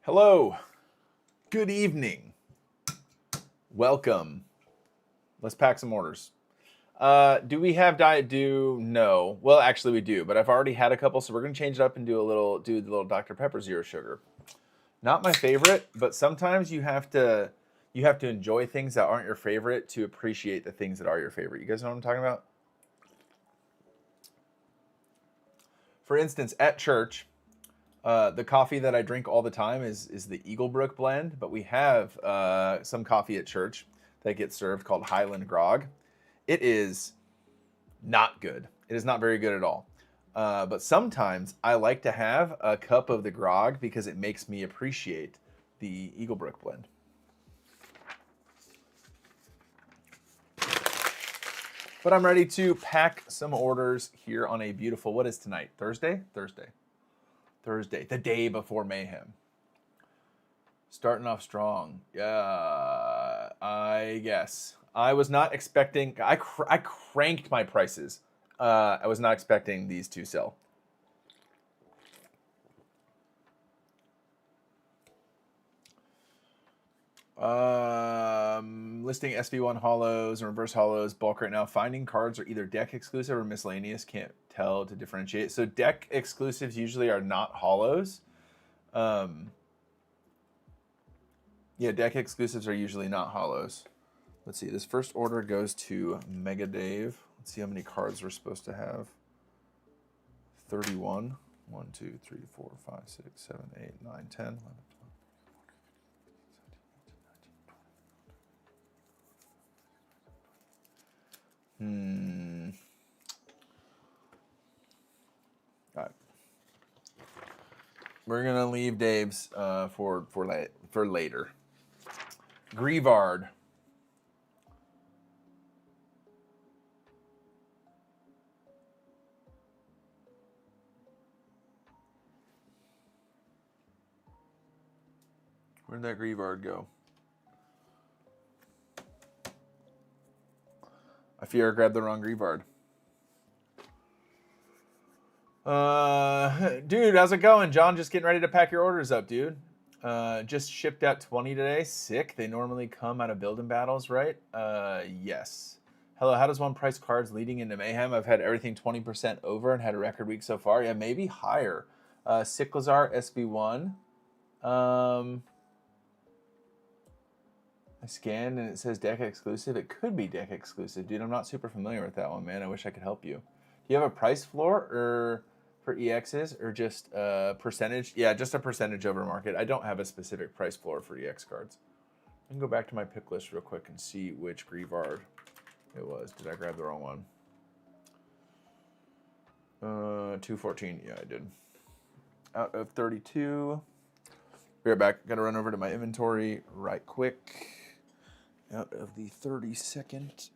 Hello. Good evening. Welcome. Let's pack some orders. Do we have Diet Dew? No. Well, actually we do, but I've already had a couple, so we're gonna change it up and do the little Dr. Pepper Zero Sugar. Not my favorite, but sometimes you have to enjoy things that aren't your favorite to appreciate the things that are your favorite. You guys know what I'm talking about? For instance, at church, the coffee that I drink all the time is the Eaglebrook blend, but we have some coffee at church that gets served called Highland Grog. It is not good. It is not very good at all. But sometimes I like to have a cup of the grog because it makes me appreciate the Eaglebrook blend. But I'm ready to pack some orders here on a beautiful, what is tonight? Thursday? Thursday, the day before Mayhem. Starting off strong. Yeah, I guess. I was not expecting, I cranked my prices. I was not expecting these to sell. Listing SV1 hollows and reverse hollows bulk right now. Finding cards are either deck exclusive or miscellaneous. Can't tell to differentiate. So deck exclusives usually are not hollows. Yeah, deck exclusives are usually not hollows. Let's see. This first order goes to Mega Dave. Let's see how many cards we're supposed to have. 31. 1, 2, 3, 4, 5, 6, 7, 8, 9, 10, 11, 12. All right. We're gonna leave Dave's for later. Grievard. Where'd that Grievard go? I fear I grabbed the wrong Grievard. Dude, how's it going? John, just getting ready to pack your orders up, dude. Just shipped out 20 today. Sick. They normally come out of building battles, right? Yes. Hello, how does one price cards leading into Mayhem? I've had everything 20% over and had a record week so far. Yeah, maybe higher. Cyclozar SB1. I scanned and it says deck exclusive. It could be deck exclusive. Dude, I'm not super familiar with that one, man. I wish I could help you. Do you have a price floor or for EXs or just a percentage? Yeah, just a percentage over market. I don't have a specific price floor for EX cards. I can go back to my pick list real quick and see which Grievard it was. Did I grab the wrong one? 214. Yeah, I did. Out of 32. Be right back. Got to run over to my inventory right quick. Out of the 32nd.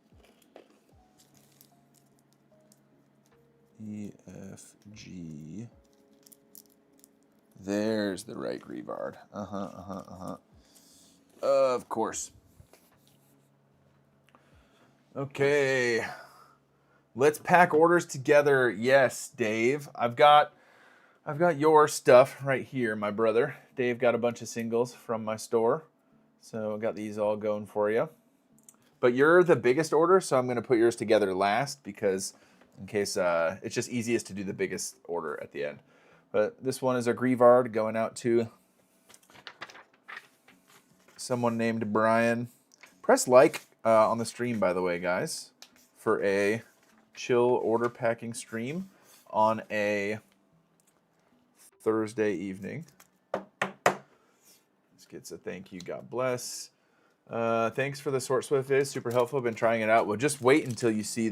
EFG. There's the right Grievard. Of course. Okay. Let's pack orders together. Yes, Dave. I've got your stuff right here, my brother. Dave got a bunch of singles from my store. So I got these all going for you. But you're the biggest order, so I'm going to put yours together last because in case it's just easiest to do the biggest order at the end. But this one is a Grievard going out to someone named Brian. Press like on the stream, by the way, guys, for a chill order packing stream on a Thursday evening. This gets a thank you. God bless. Thanks for the Sort Swift vid. Super helpful. I've been trying it out. Well, just wait until you see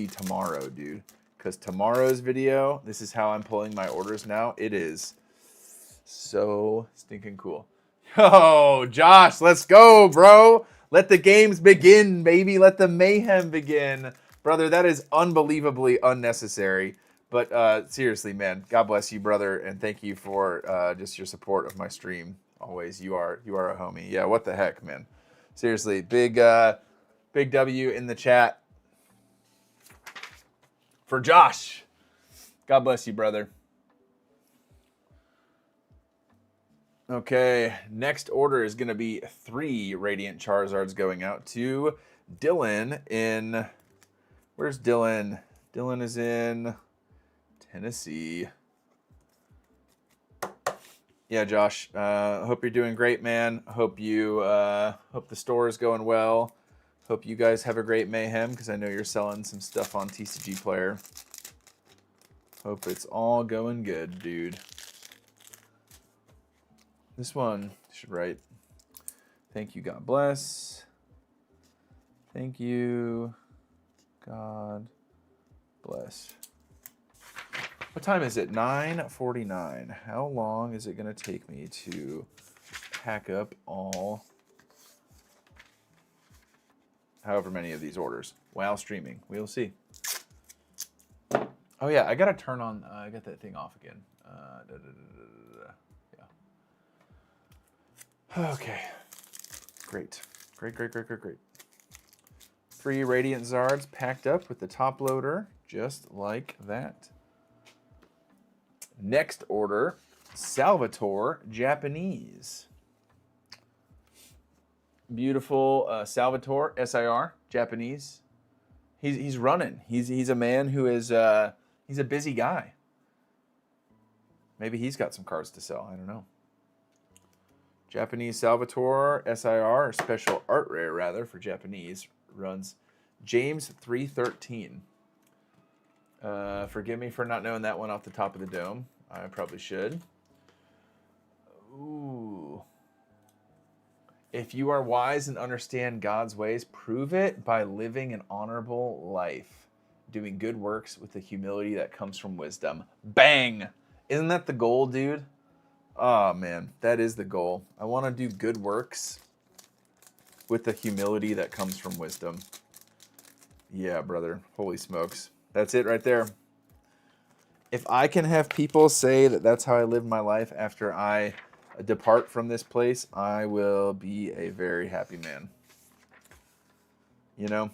tomorrow, dude. Because tomorrow's video, this is how I'm pulling my orders now. It is so stinking cool. Yo, Josh, let's go, bro. Let the games begin, baby. Let the mayhem begin. Brother, that is unbelievably unnecessary. But seriously, man, God bless you, brother. And thank you for just your support of my stream. Always, you are a homie. Yeah, what the heck, man. Seriously, big W in the chat for Josh. God bless you, brother. Okay, next order is going to be 3 Radiant Charizards going out to Dylan in... Where's Dylan? Dylan is in Tennessee. Yeah, Josh. Hope you're doing great, man. Hope the store is going well. Hope you guys have a great Mayhem, because I know you're selling some stuff on TCG Player. Hope it's all going good, dude. This one should write, thank you, God bless. Thank you, God bless. What time is it? 9:49. How long is it going to take me to pack up all, however many of these orders while streaming? We'll see. Oh yeah, I got to turn on, I got that thing off again. Yeah. Okay. Great. Great. 3 Radiant Zards packed up with the top loader, just like that. Next order, Salvatore Japanese. Beautiful Salvatore, SIR, Japanese. He's running. He's a man who is he's a busy guy. Maybe he's got some cards to sell. I don't know. Japanese Salvatore, SIR, or Special Art Rare rather for Japanese, runs James 313. Forgive me for not knowing that one off the top of the dome. I probably should. Ooh. If you are wise and understand God's ways, prove it by living an honorable life, doing good works with the humility that comes from wisdom. Bang! Isn't that the goal, dude? Oh, man, that is the goal. I want to do good works with the humility that comes from wisdom. Yeah, brother. Holy smokes. That's it right there. If I can have people say that that's how I live my life after I depart from this place, I will be a very happy man. You know?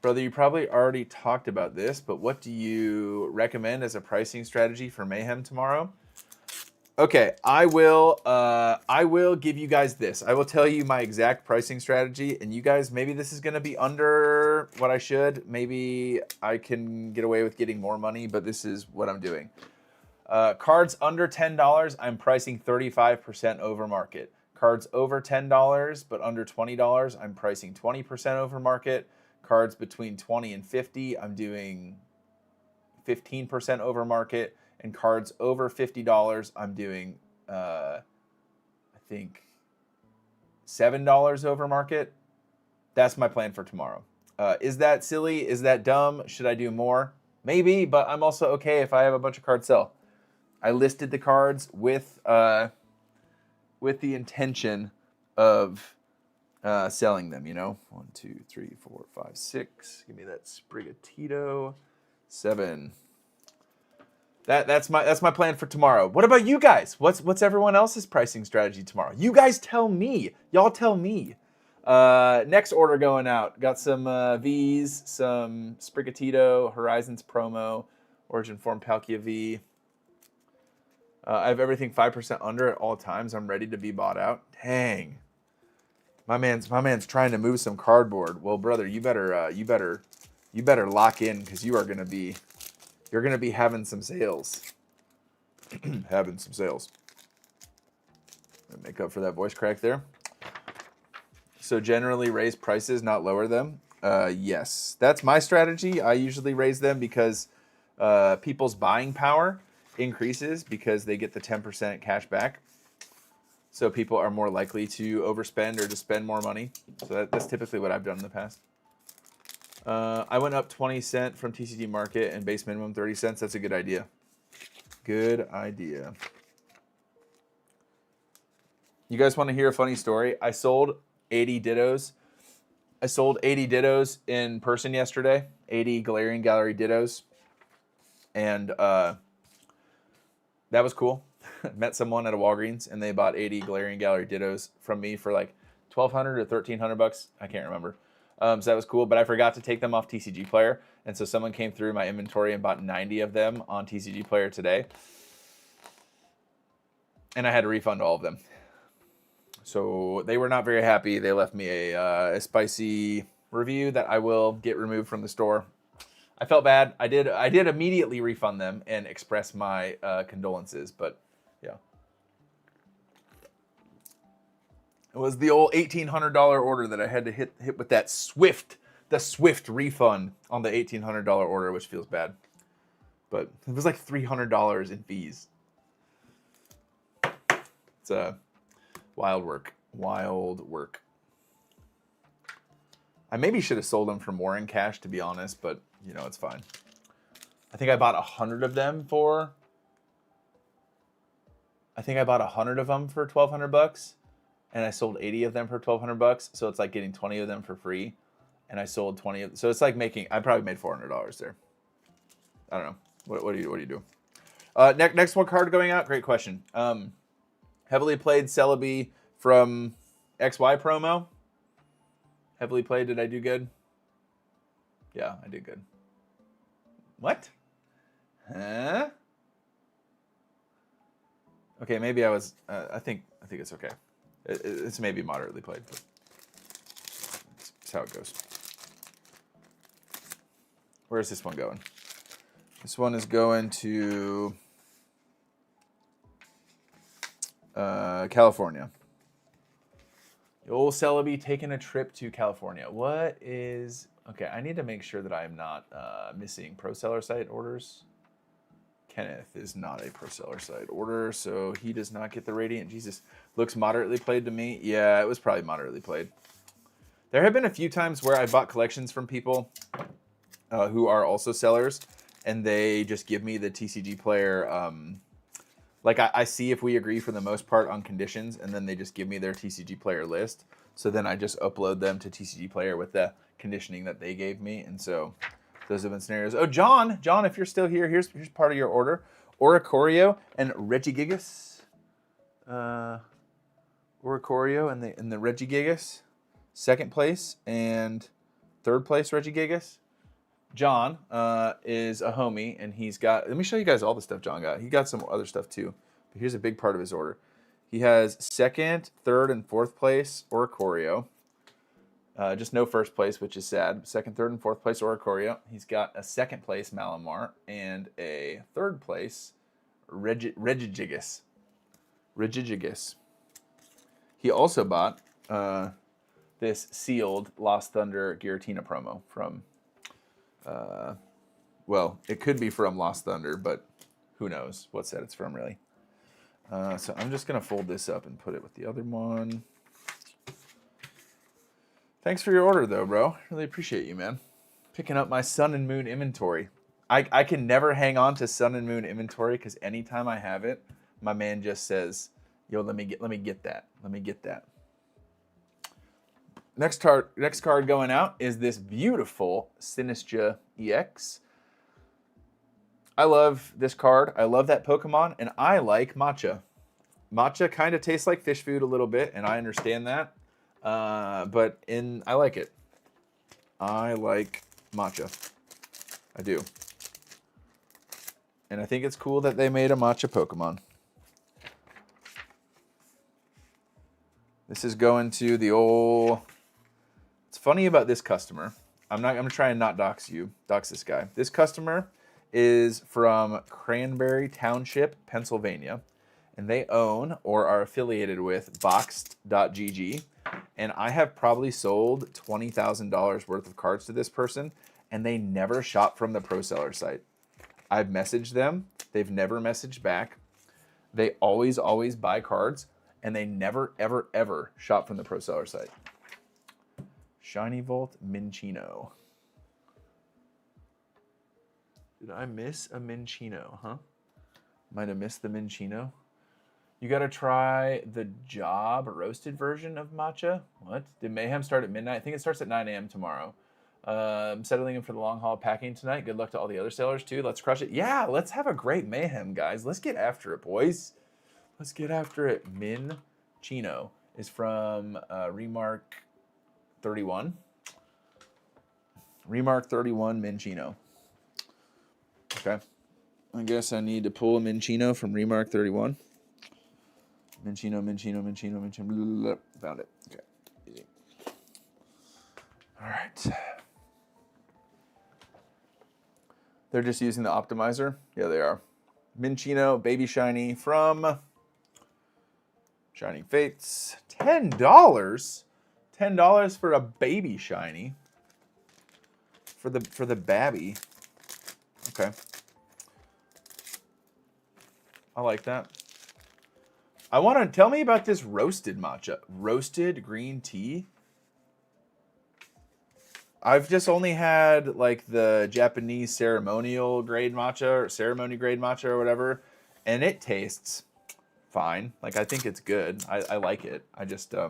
Brother, you probably already talked about this, but what do you recommend as a pricing strategy for Mayhem tomorrow? Okay, I will give you guys this. I will tell you my exact pricing strategy, and you guys, maybe this is going to be under what I should. Maybe I can get away with getting more money, but this is what I'm doing. Cards under $10, I'm pricing 35% over market. Cards over $10 but under $20, I'm pricing 20% over market. Cards between 20 and 50, I'm doing 15% over market. And cards over $50, I'm doing, I think, $7 over market. That's my plan for tomorrow. Is that silly? Is that dumb? Should I do more? Maybe, but I'm also okay if I have a bunch of cards sell. I listed the cards with the intention of selling them, you know? 1, 2, 3, 4, 5, 6. Give me that Sprigatito. 7. That's my plan for tomorrow. What about you guys? What's everyone else's pricing strategy tomorrow? You guys tell me. Y'all tell me. Next order going out. Got some V's, some Sprigatito, Horizons promo, Origin Form Palkia V. I have everything 5% under at all times. I'm ready to be bought out. Dang. My man's trying to move some cardboard. Well, brother, you better lock in, because you're gonna be having some sales. Having some sales. Make up for that voice crack there. So generally raise prices, not lower them. Yes, that's my strategy. I usually raise them because people's buying power increases because they get the 10% cash back. So people are more likely to overspend or to spend more money. So that's typically what I've done in the past. I went up 20 cents from TCG Market and base minimum 30 cents. That's a good idea. Good idea. You guys want to hear a funny story? I sold 80 Dittos. I sold 80 Dittos in person yesterday. 80 Galarian Gallery Dittos. And that was cool. Met someone at a Walgreens, and they bought 80 Galarian Gallery Dittos from me for like $1,200 or $1,300. I can't remember. So that was cool, but I forgot to take them off TCG Player. And so someone came through my inventory and bought 90 of them on TCG Player today. and I had to refund all of them. So they were not very happy. They left me a spicy review that I will get removed from the store. I felt bad. I did immediately refund them and express my condolences, but yeah. It was the old $1,800 order that I had to hit with that swift refund on the $1,800 order, which feels bad. But it was like $300 in fees. It's wild work. Wild work. I maybe should have sold them for more in cash, to be honest, but you know, it's fine. I think I bought 100 of them for. I think I bought 100 of them for $1,200, and I sold 80 of them for $1,200. So it's like getting 20 of them for free, and I sold 20 of. So it's like making. I probably made $400 there. I don't know. What do you do? Next one card going out. Great question. Heavily played Celebi from XY promo. Heavily played. Did I do good? Yeah, I did good. What? Huh? Okay, maybe I was. I think it's okay. It's maybe moderately played, but that's how it goes. Where is this one going? This one is going to California. The old Celebi taking a trip to California. What is... Okay, I need to make sure that I am not missing pro seller site orders. Kenneth is not a pro seller site order, so he does not get the Radiant. Jesus. Looks moderately played to me. Yeah, it was probably moderately played. There have been a few times where I bought collections from people who are also sellers, and they just give me the TCG player. Like I see if we agree for the most part on conditions, and then they just give me their TCG player list. So then I just upload them to TCG player with the conditioning that they gave me. And so those have been scenarios. Oh, John, if you're still here, here's part of your order. Oricorio and Regigigas. Oricorio and the Regigigas. Second place and third place Regigigas. John is a homie, and he's got... Let me show you guys all the stuff John got. He got some other stuff too. But here's a big part of his order. He has second, third, and fourth place Oricorio. Just no first place, which is sad. Second, third, and fourth place Oricorio. He's got a second place Malamar and a third place Regigigas. He also bought this sealed Lost Thunder Giratina promo from... well, it could be from Lost Thunder, but who knows what set it's from, really. So I'm just going to fold this up and put it with the other one. Thanks for your order, though, bro. Really appreciate you, man. Picking up my Sun and Moon inventory. I can never hang on to Sun and Moon inventory because anytime I have it, my man just says, yo, let me get that. Let me get that. Next card going out is this beautiful Sinistra EX. I love this card. I love that Pokemon, and I like matcha. Matcha kind of tastes like fish food a little bit, and I understand that. But I like it. I like matcha. I do. And I think it's cool that they made a matcha Pokemon. This is going to the old... It's funny about this customer. I'm going to try and not dox this guy. This customer is from Cranberry Township, Pennsylvania, and they own or are affiliated with Boxed.gg. And I have probably sold $20,000 worth of cards to this person, and they never shop from the pro seller site. I've messaged them. They've never messaged back. They always buy cards, and they never, ever, ever shop from the pro seller site. Shiny Volt Minccino. Did I miss a Minccino, huh? Might have missed the Minccino. You got to try the Job roasted version of matcha. What? Did Mayhem start at midnight? I think it starts at 9 a.m. tomorrow. I'm settling in for the long haul packing tonight. Good luck to all the other sailors, too. Let's crush it. Yeah, let's have a great Mayhem, guys. Let's get after it, boys. Let's get after it. Minccino is from Remark 31. Remark 31 Minccino. Okay. I guess I need to pull a Minccino from Remark 31. Minchino. Blah, blah, blah. Found it. Okay. Easy. All right. They're just using the optimizer. Yeah, they are. Minchino, Baby Shiny from Shining Fates. $10? $10 for a Baby Shiny. For the babby. Okay. I like that. I want to tell me about this roasted matcha. Roasted green tea. I've just only had like the Japanese ceremonial grade matcha or ceremony grade matcha or whatever, and it tastes fine. Like I think it's good. I like it. I just I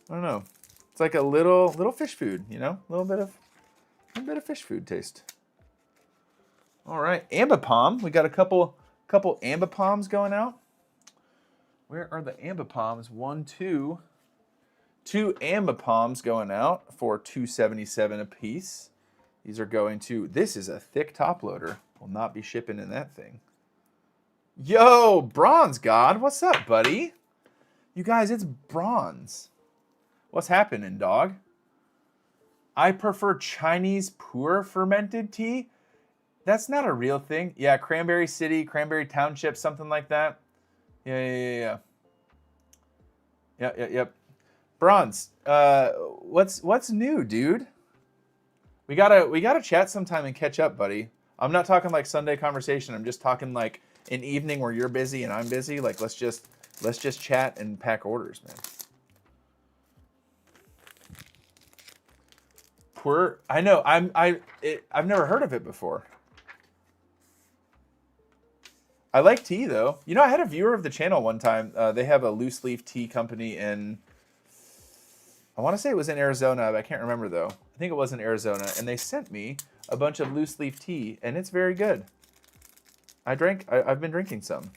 don't know. It's like a little fish food, you know, a little bit of fish food taste. All right, Ambipom. We got a couple Ambipoms going out. Where are the Ambipoms? Two Ambipoms going out for $277 a piece. These are going to, this is a thick top loader. Will not be shipping in that thing. Yo, Bronze God, what's up, buddy? You guys, it's Bronze. What's happening, dog? I prefer Chinese pour fermented tea. That's not a real thing. Yeah, Cranberry City, Cranberry Township, something like that. Yeah. Yep. Bronze, what's new, dude? We gotta chat sometime and catch up, buddy. I'm not talking like Sunday conversation. I'm just talking like an evening where you're busy and I'm busy. Like let's just chat and pack orders, man. I know. I've never heard of it before. I like tea though. You know, I had a viewer of the channel one time. They have a loose leaf tea company in, I want to say it was in Arizona, but I can't remember though. I think it was in Arizona, and they sent me a bunch of loose leaf tea, and it's very good. I've been drinking some.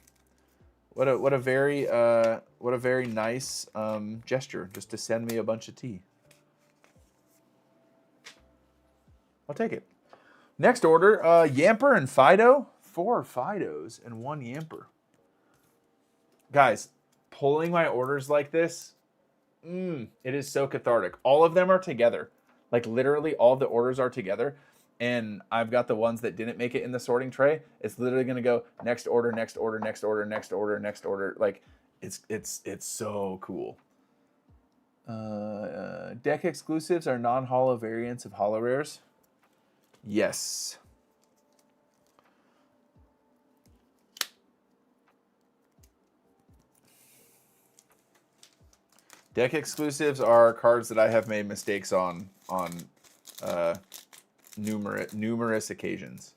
What a very nice gesture, just to send me a bunch of tea. I'll take it. Next order, Yamper and Fido. 4 Fidos and 1 Yamper. Guys, pulling my orders like this, it is so cathartic. All of them are together. Like literally all the orders are together. And I've got the ones that didn't make it in the sorting tray. It's literally going to go next order, next order, next order, next order, next order. Like it's so cool. Deck exclusives are non-holo variants of holo rares. Yes. Deck exclusives are cards that I have made mistakes on numerous occasions.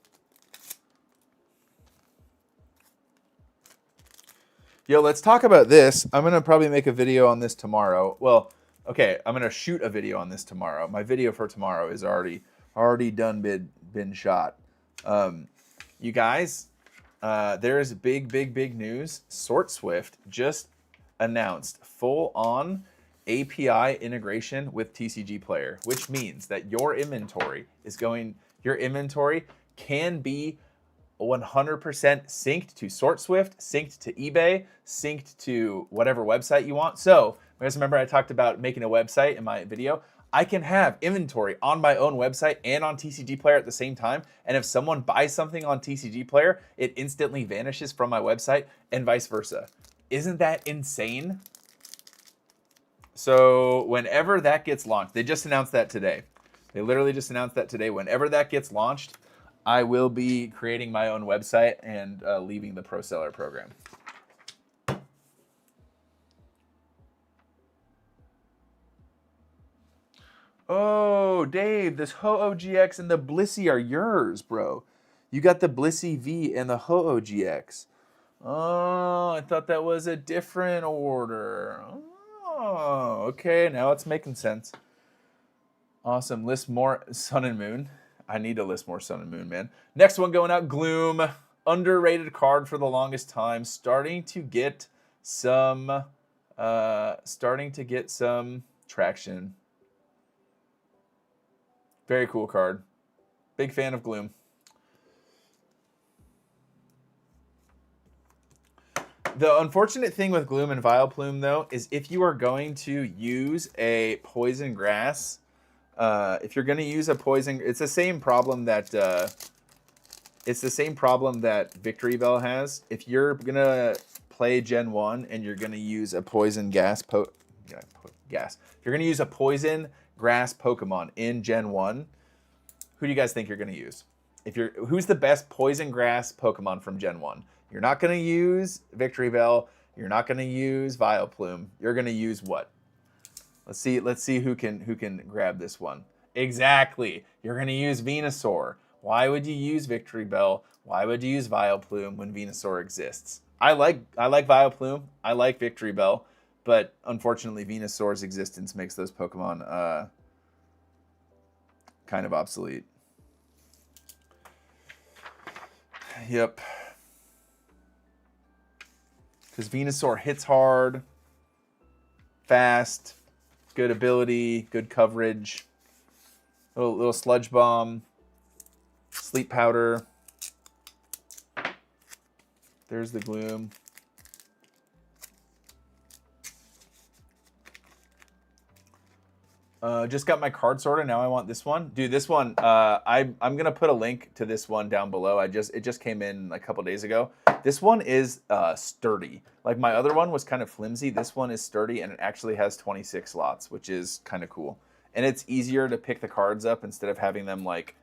Yo, let's talk about this. I'm going to probably make a video on this tomorrow. Well, okay, I'm going to shoot a video on this tomorrow. My video for tomorrow is already done been shot. You guys, there is big news. SortSwift just announced full-on API integration with TCG Player, which means that your inventory can be 100% synced to SortSwift, synced to eBay, synced to whatever website you want. So, you guys remember I talked about making a website in my video? I can have inventory on my own website and on TCG Player at the same time. And if someone buys something on TCG Player, it instantly vanishes from my website and vice versa. Isn't that insane? So whenever that gets launched, they just announced that today. They literally just announced that today. Whenever that gets launched, I will be creating my own website and leaving the Pro Seller program. Oh, Dave, this Ho-Oh-GX and the Blissey are yours, bro. You got the Blissey V and the Ho-Oh-GX. Oh, I thought that was a different order. Oh, okay. Now it's making sense. Awesome. List more Sun and Moon. I need to list more Sun and Moon, man. Next one going out, Gloom. Underrated card for the longest time. Starting to get some traction. Very cool card. Big fan of Gloom. The unfortunate thing with Gloom and Vileplume, though, is if you are going to use a poison grass, if you're going to use a poison, it's the same problem that Victory Bell has. If you're going to play Gen 1 and you're going to use a poison gas, if you're going to use a poison grass Pokemon in Gen 1, who do you guys think you're going to use? Who's the best poison grass Pokemon from Gen 1? You're not going to use Victory Bell. You're not going to use Vileplume. You're going to use what? Let's see who can grab this one. Exactly. You're going to use Venusaur. Why would you use Victory Bell? Why would you use Vileplume when Venusaur exists? I like Vileplume. I like Victory Bell, but unfortunately Venusaur's existence makes those Pokemon kind of obsolete. Yep. Because Venusaur hits hard, fast, good ability, good coverage. Little Sludge Bomb, Sleep Powder. There's the Gloom. Just got my card sorted. Now I want this one. Dude, this one, I'm going to put a link to this one down below. It just came in a couple days ago. This one is sturdy. Like my other one was kind of flimsy. This one is sturdy, and it actually has 26 slots, which is kind of cool. And it's easier to pick the cards up instead of having them like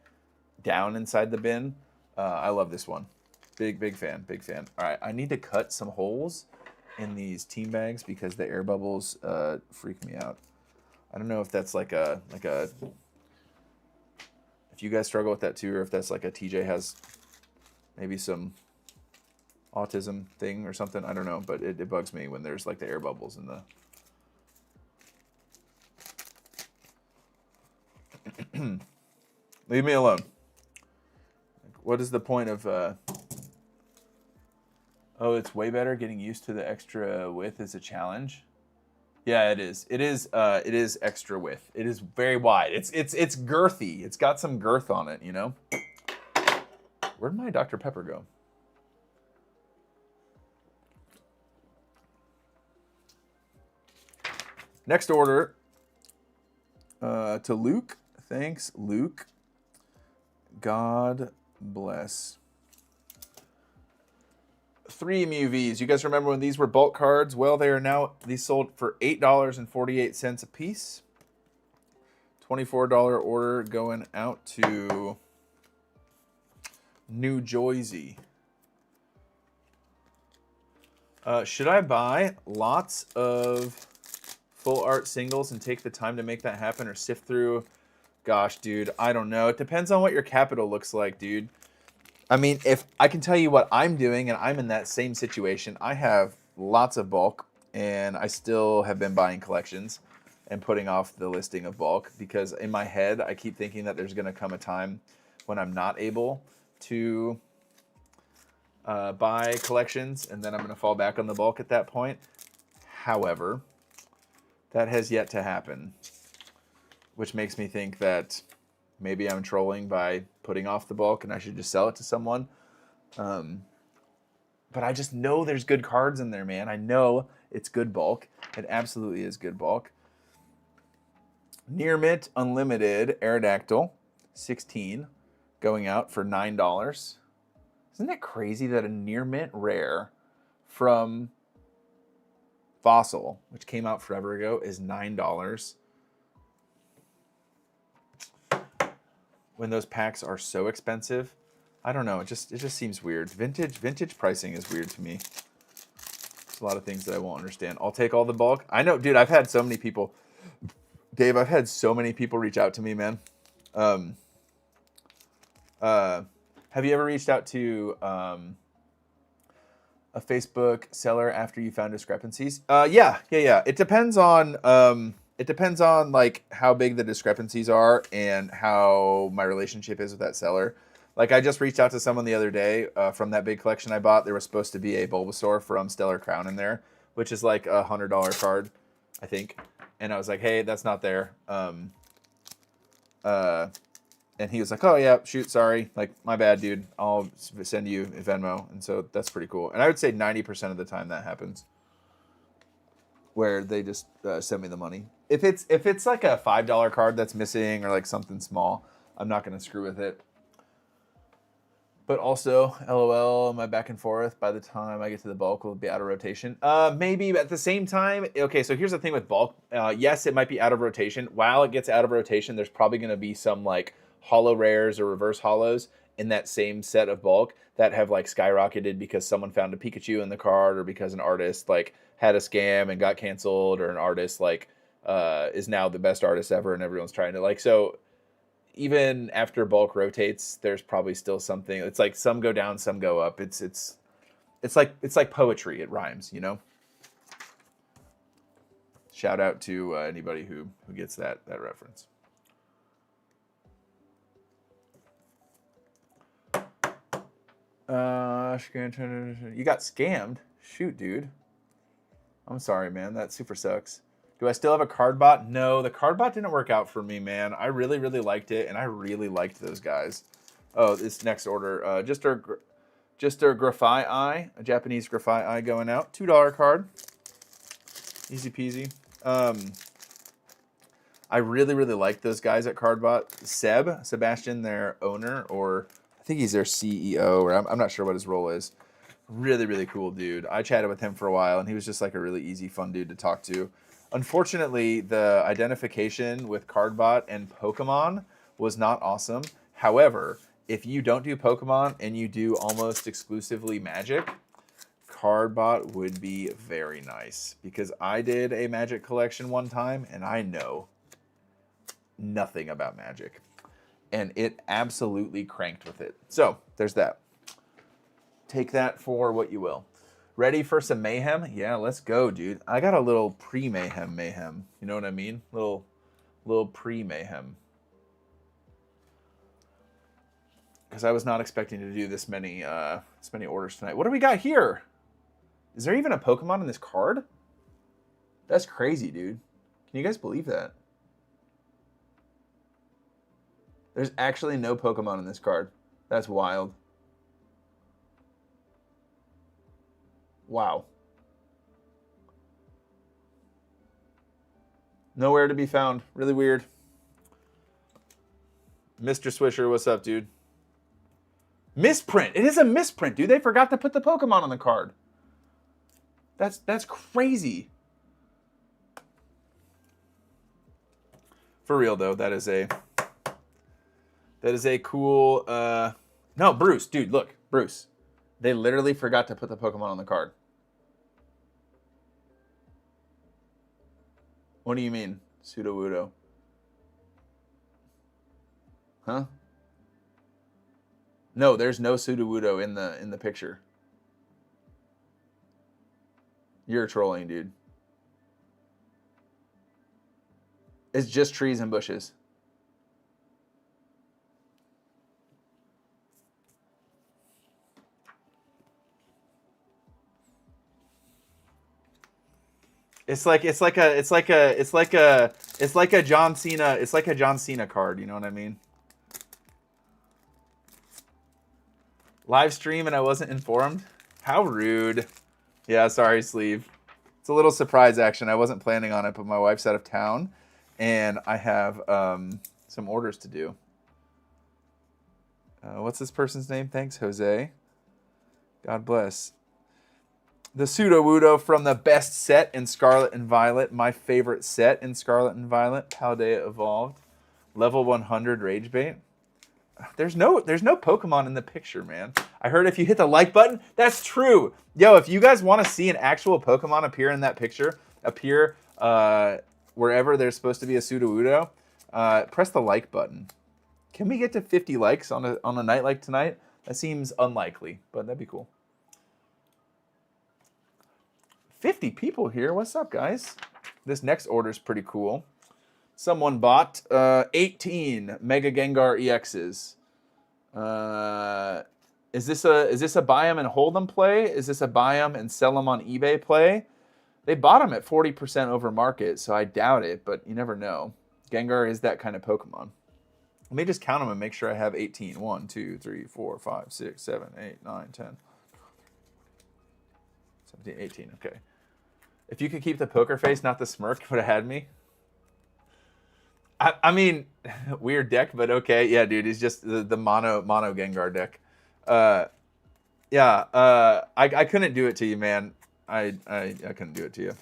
down inside the bin. I love this one. Big fan. All right, I need to cut some holes in these team bags because the air bubbles freak me out. I don't know if that's like a if you guys struggle with that too, or if that's like a TJ has maybe some autism thing or something. I don't know, but it bugs me when there's like the air bubbles in the leave me alone. What is the point of oh, it's way better. Getting used to the extra width is a challenge. Yeah, it is. It is extra width. It is very wide. It's girthy. It's got some girth on it, you know? Where'd my Dr. Pepper go? Next order to Luke. Thanks, Luke. God bless. 3 MUVs. You guys remember when these were bulk cards? Well, they are now, these sold for $8.48 a piece. $24 order going out to New Jersey. Should I buy lots of full art singles and take the time to make that happen, or sift through? Gosh, dude, I don't know. It depends on what your capital looks like, dude. I mean, if I can tell you what I'm doing, and I'm in that same situation, I have lots of bulk, and I still have been buying collections and putting off the listing of bulk because in my head, I keep thinking that there's going to come a time when I'm not able to buy collections, and then I'm going to fall back on the bulk at that point. However, that has yet to happen, which makes me think that maybe I'm trolling by putting off the bulk and I should just sell it to someone. But I just know there's good cards in there, man. I know it's good bulk. It absolutely is good bulk. Near Mint Unlimited Aerodactyl, 16, going out for $9. Isn't that crazy that a Near Mint rare from Fossil, which came out forever ago, is $9? When those packs are so expensive, I don't know. It just seems weird. Vintage pricing is weird to me. There's a lot of things that I won't understand. I'll take all the bulk. I know, dude. I've had so many people, Dave. I've had so many people reach out to me, man. Have you ever reached out to a Facebook seller after you found discrepancies? Yeah. It depends on like how big the discrepancies are and how my relationship is with that seller. Like I just reached out to someone the other day from that big collection I bought. There was supposed to be a Bulbasaur from Stellar Crown in there, which is like a $100 card, I think. And I was like, hey, that's not there. And And he was like, oh, yeah, shoot, sorry. Like, my bad, dude. I'll send you a Venmo. And so that's pretty cool. And I would say 90% of the time that happens, where they just send me the money. If it's like a $5 card that's missing or like something small, I'm not going to screw with it. But also, LOL, my back and forth, by the time I get to the bulk, will be out of rotation. Maybe at the same time. Okay, so here's the thing with bulk. Yes, it might be out of rotation. While it gets out of rotation, there's probably going to be some like holo rares or reverse holos in that same set of bulk that have like skyrocketed because someone found a Pikachu in the card, or because an artist like had a scam and got canceled, or an artist like is now the best artist ever and everyone's trying to like. So even after bulk rotates, there's probably still something. It's like some go down, some go up. It's like poetry. It rhymes, you know. Shout out to anybody who gets that reference. You got scammed. Shoot, dude. I'm sorry, man. That super sucks. Do I still have a card bot? No, the card bot didn't work out for me, man. I really, really liked it, and I really liked those guys. Oh, this next order. Just a Graphite Eye, a Japanese Graphite Eye going out. $2 card. Easy peasy. I really, really like those guys at Cardbot. Sebastian, their owner, or I think he's their CEO, or I'm not sure what his role is. Really, really cool dude. I chatted with him for a while, and he was just like a really easy, fun dude to talk to. Unfortunately, the identification with Cardbot and Pokemon was not awesome. However, if you don't do Pokemon and you do almost exclusively Magic, Cardbot would be very nice. Because I did a Magic collection one time, and I know nothing about Magic. And it absolutely cranked with it. So, there's that. Take that for what you will. Ready for some Mayhem? Yeah, let's go, dude. I got a little pre-Mayhem. You know what I mean? Little pre-Mayhem. Because I was not expecting to do this many orders tonight. What do we got here? Is there even a Pokemon in this card? That's crazy, dude. Can you guys believe that? There's actually no Pokemon in this card. That's wild. Wow. Nowhere to be found. Really weird. Mr. Swisher, what's up, dude? Misprint. It is a misprint, dude. They forgot to put the Pokemon on the card. That's crazy. For real though, that is a cool no, Bruce, dude, look, Bruce. They literally forgot to put the Pokemon on the card. What do you mean, Sudowoodo? Huh? No, there's no Sudowoodo in the picture. You're trolling, dude. It's just trees and bushes. It's like a John Cena card, you know what I mean? Live stream and I wasn't informed? How rude. Yeah, sorry, Sleeve. It's a little surprise action. I wasn't planning on it, but my wife's out of town and I have some orders to do. What's this person's name? Thanks, Jose. God bless. The Sudowoodo from the best set in Scarlet and Violet. My favorite set in Scarlet and Violet. Paldea Evolved. Level 100 Rage Bait. There's no Pokemon in the picture, man. I heard if you hit the like button, that's true. Yo, if you guys want to see an actual Pokemon appear in that picture, appear wherever there's supposed to be a Sudowoodo, press the like button. Can we get to 50 likes on a night like tonight? That seems unlikely, but that'd be cool. 50 people here. What's up, guys? This next order is pretty cool. Someone bought 18 Mega Gengar EXs. Is this a buy them and hold them play? Is this a buy them and sell them on eBay play? They bought them at 40% over market, so I doubt it, but you never know. Gengar is that kind of Pokemon. Let me just count them and make sure I have 18. 1, 2, 3, 4, 5, 6, 7, 8, 9, 10, 17, 18. Okay. If you could keep the poker face, not the smirk, would have had me. I mean, weird deck, but okay. Yeah, dude, he's just the mono Gengar deck. Yeah, I couldn't do it to you, man. I couldn't do it to you.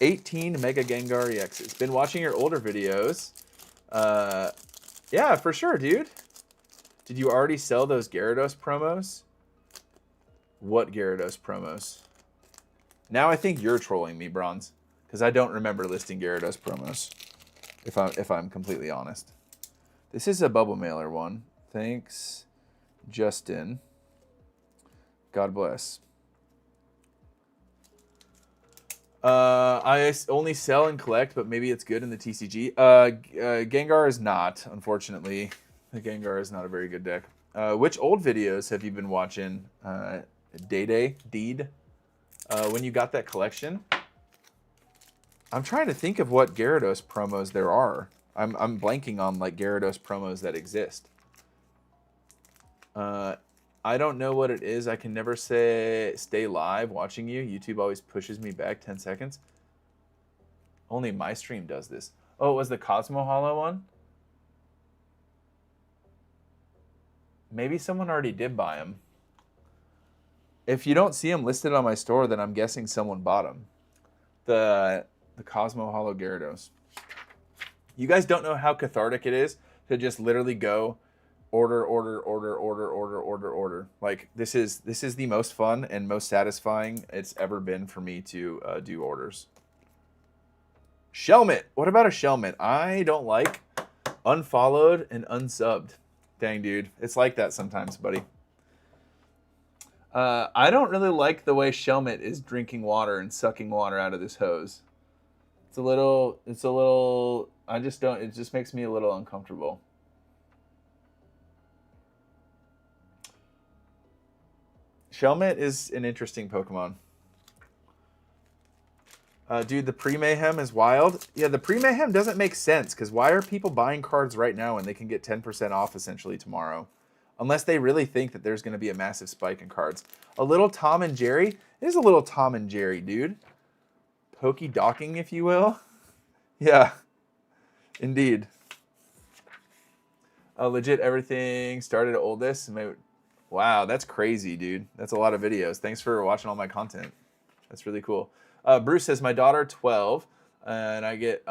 18 Mega Gengar EXs. Been watching your older videos. Yeah, for sure, dude. Did you already sell those Gyarados promos? What Gyarados promos? Now I think you're trolling me, Bronze, because I don't remember listing Gyarados promos. If I'm completely honest. This is a bubble mailer one. Thanks, Justin. God bless. I only sell and collect, but maybe it's good in the TCG. Gengar is not, unfortunately. The Gengar is not a very good deck. Which old videos have you been watching? Deed? When you got that collection? I'm trying to think of what Gyarados promos there are. I'm blanking on like Gyarados promos that exist. I don't know what it is. I can never say stay live watching you. YouTube always pushes me back 10 seconds. Only my stream does this. Oh, it was the Cosmo Hollow one? Maybe someone already did buy them. If you don't see them listed on my store, then I'm guessing someone bought them. The Cosmo Hollow Gyarados. You guys don't know how cathartic it is to just literally go order. Like this is the most fun and most satisfying it's ever been for me to do orders. Shelmet. What about a Shelmet? I don't like unfollowed and unsubbed. Dang, dude. It's like that sometimes, buddy. I don't really like the way Shelmet is drinking water and sucking water out of this hose. It's a little, I just don't, it just makes me a little uncomfortable. Shelmet is an interesting Pokemon. Dude, the pre-Mayhem is wild. Yeah, the pre-Mayhem doesn't make sense, because why are people buying cards right now when they can get 10% off essentially tomorrow? Unless they really think that there's going to be a massive spike in cards. A little Tom and Jerry? It is a little Tom and Jerry, dude. Pokey docking, if you will. Yeah, indeed. Legit everything started at oldest. Wow, that's crazy, dude. That's a lot of videos. Thanks for watching all my content. That's really cool. Bruce says, my daughter, 12, and I get,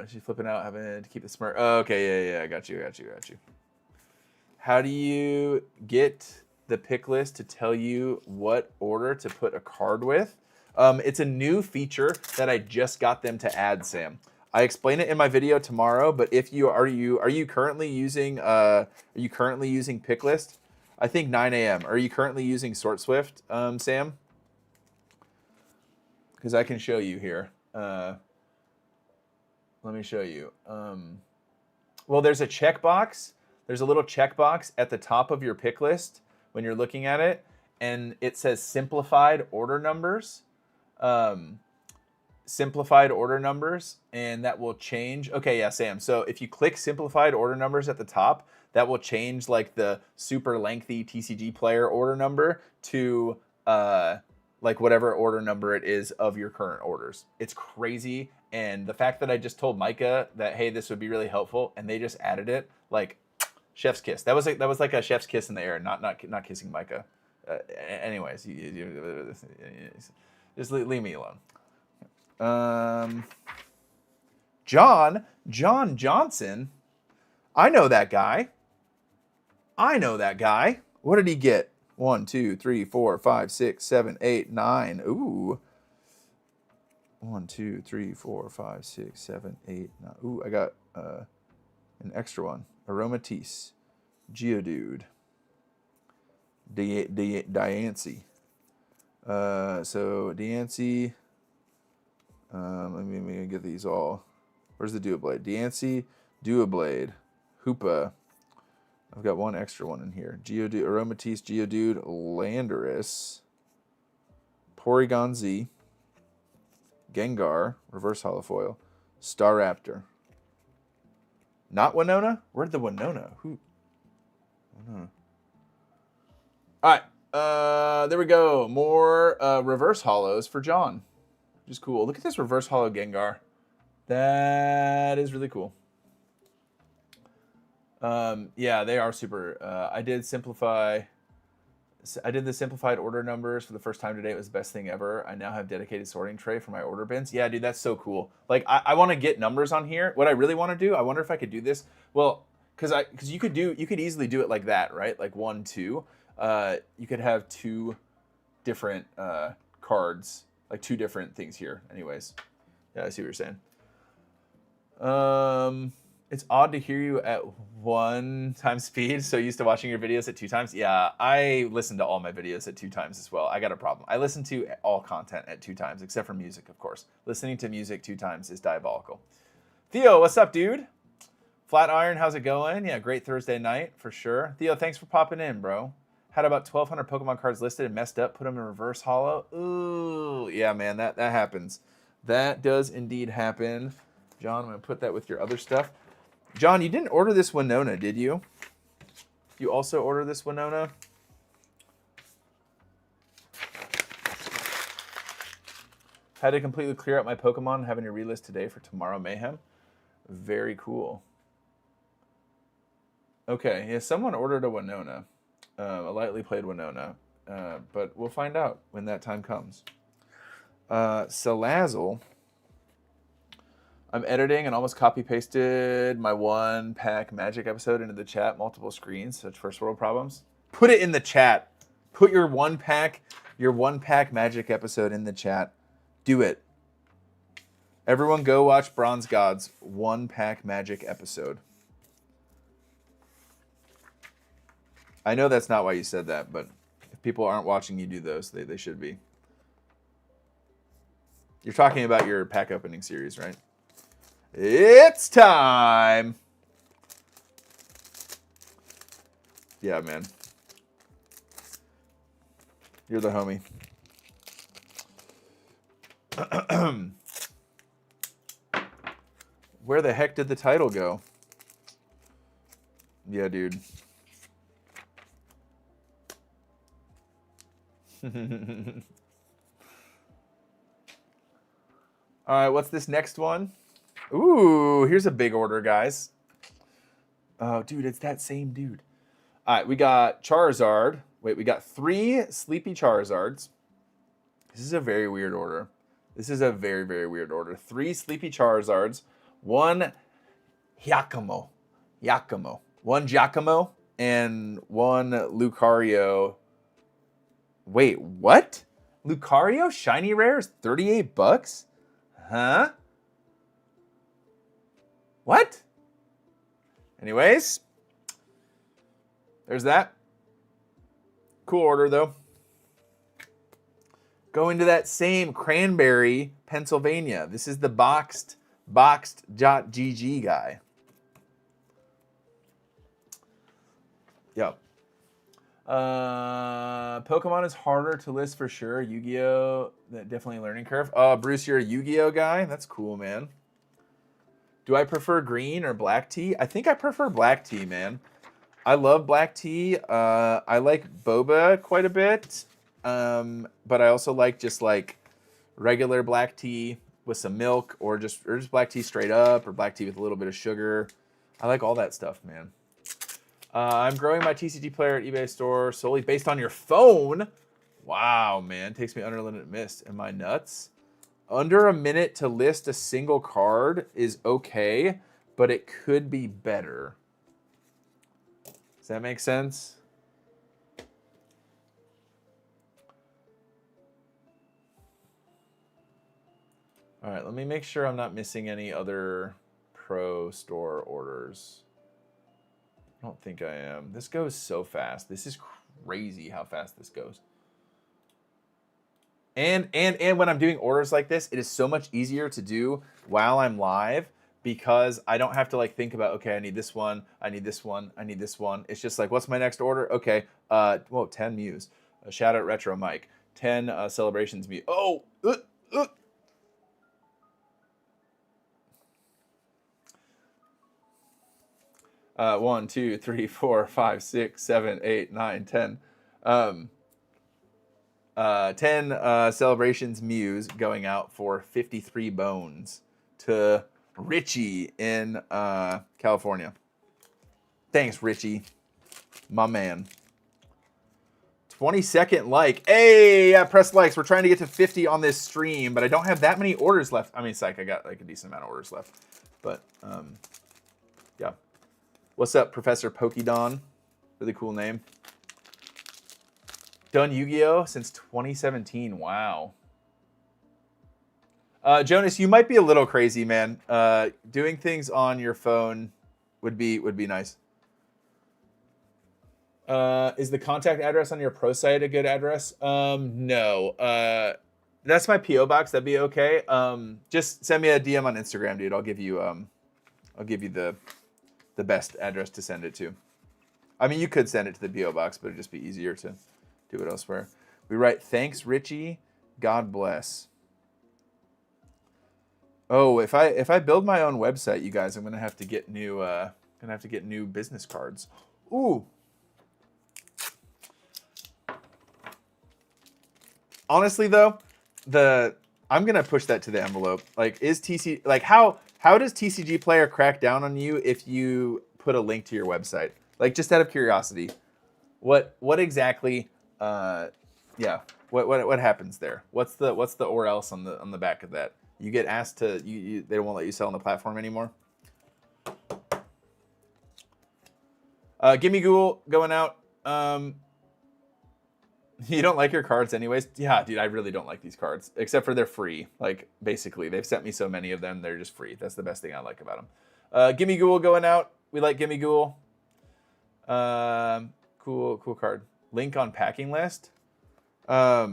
she's flipping out, having to keep the smirk. Oh, okay, yeah, I got you. How do you get the pick list to tell you what order to put a card with? It's a new feature that I just got them to add, Sam. I explain it in my video tomorrow, but if you are you currently using pick list? I think 9 a.m. Are you currently using Sort Swift, Sam? Because I can show you here. Let me show you. Well, there's a checkbox. There's a little checkbox at the top of your pick list when you're looking at it, and it says simplified order numbers. Simplified order numbers, and that will change. Okay, yeah, Sam. So if you click simplified order numbers at the top, that will change like the super lengthy TCG player order number to like whatever order number it is of your current orders. It's crazy, and the fact that I just told Micah that, hey, this would be really helpful, and they just added it, like chef's kiss. That was like a chef's kiss in the air, not kissing Micah. Anyways, just leave me alone. John Johnson. I know that guy. What did he get? 1, 2, 3, 4, 5, 6, 7, 8, 9. Ooh. 1, 2, 3, 4, 5, 6, 7, 8, 9. Ooh, I got an extra one. Aromatisse. Geodude. Diancie. So Diancie. Let me get these all. Where's the Duoblade? Diancie, Duoblade, Hoopa. I've got one extra one in here. Geodude, Aromatisse, Geodude, Landorus, Porygon Z, Gengar, Reverse Holofoil, Staraptor. Not Winona? Where'd the Winona? Who? Winona. All right. There we go. More reverse hollows for John, which is cool. Look at this reverse hollow Gengar. That is really cool. Yeah, they are super. I did the simplified order numbers for the first time today. It was the best thing ever. I now have dedicated sorting tray for my order bins. Yeah, dude, that's so cool. Like, I want to get numbers on here. What I really want to do, I wonder if I could do this. Well, because you could easily do it like that, right? Like 1, 2. You could have 2 different cards, like 2 different things here. Anyways, yeah, I see what you're saying. It's odd to hear you at 1 times speed. So used to watching your videos at 2 times. Yeah, I listen to all my videos at 2 times as well. I got a problem. I listen to all content at 2 times, except for music, of course. Listening to music 2 times is diabolical. Theo, what's up, dude? Flatiron, how's it going? Yeah, great Thursday night for sure. Theo, thanks for popping in, bro. Had about 1,200 Pokemon cards listed and messed up. Put them in reverse hollow. Ooh, yeah, man, that happens. That does indeed happen. John, I'm going to put that with your other stuff. John, you didn't order this Winona, did you? You also order this Winona? Had to completely clear out my Pokemon, having to relist today for tomorrow Mayhem. Very cool. Okay, yeah, someone ordered a Winona. A lightly played Winona. But we'll find out when that time comes. Salazzle. I'm editing and almost copy-pasted my 1-pack Magic episode into the chat. Multiple screens, such first world problems. Put it in the chat. Put your 1-pack Magic episode in the chat. Do it. Everyone go watch Bronze God's 1-pack Magic episode. I know that's not why you said that, but if people aren't watching you do those, they should be. You're talking about your pack opening series, right? It's time. Yeah, man. You're the homie. Where the heck did the title go? Yeah, dude. All right, what's this next one? Ooh, here's a big order, guys. Oh, dude, it's that same dude. All right, we got Charizard. Wait, we got 3 Sleepy Charizards. This is a very weird order. This is a very, very weird order. 3 Sleepy Charizards, 1 Giacomo, 1 Giacomo, and 1 Lucario. Wait, what? Lucario shiny rare is $38? Huh? What? Anyways, there's that. Cool order, though. Go into that same Cranberry, Pennsylvania. This is the boxed.gg guy. Yep. Pokemon is harder to list for sure. Yu-Gi-Oh! Definitely a learning curve. Bruce, you're a Yu-Gi-Oh! Guy? That's cool, man. Do I prefer green or black tea? I think I prefer black tea, man. I love black tea. I like boba quite a bit. But I also like just like regular black tea with some milk, or just black tea straight up, or black tea with a little bit of sugar. I like all that stuff, man. I'm growing my TCG player at eBay store solely based on your phone. Wow, man. Takes me under a limit missed. Am I nuts? Under a minute to list a single card is okay, but it could be better. Does that make sense? All right, let me make sure I'm not missing any other Pro Store orders. I don't think I am. This goes so fast. This is crazy how fast this goes. And when I'm doing orders like this, it is so much easier to do while I'm live, because I don't have to like think about, okay, I need this one, I need this one, I need this one. It's just like, what's my next order? Okay, whoa, 10 Mews. Shout out Retro Mike. 10 Celebrations Mew. Oh, 1, 2, 3, 4, 5, 6, 7, 8, 9, 10. 10 Celebrations Muse going out for 53 bones to Richie in California. Thanks, Richie. My man. 22nd like. Hey, yeah, press likes. We're trying to get to 50 on this stream, but I don't have that many orders left. I mean, psych, I got like a decent amount of orders left. But, yeah. What's up, Professor Pokedon? Really cool name. Done Yu-Gi-Oh! Since 2017. Wow. Jonas, you might be a little crazy, man. Doing things on your phone would be nice. Is the contact address on your pro site a good address? No. That's my PO box. That'd be okay. Just send me a DM on Instagram, dude. I'll give you the best address to send it to. I mean, you could send it to the PO box, but it'd just be easier to do it elsewhere. We write, thanks, Richie. God bless. Oh, if I build my own website, you guys, I'm gonna have to get new business cards. Ooh. Honestly, though, I'm gonna push that to the envelope. Like, how does TCG Player crack down on you if you put a link to your website? Like, just out of curiosity, what exactly? Yeah, what happens there? What's the or else on the back of that? You get asked to they won't let you sell on the platform anymore. Gimme Ghoul going out. You don't like your cards anyways? Yeah, dude, I really don't like these cards. Except for they're free. Like, basically, they've sent me so many of them, they're just free. That's the best thing I like about them. Gimme Ghoul going out. We like Gimme Ghoul. Cool card. Link on packing list. I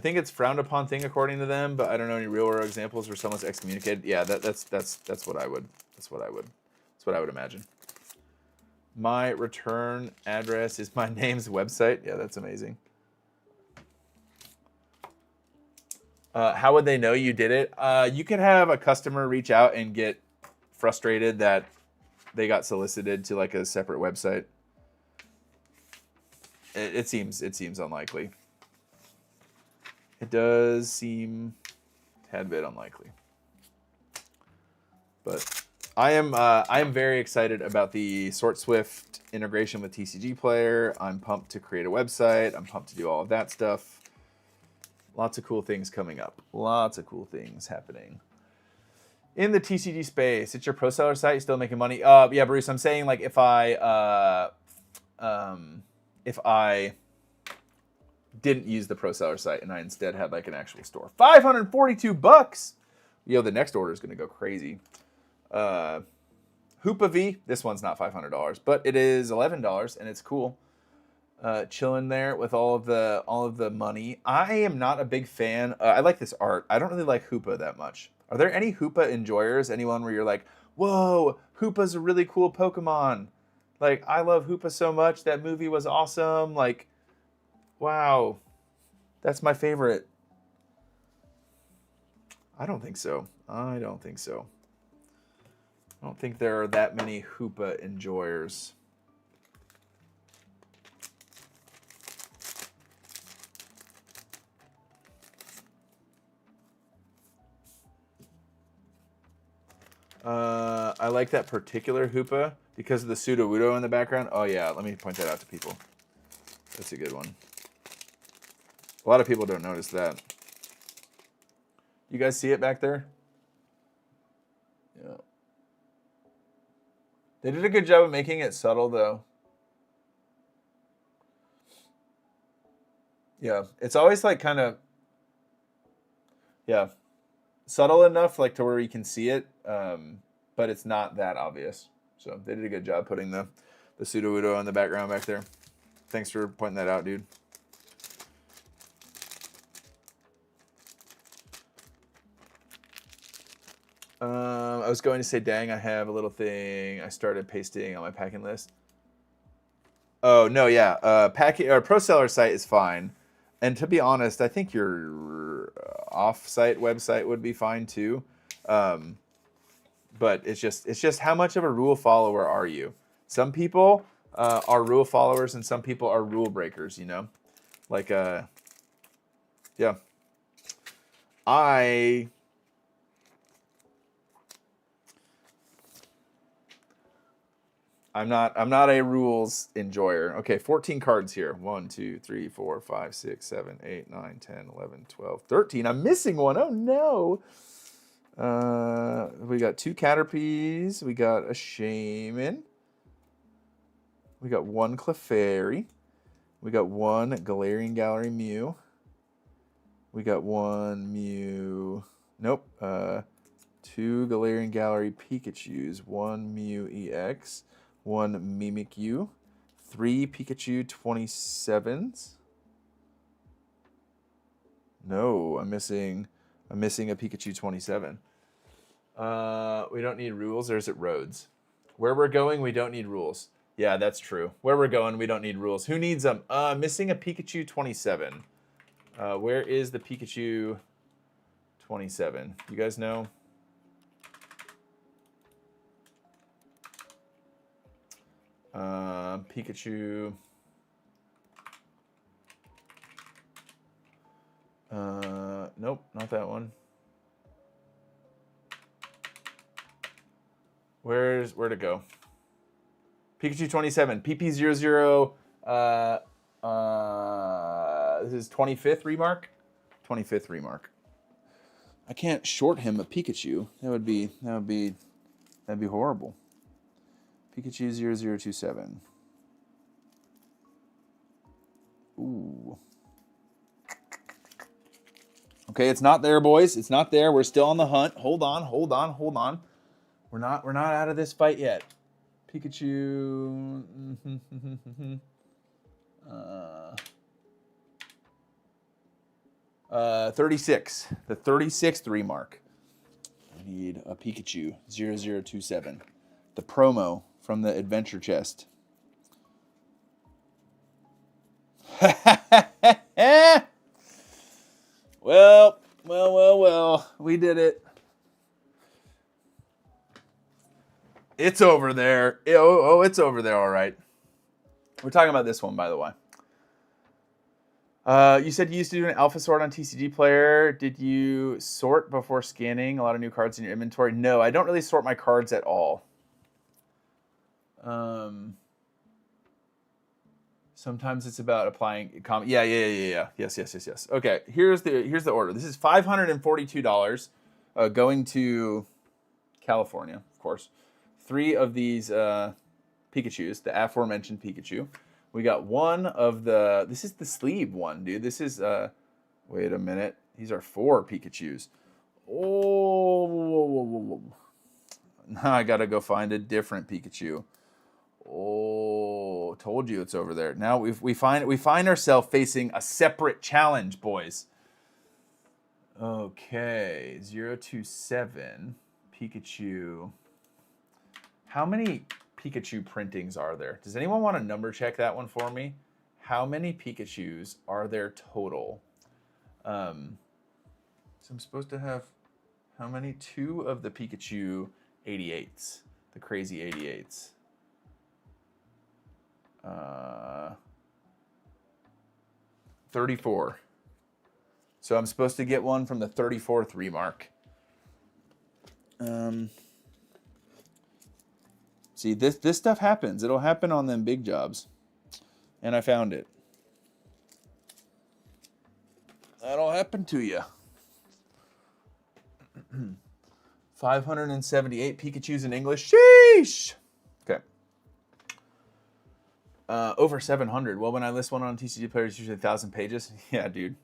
think it's frowned upon thing according to them, but I don't know any real world examples where someone's excommunicated. Yeah, that's what I would imagine. My return address is my name's website. Yeah, that's amazing. How would they know you did it? You could have a customer reach out and get frustrated that they got solicited to like a separate website. It seems unlikely. It does seem a tad bit unlikely. But I am very excited about the SortSwift integration with TCG Player. I'm pumped to create a website. I'm pumped to do all of that stuff. Lots of cool things coming up. Lots of cool things happening in the TCG space. It's your pro seller site. You still making money? Yeah, Bruce. I'm saying like if I didn't use the pro seller site and I instead had like an actual store. $542. Yo, the next order is gonna go crazy. Hoopa V. This one's not $500, but it is $11 and it's cool. Chilling there with all of the money. I am not a big fan. I like this art. I don't really like Hoopa that much. Are there any Hoopa enjoyers? Anyone where you're like, whoa, Hoopa's a really cool Pokemon. Like, I love Hoopa so much. That movie was awesome. Like, wow, that's my favorite. I don't think so. I don't think there are that many Hoopa enjoyers. I like that particular Hoopa because of the Sudowoodo in the background. Oh yeah, let me point that out to people. That's a good one. A lot of people don't notice that. You guys see it back there? Yeah. They did a good job of making it subtle, though. Yeah, it's always like kind of, yeah, subtle enough like to where you can see it, but it's not that obvious. So they did a good job putting the Sudowoodo in the background back there. Thanks for pointing that out, dude. I was going to say, dang, I have a little thing I started pasting on my packing list. Oh, no, yeah. Packing or pro seller site is fine. And to be honest, I think your off-site website would be fine too. but it's just how much of a rule follower are you? Some people are rule followers and some people are rule breakers, you know? Like, yeah. I'm not a rules enjoyer. Okay, 14 cards here. 1, 2, 3, 4, 5, 6, 7, 8, 9, 10, 11, 12, 13. I'm missing one. Oh no. We got 2 Caterpies. We got a Shaman. We got 1 Clefairy. We got 1 Galarian Gallery Mew. We got 1 Mew. Nope. 2 Galarian Gallery Pikachus. 1 Mew EX. 1 Mimikyu. 3 Pikachu 27s. No, I'm missing a Pikachu 27. We don't need rules, or is it roads? Where we're going, we don't need rules. Yeah, that's true. Where we're going, we don't need rules. Who needs them? Missing a Pikachu 27. Where is the Pikachu 27? You guys know? Pikachu. Nope, not that one. Where to go? Pikachu 27, PP00. This is 25th remark. 25th remark. I can't short him a Pikachu. That would be horrible. Pikachu 0027. Ooh. Okay, it's not there, boys. It's not there. We're still on the hunt. Hold on. We're not out of this fight yet. Pikachu. 36. The 36th remark. I need a Pikachu 0027. The promo from the adventure chest. Well. We did it. It's over there. It's over there, all right. We're talking about this one, by the way. You said you used to do an alpha sort on TCG Player. Did you sort before scanning a lot of new cards in your inventory? No, I don't really sort my cards at all. Sometimes it's about applying comment. Yeah. Yes. Okay, here's the order. This is $542 going to California, of course. 3 of these Pikachus, the aforementioned Pikachu. We got 1 of the, this is the sleeve one, dude. This is, wait a minute. These are 4 Pikachus. Oh, now I gotta go find a different Pikachu. Oh, told you it's over there. Now we find ourselves facing a separate challenge, boys. Okay, 027 Pikachu. How many Pikachu printings are there? Does anyone want to number check that one for me? How many Pikachus are there total? So I'm supposed to have how many? 2 of the Pikachu 88s, the crazy 88s. 34. So I'm supposed to get one from the 34th remark. See, this stuff happens. It'll happen on them big jobs. And I found it. That'll happen to you. 578 Pikachus in English. Sheesh! Okay. Over 700. Well, when I list one on TCG Player, it's usually 1,000 pages. Yeah, dude.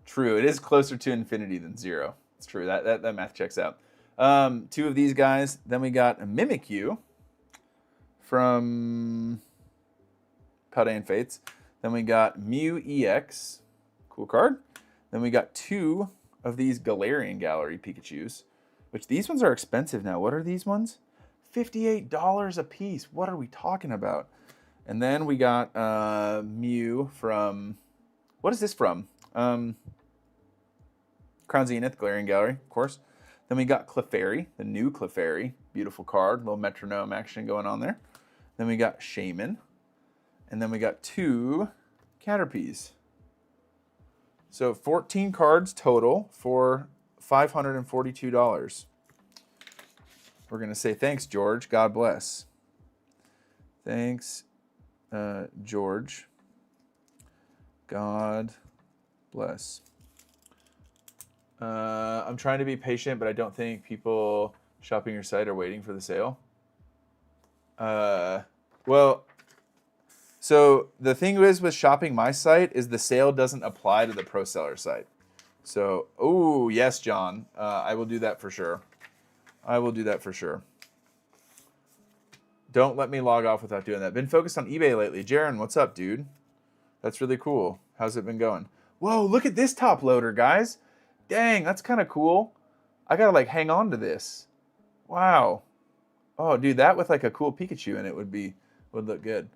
True. It is closer to infinity than 0. It's true. That math checks out. 2 of these guys. Then we got a Mimikyu from Paldean Fates. Then we got Mew EX. Cool card. Then we got 2 of these Galarian Gallery Pikachus, which these ones are expensive now. What are these ones? $58 a piece. What are we talking about? And then we got Mew from, what is this from? Crown Zenith, Galarian Gallery, of course. Then we got Clefairy, the new Clefairy, Beautiful card. Little metronome action going on there. Then we got Shaman. And then we got 2 Caterpies. So 14 cards total for $542. We're going to say thanks, George. God bless. Thanks, George. God bless. I'm trying to be patient, but I don't think people shopping your site are waiting for the sale. Well, so the thing is with shopping my site is the sale doesn't apply to the pro seller site. So, oh, yes, John. I will do that for sure. I will do that for sure. Don't let me log off without doing that. Been focused on eBay lately. Jaron, what's up, dude? That's really cool. How's it been going? Whoa, look at this top loader, guys. Dang, that's kind of cool. I got to like hang on to this. Wow. Oh, dude, that with like a cool Pikachu in it would look good.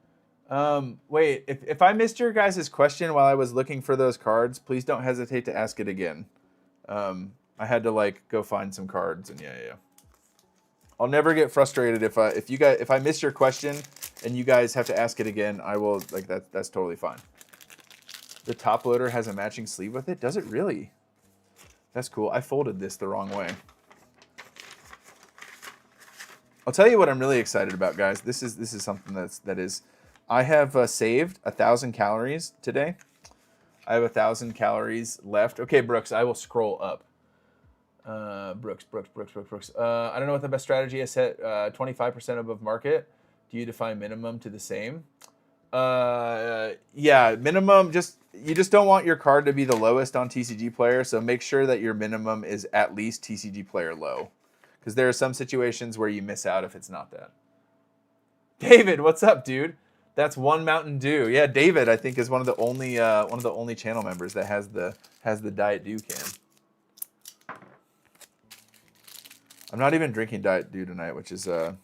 Wait, if I missed your guys' question while I was looking for those cards, please don't hesitate to ask it again. I had to like go find some cards and yeah. I'll never get frustrated if I miss your question and you guys have to ask it again. I will like that's totally fine. The top loader has a matching sleeve with it. Does it really? That's cool. I folded this the wrong way. I'll tell you what I'm really excited about, guys. This is something that is. I have saved 1,000 calories today. I have 1,000 calories left. Okay, Brooks, I will scroll up. Brooks. I don't know what the best strategy is. Set 25% above market. Do you define minimum to the same? Yeah, minimum. You just don't want your card to be the lowest on TCG Player. So make sure that your minimum is at least TCG Player low, because there are some situations where you miss out if it's not that. David, what's up, dude? That's one Mountain Dew. Yeah, David, I think is one of the only channel members that has the Diet Dew can. I'm not even drinking Diet Dew tonight, which is a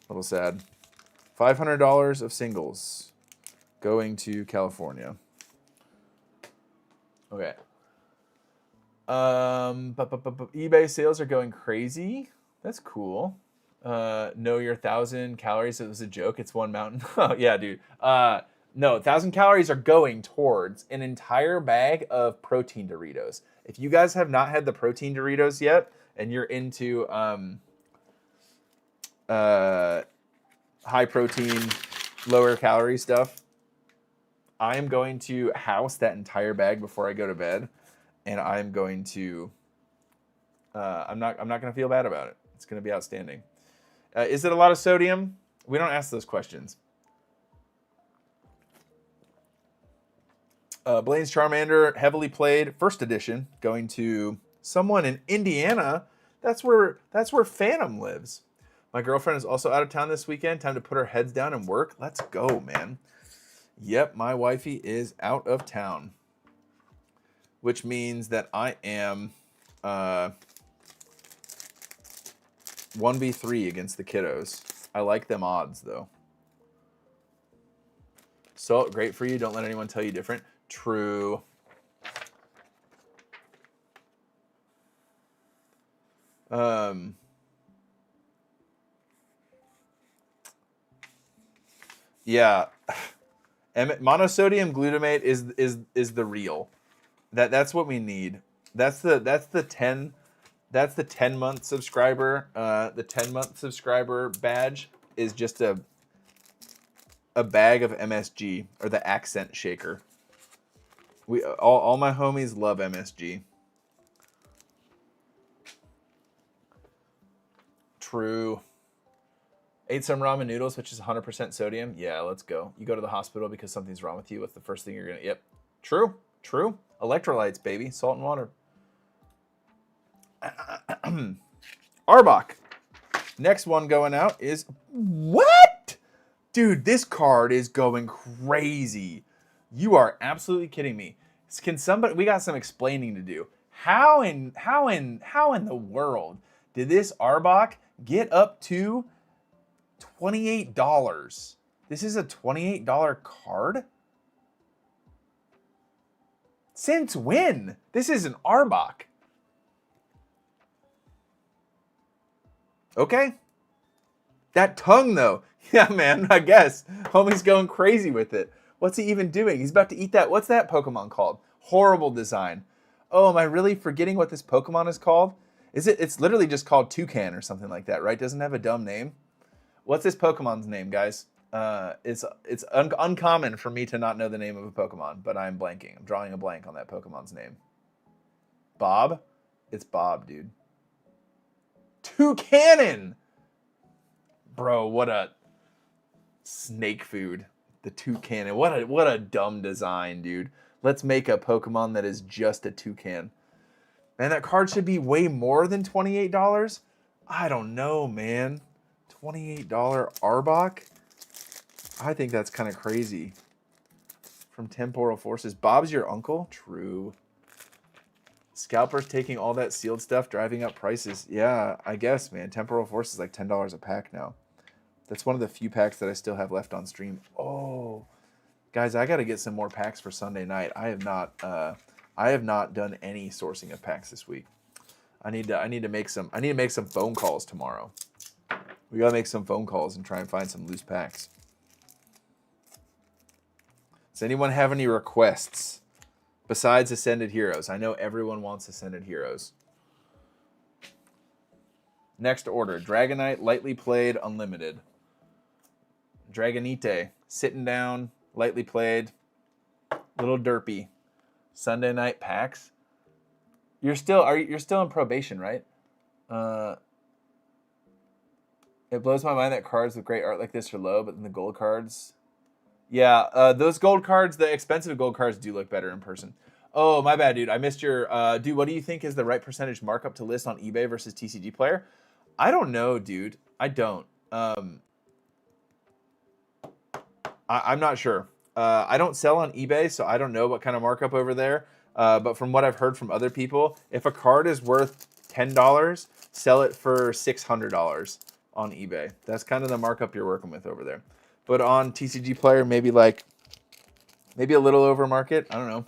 little sad. $500 of singles going to California. Okay. eBay sales are going crazy. That's cool. Know your 1,000 calories. It was a joke. It's one mountain. Yeah, dude. No, 1,000 calories are going towards an entire bag of protein Doritos. If you guys have not had the protein Doritos yet, and you're into high protein, lower calorie stuff, I am going to house that entire bag before I go to bed, and I'm going to. I'm not going to feel bad about it. It's going to be outstanding. Is it a lot of sodium? We don't ask those questions. Blaine's Charmander, heavily played, first edition, going to someone in Indiana. That's where Phantom lives. My girlfriend is also out of town this weekend. Time to put our heads down and work. Let's go, man. Yep, my wifey is out of town, which means that I am 1v3 against the kiddos. I like them odds, though. So great for you. Don't let anyone tell you different. True. Yeah. Monosodium glutamate is the real. That's what we need. That's the 10-month subscriber. The 10-month subscriber badge is just a bag of MSG, or the accent shaker. All my homies love MSG. True. Ate some ramen noodles, which is 100% sodium. Yeah, let's go. You go to the hospital because something's wrong with you. What's the first thing you're gonna? Yep. True. Electrolytes, baby. Salt and water. Arbok. Next one going out is what? Dude, this card is going crazy. You are absolutely kidding me. Can somebody? We got some explaining to do. How in the world did this Arbok get up to $28? This is a $28 card? Since when? This is an Arbok. Okay. That tongue, though. Yeah, man, I guess. Homie's going crazy with it. What's he even doing? He's about to eat that. What's that Pokemon called? Horrible design. Oh, am I really forgetting what this Pokemon is called? It's literally just called Toucan or something like that, right? Doesn't have a dumb name. What's this Pokemon's name, guys? It's uncommon for me to not know the name of a Pokemon, but I'm blanking. I'm drawing a blank on that Pokemon's name. Bob? It's Bob, dude. Toucanon! Bro, what a snake food. The Toucanon. What a dumb design, dude. Let's make a Pokemon that is just a toucan. Man, that card should be way more than $28. I don't know, man. $28 Arbok? I think that's kind of crazy. From Temporal Forces. Bob's your uncle? True. Scalper's taking all that sealed stuff, driving up prices. Yeah, I guess, man. Temporal Forces is like $10 a pack now. That's one of the few packs that I still have left on stream. Oh, guys, I got to get some more packs for Sunday night. I have not done any sourcing of packs this week. I need to make some phone calls tomorrow. We got to make some phone calls and try and find some loose packs. Does anyone have any requests besides Ascended Heroes? I know everyone wants Ascended Heroes. Next order, Dragonite, lightly played, unlimited. Dragonite, sitting down, lightly played, little derpy. Sunday night packs. You're still in probation, right? It blows my mind that cards with great art like this are low, but then the gold cards. Yeah, those gold cards, the expensive gold cards do look better in person. Oh, my bad, dude. I missed your... dude, what do you think is the right percentage markup to list on eBay versus TCG Player? I don't know, dude. I don't. I'm not sure. I don't sell on eBay, so I don't know what kind of markup over there. But from what I've heard from other people, if a card is worth $10, sell it for $600 on eBay. That's kind of the markup you're working with over there. But on TCG Player, maybe a little over market. I don't know.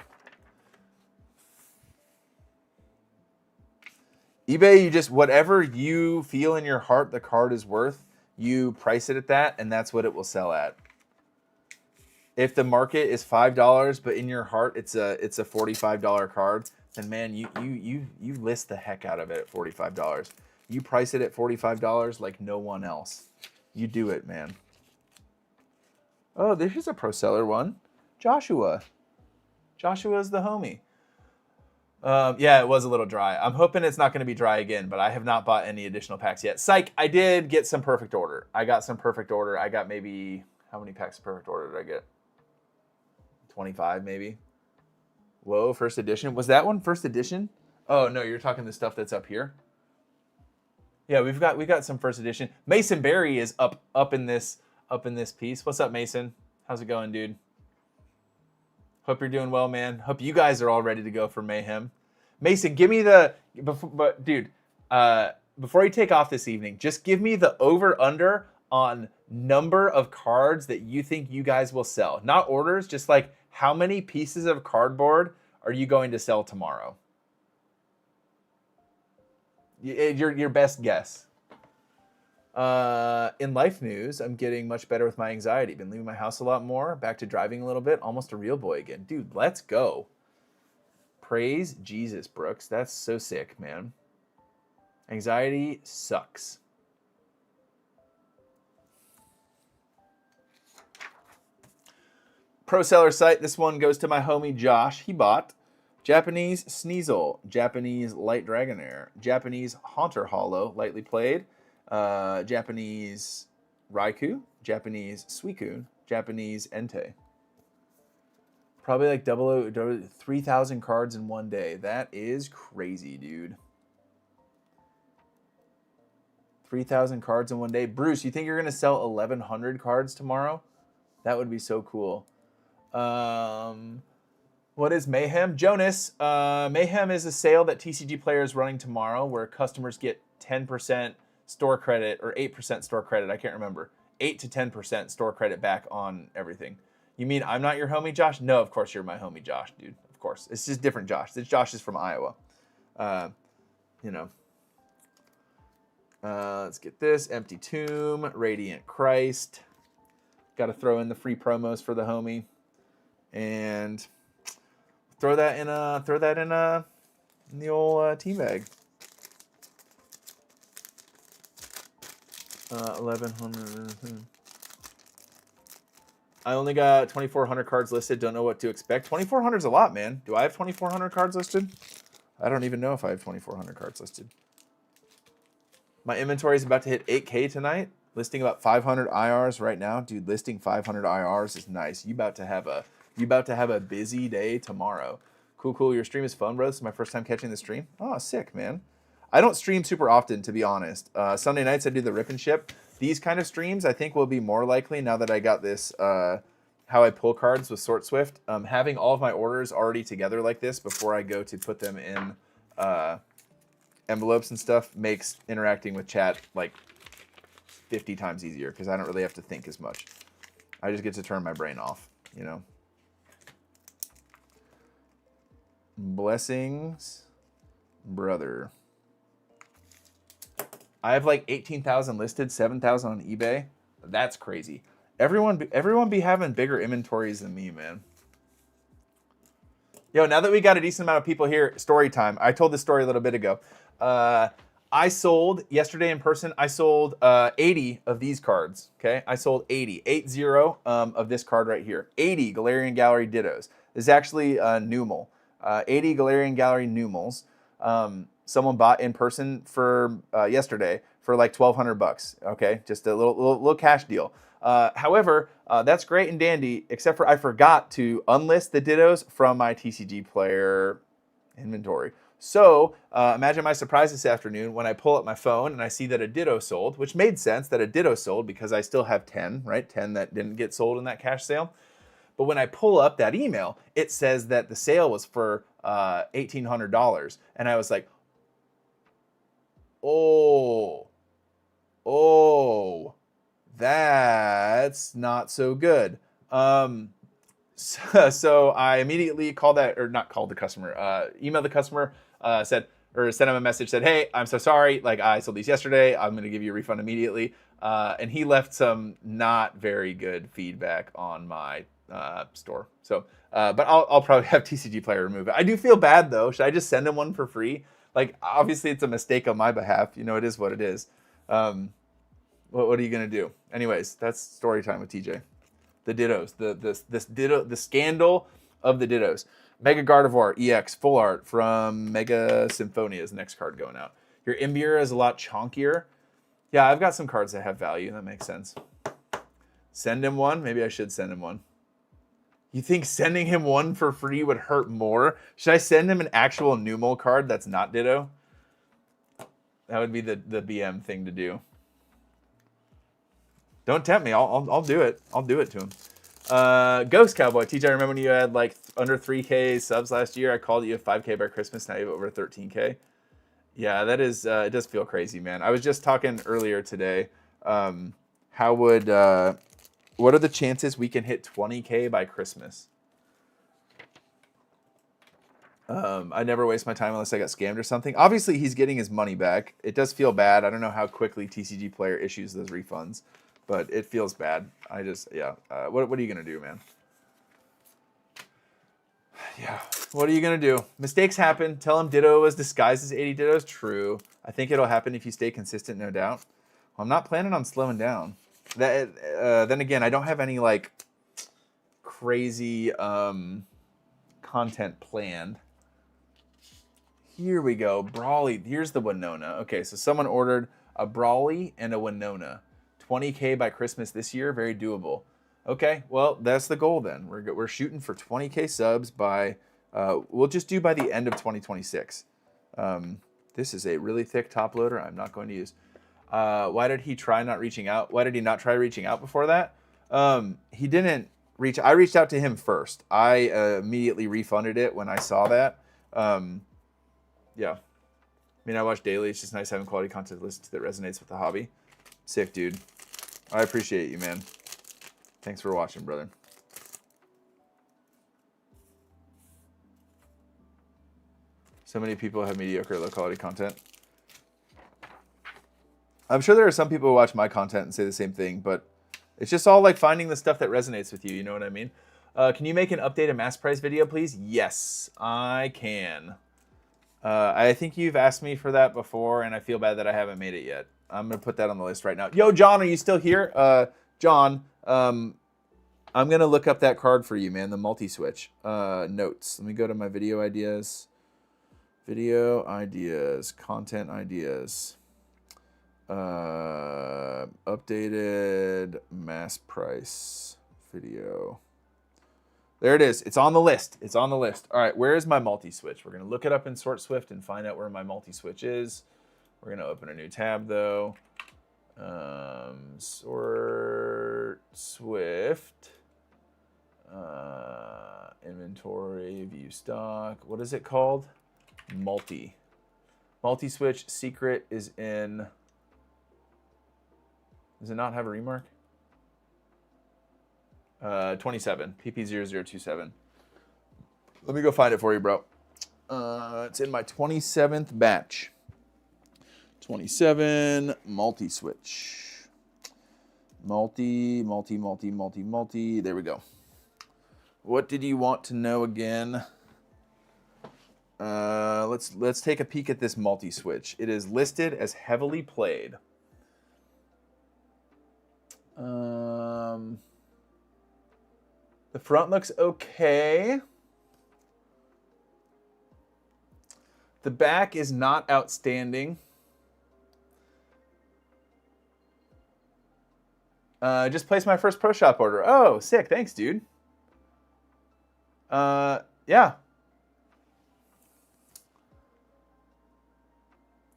eBay, you just, whatever you feel in your heart the card is worth, you price it at that, and that's what it will sell at. If the market is $5, but in your heart it's a $45 card, then man, you list the heck out of it at $45. You price it at $45 like no one else. You do it, man. Oh, this is a pro seller one. Joshua. Joshua's the homie. Yeah, it was a little dry. I'm hoping it's not going to be dry again, but I have not bought any additional packs yet. Psych, I did get some Perfect Order. I got some Perfect Order. I got maybe, how many packs of Perfect Order did I get? 25 maybe. Whoa, first edition. Was that one first edition? Oh, no, you're talking the stuff that's up here. Yeah, we got some first edition. Mason Berry is up in this piece. What's up, Mason? How's it going, dude? Hope you're doing well, man. Hope you guys are all ready to go for Mayhem. Mason, give me before you take off this evening, just give me the over-under on number of cards that you think you guys will sell. Not orders, just like how many pieces of cardboard are you going to sell tomorrow? Your best guess. In life news, I'm getting much better with my anxiety. Been leaving my house a lot more. Back to driving a little bit. Almost a real boy again. Dude, let's go. Praise Jesus, Brooks. That's so sick, man. Anxiety sucks. Pro seller site. This one goes to my homie Josh. He bought Japanese Sneasel, Japanese Light Dragonair, Japanese Haunter Hollow, lightly played, Japanese Raikou, Japanese Suicune, Japanese Entei. Probably like 3,000 cards in one day. That is crazy, dude. 3,000 cards in one day. Bruce, you think you're going to sell 1,100 cards tomorrow? That would be so cool. What is Mayhem? Jonas, Mayhem is a sale that TCG Player is running tomorrow where customers get 10% store credit or 8% store credit. I can't remember. 8 to 10% store credit back on everything. You mean I'm not your homie, Josh? No, of course you're my homie, Josh, dude. Of course. It's just different Josh. This Josh is from Iowa. You know. Let's get this. Empty Tomb, Radiant Christ. Got to throw in the free promos for the homie. And throw that in the old team bag. 1100. I only got 2,400 cards listed. Don't know what to expect. 2,400 is a lot, man. Do I have 2,400 cards listed? I don't even know if I have 2,400 cards listed. My inventory is about to hit 8K tonight. Listing about 500 IRs right now, dude. Listing 500 IRs is nice. You about to have a busy day tomorrow. Cool. Your stream is fun, bro. This is my first time catching the stream. Oh, sick, man. I don't stream super often, to be honest. Sunday nights I do the rip and ship. These kind of streams I think will be more likely now that I got this how I pull cards with Sort Swift. Having all of my orders already together like this before I go to put them in envelopes and stuff makes interacting with chat like 50 times easier because I don't really have to think as much. I just get to turn my brain off, you know. Blessings, brother. I have like 18,000 listed, 7,000 on eBay. That's crazy. Everyone be having bigger inventories than me, man. Yo, now that we got a decent amount of people here, story time. I told this story a little bit ago. I sold yesterday in person. I sold 80 of these cards. Okay, I sold 80 of this card right here. 80 Galarian Gallery Dittos. This is actually Numal. 80 Galarian Gallery Numals. Someone bought in person for yesterday for like $1,200. Okay, just a little cash deal. However, that's great and dandy, except for I forgot to unlist the Dittos from my TCG player inventory. So imagine my surprise this afternoon when I pull up my phone and I see that a Ditto sold, which made sense that a Ditto sold because I still have 10, right? 10 that didn't get sold in that cash sale. But when I pull up that email, it says that the sale was for $1,800. And I was like, oh, that's not so good. So I immediately emailed the customer, sent him a message, said, hey, I'm so sorry. Like, I sold these yesterday. I'm going to give you a refund immediately. And he left some not very good feedback on my store. So, but I'll probably have TCG Player remove it. I do feel bad though. Should I just send him one for free? Like, obviously it's a mistake on my behalf. You know, it is what it is. What are you gonna do? Anyways, that's story time with TJ. The Dittos, the scandal of the Dittos. Mega Gardevoir EX full art from Mega Symphonia is the next card going out. Your Imbuer is a lot chonkier. Yeah, I've got some cards that have value. That makes sense. Send him one. Maybe I should send him one. You think sending him one for free would hurt more? Should I send him an actual Numal card that's not Ditto? That would be the BM thing to do. Don't tempt me. I'll do it. I'll do it to him. Ghost Cowboy. TJ, I remember when you had like under 3K subs last year. I called you a 5K by Christmas. Now you have over 13K. Yeah, that is. It does feel crazy, man. I was just talking earlier today. What are the chances we can hit 20K by Christmas? I never waste my time unless I got scammed or something. Obviously, he's getting his money back. It does feel bad. I don't know how quickly TCG Player issues those refunds, but it feels bad. What are you going to do, man? Yeah, what are you going to do? Mistakes happen. Tell him Ditto was disguised as 80 Dittos. True. I think it'll happen if you stay consistent, no doubt. Well, I'm not planning on slowing down. Then again, I don't have any like crazy content planned. Here we go. Brawly. Here's the Winona. Okay, so someone ordered a Brawly and a Winona. 20K by Christmas this year. Very doable. Okay, well, that's the goal then. We're shooting for 20K subs by, we'll just do by the end of 2026. This is a really thick top loader I'm not going to use. Why did he try not reaching out? Why did he not try reaching out before that? He didn't reach. I reached out to him first. I immediately refunded it when I saw that. Yeah. I mean, I watch daily. It's just nice having quality content to listen to that resonates with the hobby. Sick, dude. I appreciate you, man. Thanks for watching, brother. So many people have mediocre low quality content. I'm sure there are some people who watch my content and say the same thing, but it's just all like finding the stuff that resonates with you. You know what I mean? Can you make an updated mass price video, please? Yes, I can. I think you've asked me for that before, and I feel bad that I haven't made it yet. I'm going to put that on the list right now. Yo, John, are you still here? John, I'm going to look up that card for you, man, the multi-switch. Notes. Let me go to my video ideas. Video ideas. Content ideas. Updated mass price video. There it is. It's on the list. It's on the list. All right, where is my multi-switch? We're going to look it up in Sort Swift and find out where my multi-switch is. We're going to open a new tab, though. Sort Swift. Inventory, view stock. What is it called? Multi-switch secret is in... Does it not have a remark? 27, PP0027. Let me go find it for you, bro. It's in my 27th batch. 27 multi-switch. Multi. There we go. What did you want to know again? Let's take a peek at this multi-switch. It is listed as heavily played. The front looks okay. The back is not outstanding. Just placed my first Pro Shop order. Oh, sick. Thanks, dude. Yeah.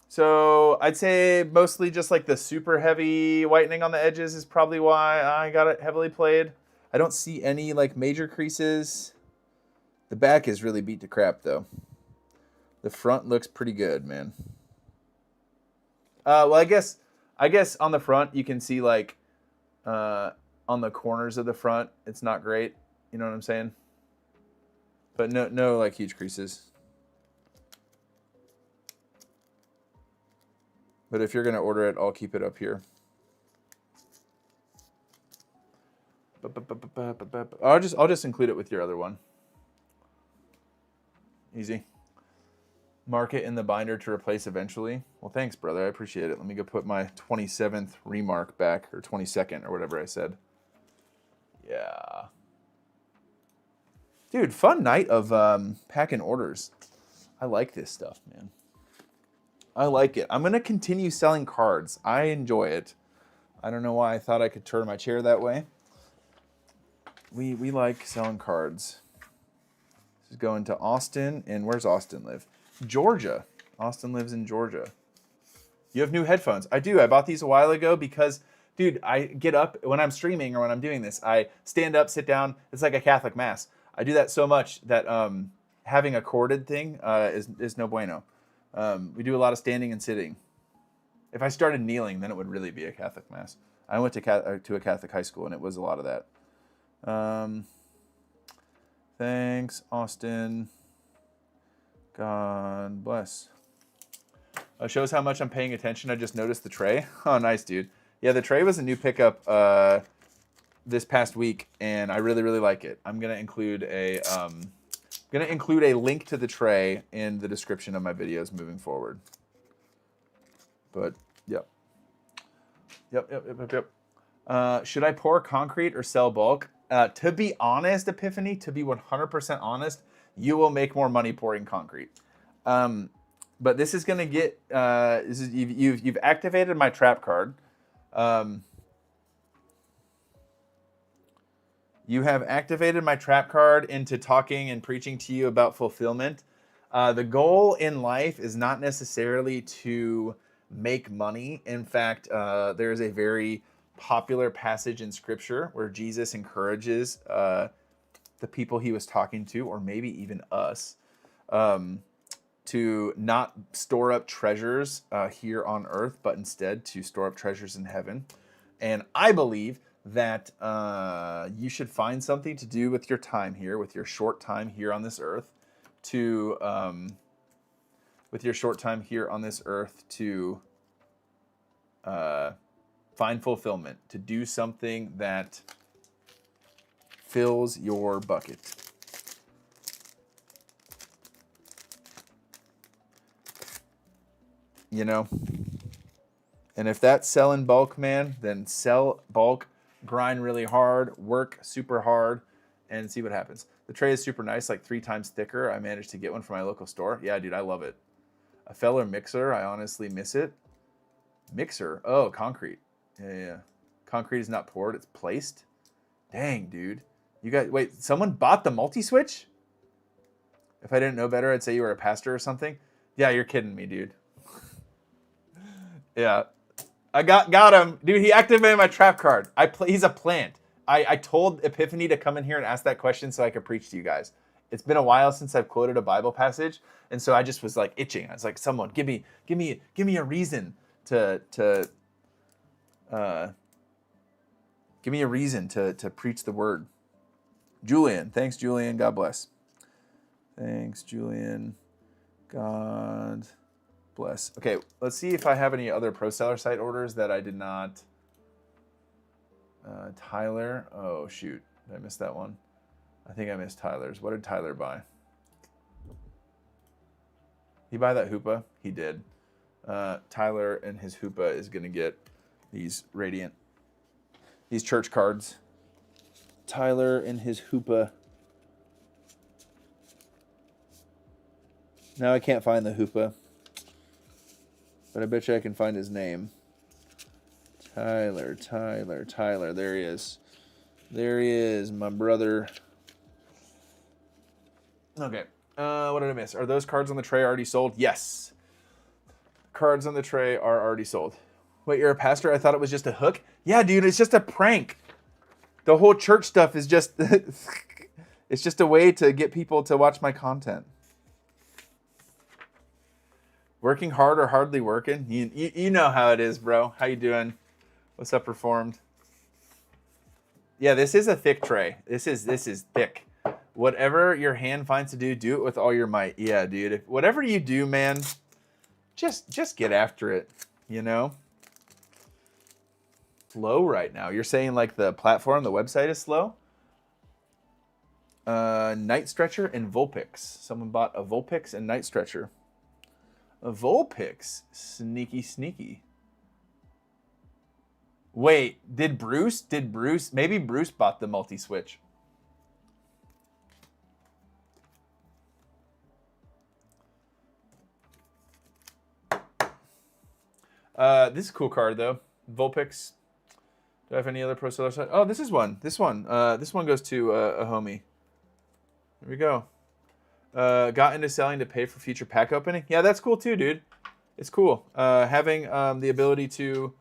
So I'd say mostly just like the super heavy whitening on the edges is probably why I got it heavily played. I don't see any like major creases. The back is really beat to crap though. The front looks pretty good, man. Well, I guess on the front you can see like on the corners of the front it's not great. You know what I'm saying? But no like huge creases. But if you're gonna order it, I'll keep it up here. I'll just include it with your other one. Easy. Mark it in the binder to replace eventually. Well, thanks, brother. I appreciate it. Let me go put my 27th remark back, or 22nd, or whatever I said. Yeah. Dude, fun night of packing orders. I like this stuff, man. I like it. I'm going to continue selling cards. I enjoy it. I don't know why I thought I could turn my chair that way. We like selling cards. This is going to Austin. And where's Austin live? Georgia. Austin lives in Georgia. You have new headphones. I do. I bought these a while ago because, dude, I get up when I'm streaming or when I'm doing this. I stand up, sit down. It's like a Catholic mass. I do that so much that having a corded thing is no bueno. We do a lot of standing and sitting. If I started kneeling, then it would really be a Catholic mass. I went to a Catholic high school, and it was a lot of that. Thanks, Austin. God bless. Shows how much I'm paying attention. I just noticed the tray. Oh, nice, dude. Yeah, the tray was a new pickup this past week, and I really, really like it. I'm gonna include a link to the tray in the description of my videos moving forward. But yep. Should I pour concrete or sell bulk? To be honest, Epiphany, to be 100% honest, you will make more money pouring concrete. But this is going to get, you've activated my trap card. You have activated my trap card into talking and preaching to you about fulfillment. The goal in life is not necessarily to make money. In fact, there is a very popular passage in Scripture where Jesus encourages the people he was talking to, or maybe even us, to not store up treasures here on earth, but instead to store up treasures in heaven. And I believe that you should find something to do with your time here, with your short time here on this earth, to find fulfillment, to do something that fills your bucket. You know? And if that's sell in bulk, man, then sell bulk, grind really hard, work super hard, and see what happens. The tray is super nice, like 3 times thicker. I managed to get one from my local store. Yeah, dude, I love it. A Feller mixer, I honestly miss it. Mixer? Oh, concrete. Yeah. Concrete is not poured, it's placed. Dang, dude. You guys, wait, someone bought the multi-switch? If I didn't know better, I'd say you were a pastor or something. Yeah, you're kidding me, dude. Yeah. I got him. Dude, he activated my trap card. He's a plant. I told Epiphany to come in here and ask that question so I could preach to you guys. It's been a while since I've quoted a Bible passage, and so I just was like itching. I was like, someone, give me a reason to preach the word. Julian. Thanks, Julian. God bless. Thanks, Julian. God bless. Okay, let's see if I have any other pro seller site orders that I did not. Tyler. Oh, shoot. Did I miss that one? I think I missed Tyler's. What did Tyler buy? He buy that hoopah? He did. Tyler and his hoopah is going to get these these church cards. Tyler and his hoopah. Now I can't find the hoopah, but I bet you I can find his name. Tyler. There he is. There he is, my brother. Okay. What did I miss? Are those cards on the tray already sold? Yes. Cards on the tray are already sold. Wait, you're a pastor? I thought it was just a hook. Yeah, dude, it's just a prank. The whole church stuff is just... it's just a way to get people to watch my content. Working hard or hardly working? You know how it is, bro. How you doing? What's up, Reformed? Yeah, this is a thick tray. This is thick. Whatever your hand finds to do it with all your might. Yeah, dude. Whatever you do, man, just get after it, you know? Slow right now. You're saying like the platform, the website is slow? Night Stretcher and Vulpix. Someone bought a Vulpix and Night Stretcher. A Vulpix. Sneaky. Wait, did Bruce? Maybe Bruce bought the multi-switch. This is a cool card, though. Vulpix. Do I have any other pro seller site? Oh, this is one. This one goes to a homie. Here we go. Got into selling to pay for future pack opening. Yeah, that's cool too, dude. It's cool. Having the ability to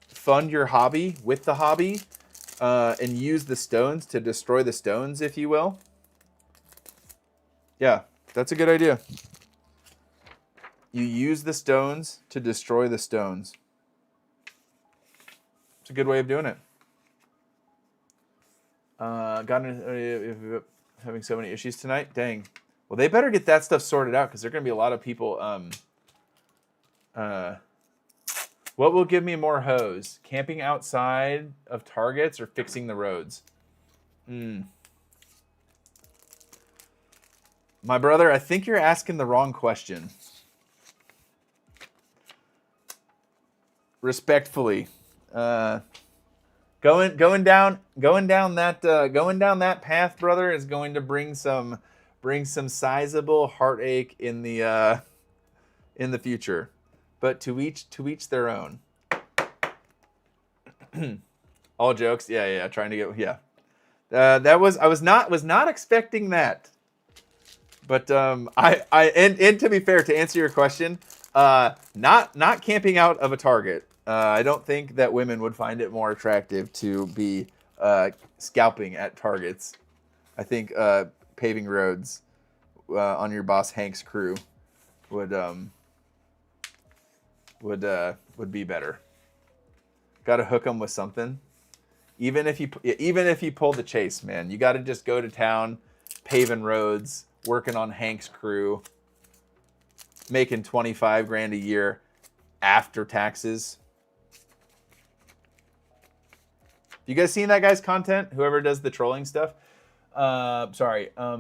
fund your hobby with the hobby and use the stones to destroy the stones, if you will. Yeah, that's a good idea. You use the stones to destroy the stones. It's a good way of doing it. Having so many issues tonight. Dang. Well, they better get that stuff sorted out because there are going to be a lot of people. What will give me more hoes? Camping outside of targets or fixing the roads? My brother, I think you're asking the wrong question. Respectfully, going down that path, brother, is going to bring some sizable heartache in the future. But to each their own. All jokes, yeah. Trying to get I was not expecting that. But and to be fair, to answer your question, not camping out of a target. I don't think that women would find it more attractive to be scalping at targets. I think paving roads on your boss Hank's crew would be better. Got to hook them with something. Even if you pull the chase, man, you got to just go to town, paving roads, working on Hank's crew, making $25,000 a year. after taxes. You guys seen that guy's content? Whoever does the trolling stuff. Sorry. I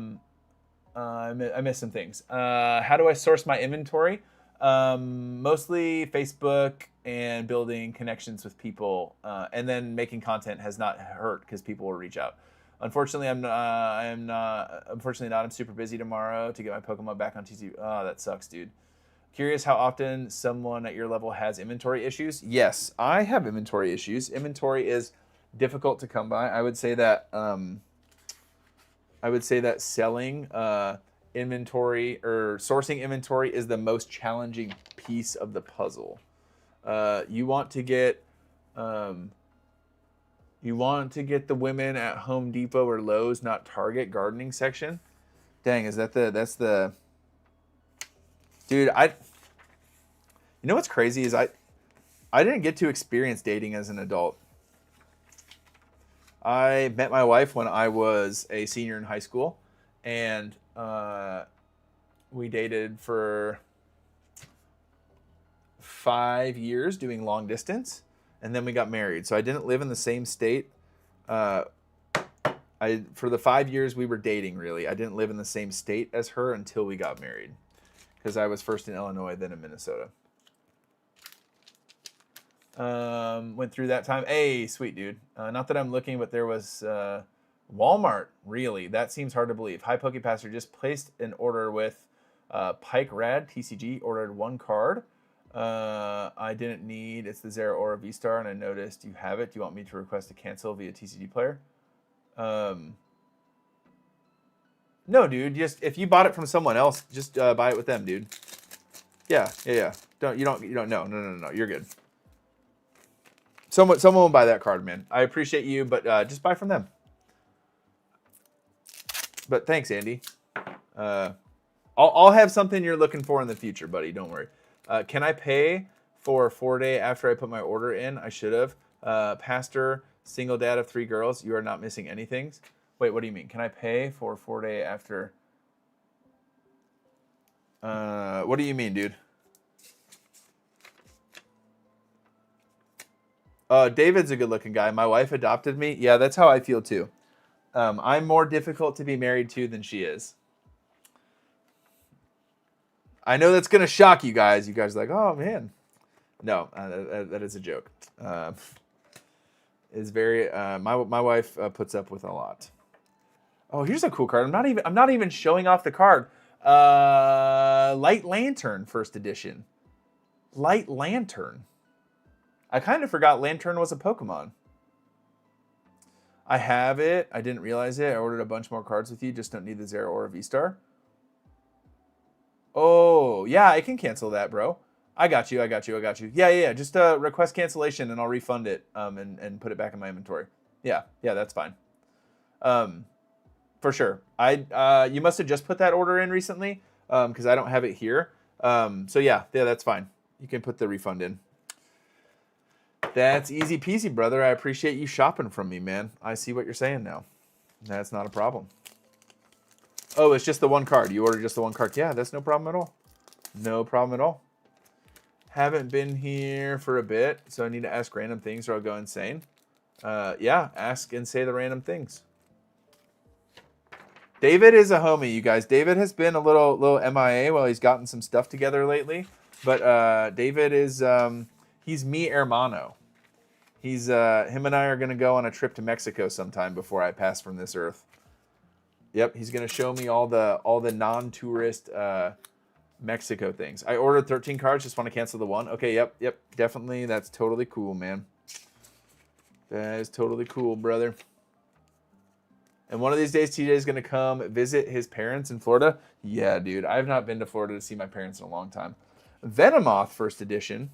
missed some things. How do I source my inventory? Mostly Facebook and building connections with people, and then making content has not hurt because people will reach out. Unfortunately, I'm super busy tomorrow to get my Pokemon back on TC. Oh, that sucks, dude. Curious how often someone at your level has inventory issues? Yes, I have inventory issues. Inventory is difficult to come by. I would say that selling inventory or sourcing inventory is the most challenging piece of the puzzle. You want to get the women at Home Depot or Lowe's, not Target gardening section. Dang, that's the dude? You know what's crazy is I didn't get to experience dating as an adult. I met my wife when I was a senior in high school, and we dated for 5 years doing long distance, and then we got married. So I didn't live in the same state. For the 5 years we were dating, really, I didn't live in the same state as her until we got married, because I was first in Illinois, then in Minnesota. Went through that time. Hey, sweet dude. Not that I'm looking, but there was Walmart. Really? That seems hard to believe. Hi, PokePaster. Just placed an order with Pike Rad TCG. Ordered 1 card. I didn't need. It's the Zero Aura V-Star, and I noticed you have it. Do you want me to request a cancel via TCG Player? No, dude. Just if you bought it from someone else, just buy it with them, dude. Yeah. You don't. No. You're good. Someone will buy that card, man. I appreciate you, but just buy from them. But thanks, Andy. I'll have something you're looking for in the future, buddy. Don't worry. Can I pay for 4-day after I put my order in? I should have. Pastor, single dad of 3 girls. You are not missing anything. Wait, what do you mean? Can I pay for 4-day after? What do you mean, dude? David's a good-looking guy. My wife adopted me. Yeah, that's how I feel too. I'm more difficult to be married to than she is. I know that's gonna shock you guys. You guys are like, oh man. No, that is a joke. Is very my wife puts up with a lot. Oh, here's a cool card. I'm not even showing off the card. Light Lantern first edition. Light Lantern. I kind of forgot Lantern was a Pokemon. I have it. I didn't realize it. I ordered a bunch more cards with you. Just don't need the Zero Aura V-Star. Oh, yeah, I can cancel that, bro. I got you. Yeah. Just request cancellation and I'll refund it and put it back in my inventory. Yeah, that's fine. For sure. You must have just put that order in recently because I don't have it here. So yeah, that's fine. You can put the refund in. That's easy peasy, brother. I appreciate you shopping from me, man. I see what you're saying now. That's not a problem. Oh, it's just the 1 card. You ordered just the 1 card. Yeah, that's no problem at all. No problem at all. Haven't been here for a bit, so I need to ask random things or I'll go insane. Yeah, ask and say the random things. David is a homie, you guys. David has been a little MIA while he's gotten some stuff together lately. But David is... he's mi hermano. He's him and I are gonna go on a trip to Mexico sometime before I pass from this earth. Yep, he's gonna show me all the non-tourist Mexico things. I ordered 13 cards. Just want to cancel the 1. Okay, yep, definitely. That's totally cool, man. That is totally cool, brother. And one of these days, TJ is gonna come visit his parents in Florida. Yeah, dude, I have not been to Florida to see my parents in a long time. Venomoth first edition.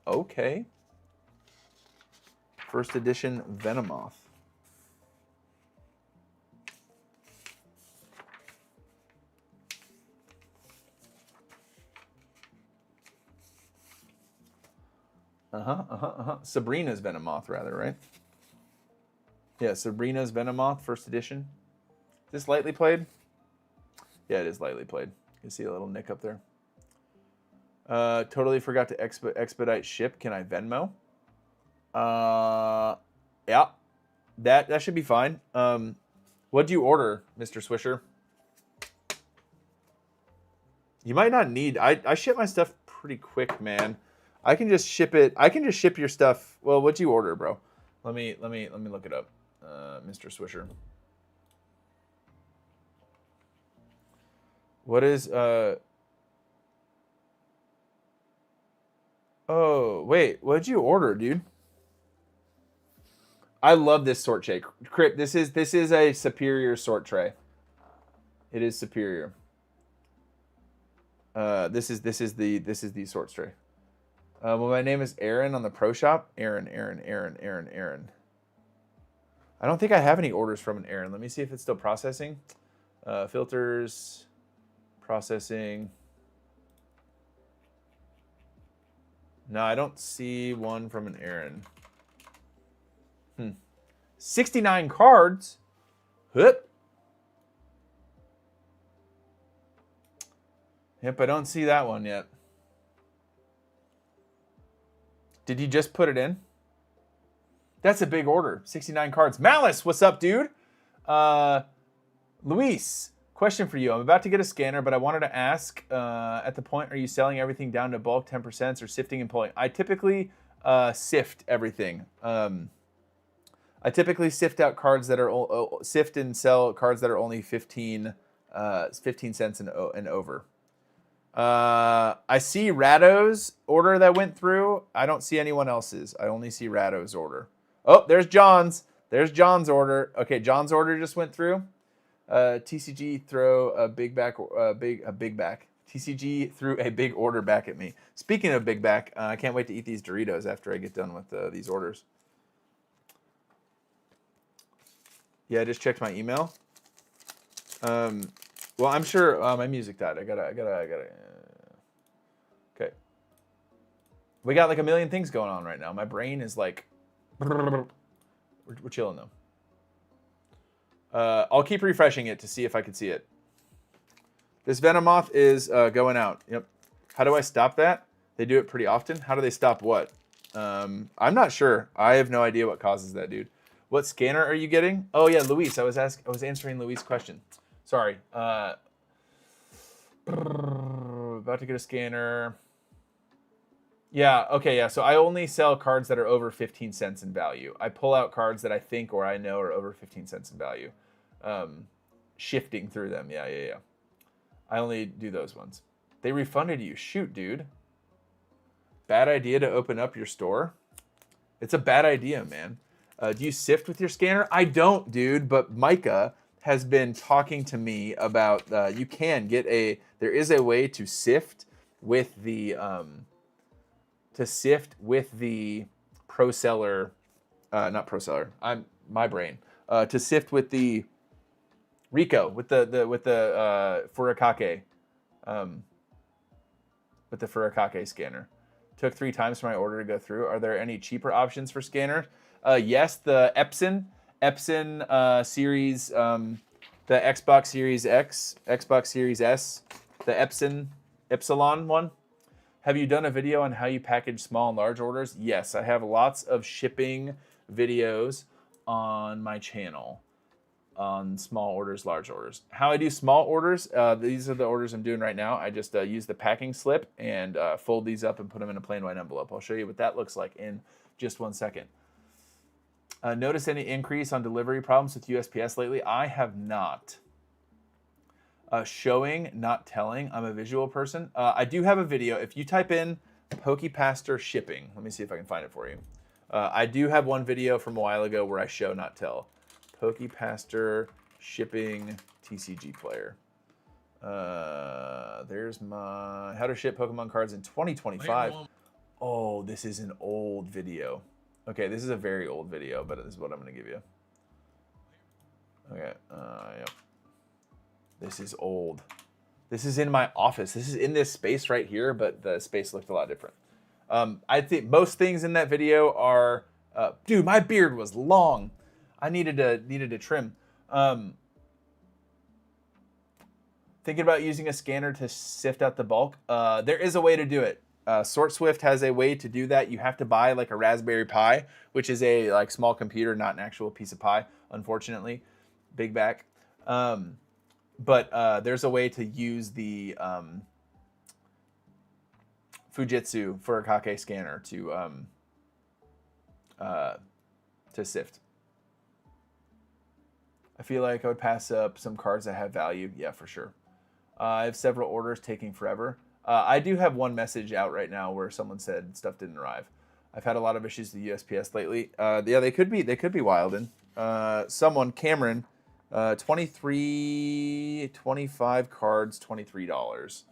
Okay. First edition Venomoth. Sabrina's Venomoth, rather, right? Yeah, Sabrina's Venomoth, first edition. Is this lightly played? Yeah, it is lightly played. You see a little nick up there. Totally forgot to expedite ship. Can I Venmo? Yeah, that should be fine. What do you order, Mr. Swisher? You might not need. I ship my stuff pretty quick, man. I can just ship it. I can just ship your stuff. Well, what'd you order, bro? Let me look it up, Mr. Swisher. What is Oh, wait. What'd you order, dude? I love this sort tray. Crip, this is a superior sort tray. It is superior. This is the sort tray. Well, my name is Aaron on the Pro Shop. Aaron. I don't think I have any orders from an Aaron. Let me see if it's still processing. Filters, processing. No, I don't see one from an Aaron. 69 cards. Yep, I don't see that one yet. Did you just put it in? That's a big order. 69 cards. Malice, what's up, dude? Luis, question for you. I'm about to get a scanner, but I wanted to ask, at the point, are you selling everything down to bulk 10% or sifting and pulling? I typically sift everything. I typically sift out cards that are sift and sell cards that are only 15 cents and over. I see Rado's order that went through. I don't see anyone else's. I only see Rado's order. Oh, there's John's. There's John's order. Okay, John's order just went through. TCG throw a big back. TCG threw a big order back at me. Speaking of big back, I can't wait to eat these Doritos after I get done with these orders. Yeah, I just checked my email. Well, I'm sure my music died. I gotta. Okay. We got like a million things going on right now. My brain is like, we're chilling though. I'll keep refreshing it to see if I can see it. This Venomoth is going out. Yep. How do I stop that? They do it pretty often. How do they stop what? I'm not sure. I have no idea what causes that, dude. What scanner are you getting? Oh yeah, Luis. I was answering Luis' question. Sorry. About to get a scanner. Yeah, okay, yeah. So I only sell cards that are over 15 cents in value. I pull out cards that I think or I know are over 15 cents in value. Shifting through them. Yeah. I only do those ones. They refunded you. Shoot, dude. Bad idea to open up your store? It's a bad idea, man. Do you sift with your scanner? I don't, dude, but Micah has been talking to me about you can get there is a way to sift with the pro seller, not pro seller. I'm my brain. To sift with the Rico with the Furikake, with the Furikake scanner. Took 3 times for my order to go through. Are there any cheaper options for scanner? Yes, the Epson series, the Xbox Series X, Xbox Series S, the Epsilon one. Have you done a video on how you package small and large orders? Yes, I have lots of shipping videos on my channel on small orders, large orders. How I do small orders, these are the orders I'm doing right now. I just use the packing slip and fold these up and put them in a plain white envelope. I'll show you what that looks like in just 1 second. Notice any increase on delivery problems with USPS lately? I have not. Showing, not telling. I'm a visual person. I do have a video. If you type in Pokepaster shipping, let me see if I can find it for you. I do have one video from a while ago where I show, not tell. Pokepaster shipping TCG player. There's my how to ship Pokemon cards in 2025. Oh, this is an old video. Okay, this is a very old video, but this is what I'm going to give you. Okay, yep. This is old. This is in my office. This is in this space right here, but the space looked a lot different. I think most things in that video are... dude, my beard was long. I needed to trim. Thinking about using a scanner to sift out the bulk. There is a way to do it. SortSwift has a way to do that. You have to buy like a Raspberry Pi, which is a like small computer, not an actual piece of pie, unfortunately. Big back. But there's a way to use the Fujitsu Furikake scanner to sift. I feel like I would pass up some cards that have value. Yeah, for sure. I have several orders taking forever. I do have one message out right now where someone said stuff didn't arrive. I've had a lot of issues with the USPS lately. Yeah, they could be wildin'. Someone, Cameron, 25 cards, $23.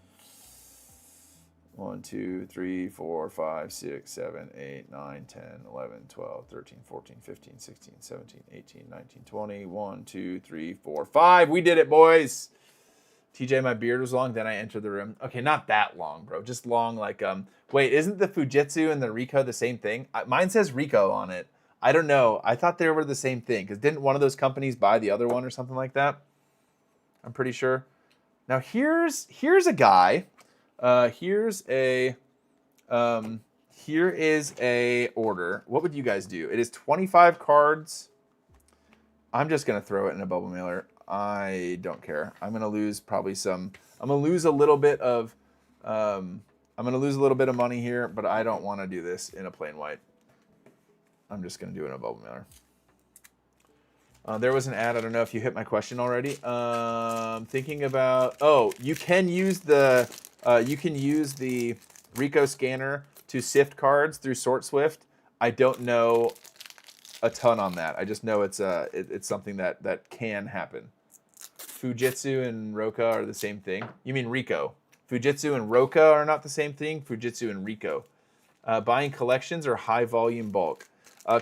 1, 2, 3, 4, 5, 6, 7, 8, 9, 10, 11, 12, 13, 14, 15, 16, 17, 18, 19, 20. 1, 2, 3, 4, 5. We did it, boys. TJ, my beard was long, then I entered the room. Okay, not that long, bro. Just long like, wait, isn't the Fujitsu and the Ricoh the same thing? Mine says Ricoh on it. I don't know. I thought they were the same thing, because didn't one of those companies buy the other one or something like that? I'm pretty sure. Now, here's a guy. Here is a order. What would you guys do? It is 25 cards. I'm just going to throw it in a bubble mailer. I don't care. I'm going to lose probably some. I'm going to lose a little bit of money here, but I don't want to do this in a plain white. I'm just going to do it in a bubble mailer. There was an ad. I don't know if you hit my question already. Thinking about, you can use the Ricoh scanner to sift cards through SortSwift. I don't know a ton on that. I just know it's something that can happen. Fujitsu and Roka are the same thing. You mean Ricoh? Fujitsu and Roka are not the same thing. Fujitsu and Ricoh. Buying collections or high volume bulk.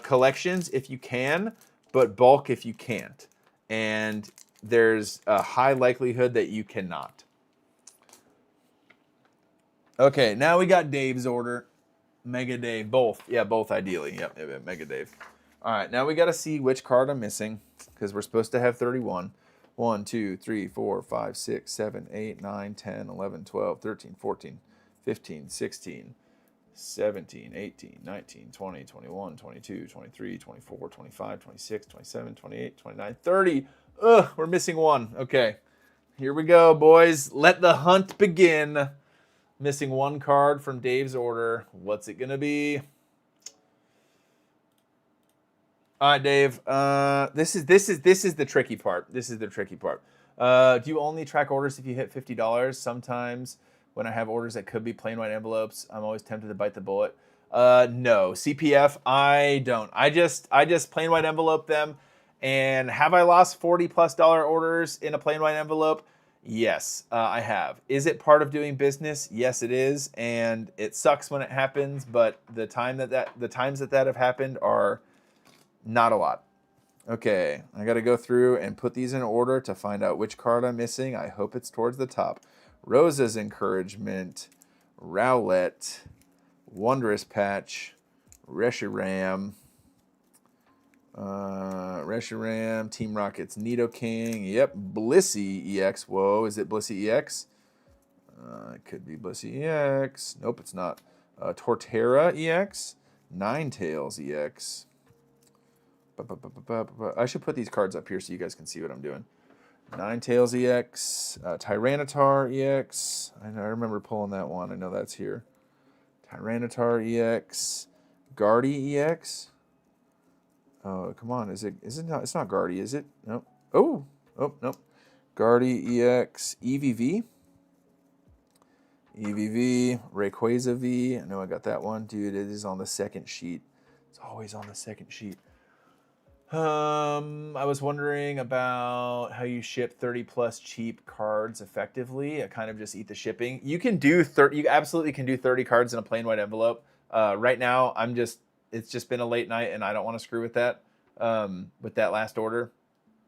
Collections if you can, but bulk if you can't. And there's a high likelihood that you cannot. Okay, now we got Dave's order. Mega Dave, both. Yeah, both ideally. Yep, Mega Dave. All right, now we got to see which card I'm missing, because we're supposed to have 31. 1, 2, 3, 4, 5, 6, 7, 8, 9, 10, 11, 12, 13, 14, 15, 16, 17, 18, 19, 20, 21, 22, 23, 24, 25, 26, 27, 28, 29, 30. Ugh, we're missing one. Okay, here we go, boys. Let the hunt begin. Missing one card from Dave's order. What's it going to be? All right, Dave. This is the tricky part. This is the tricky part. Do you only track orders if you hit $50? Sometimes when I have orders that could be plain white envelopes, I'm always tempted to bite the bullet. No, CPF, I don't. I just plain white envelope them. And have I lost $40+ orders in a plain white envelope? Yes, I have. Is it part of doing business? Yes, it is, and it sucks when it happens. But the times that have happened are not a lot. Okay, I got to go through and put these in order to find out which card I'm missing. I hope it's towards the top. Rosa's Encouragement, Rowlett, Wondrous Patch, Reshiram, Team Rocket's Nidoking. Yep, Blissey EX. Whoa, is it Blissey EX? It could be Blissey EX. Nope, it's not. Torterra EX, Ninetales EX. I should put these cards up here so you guys can see what I'm doing. Ninetales EX, Tyranitar EX. I remember pulling that one. I know that's here. Tyranitar EX, Guardy EX. Oh, come on. Is it not? It's not Guardy, is it? Nope. Oh, nope. Guardy EX, EVV. Rayquaza V. I know I got that one. Dude, it is on the second sheet. It's always on the second sheet. I was wondering about how you ship 30+ cheap cards effectively. I kind of just eat the shipping. You can do 30. You absolutely can do 30 cards in a plain white envelope. Right now, it's just been a late night, and I don't want to screw with that last order.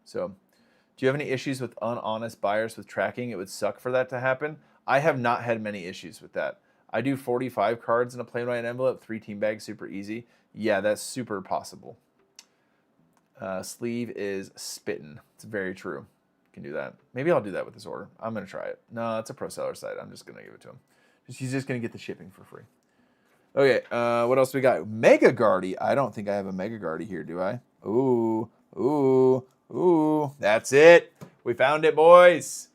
So, do you have any issues with unhonest buyers with tracking? It would suck for that to happen. I have not had many issues with that. I do 45 cards in a plain white envelope, 3 team bags, super easy. Yeah, that's super possible. Sleeve is spittin'. It's very true. Can do that. Maybe I'll do that with this order. I'm gonna try it. No, it's a pro seller site. I'm just gonna give it to him. He's just gonna get the shipping for free. Okay, what else we got? Mega Guardy. I don't think I have a Mega Guardy here, do I? Ooh, ooh, ooh. That's it. We found it, boys.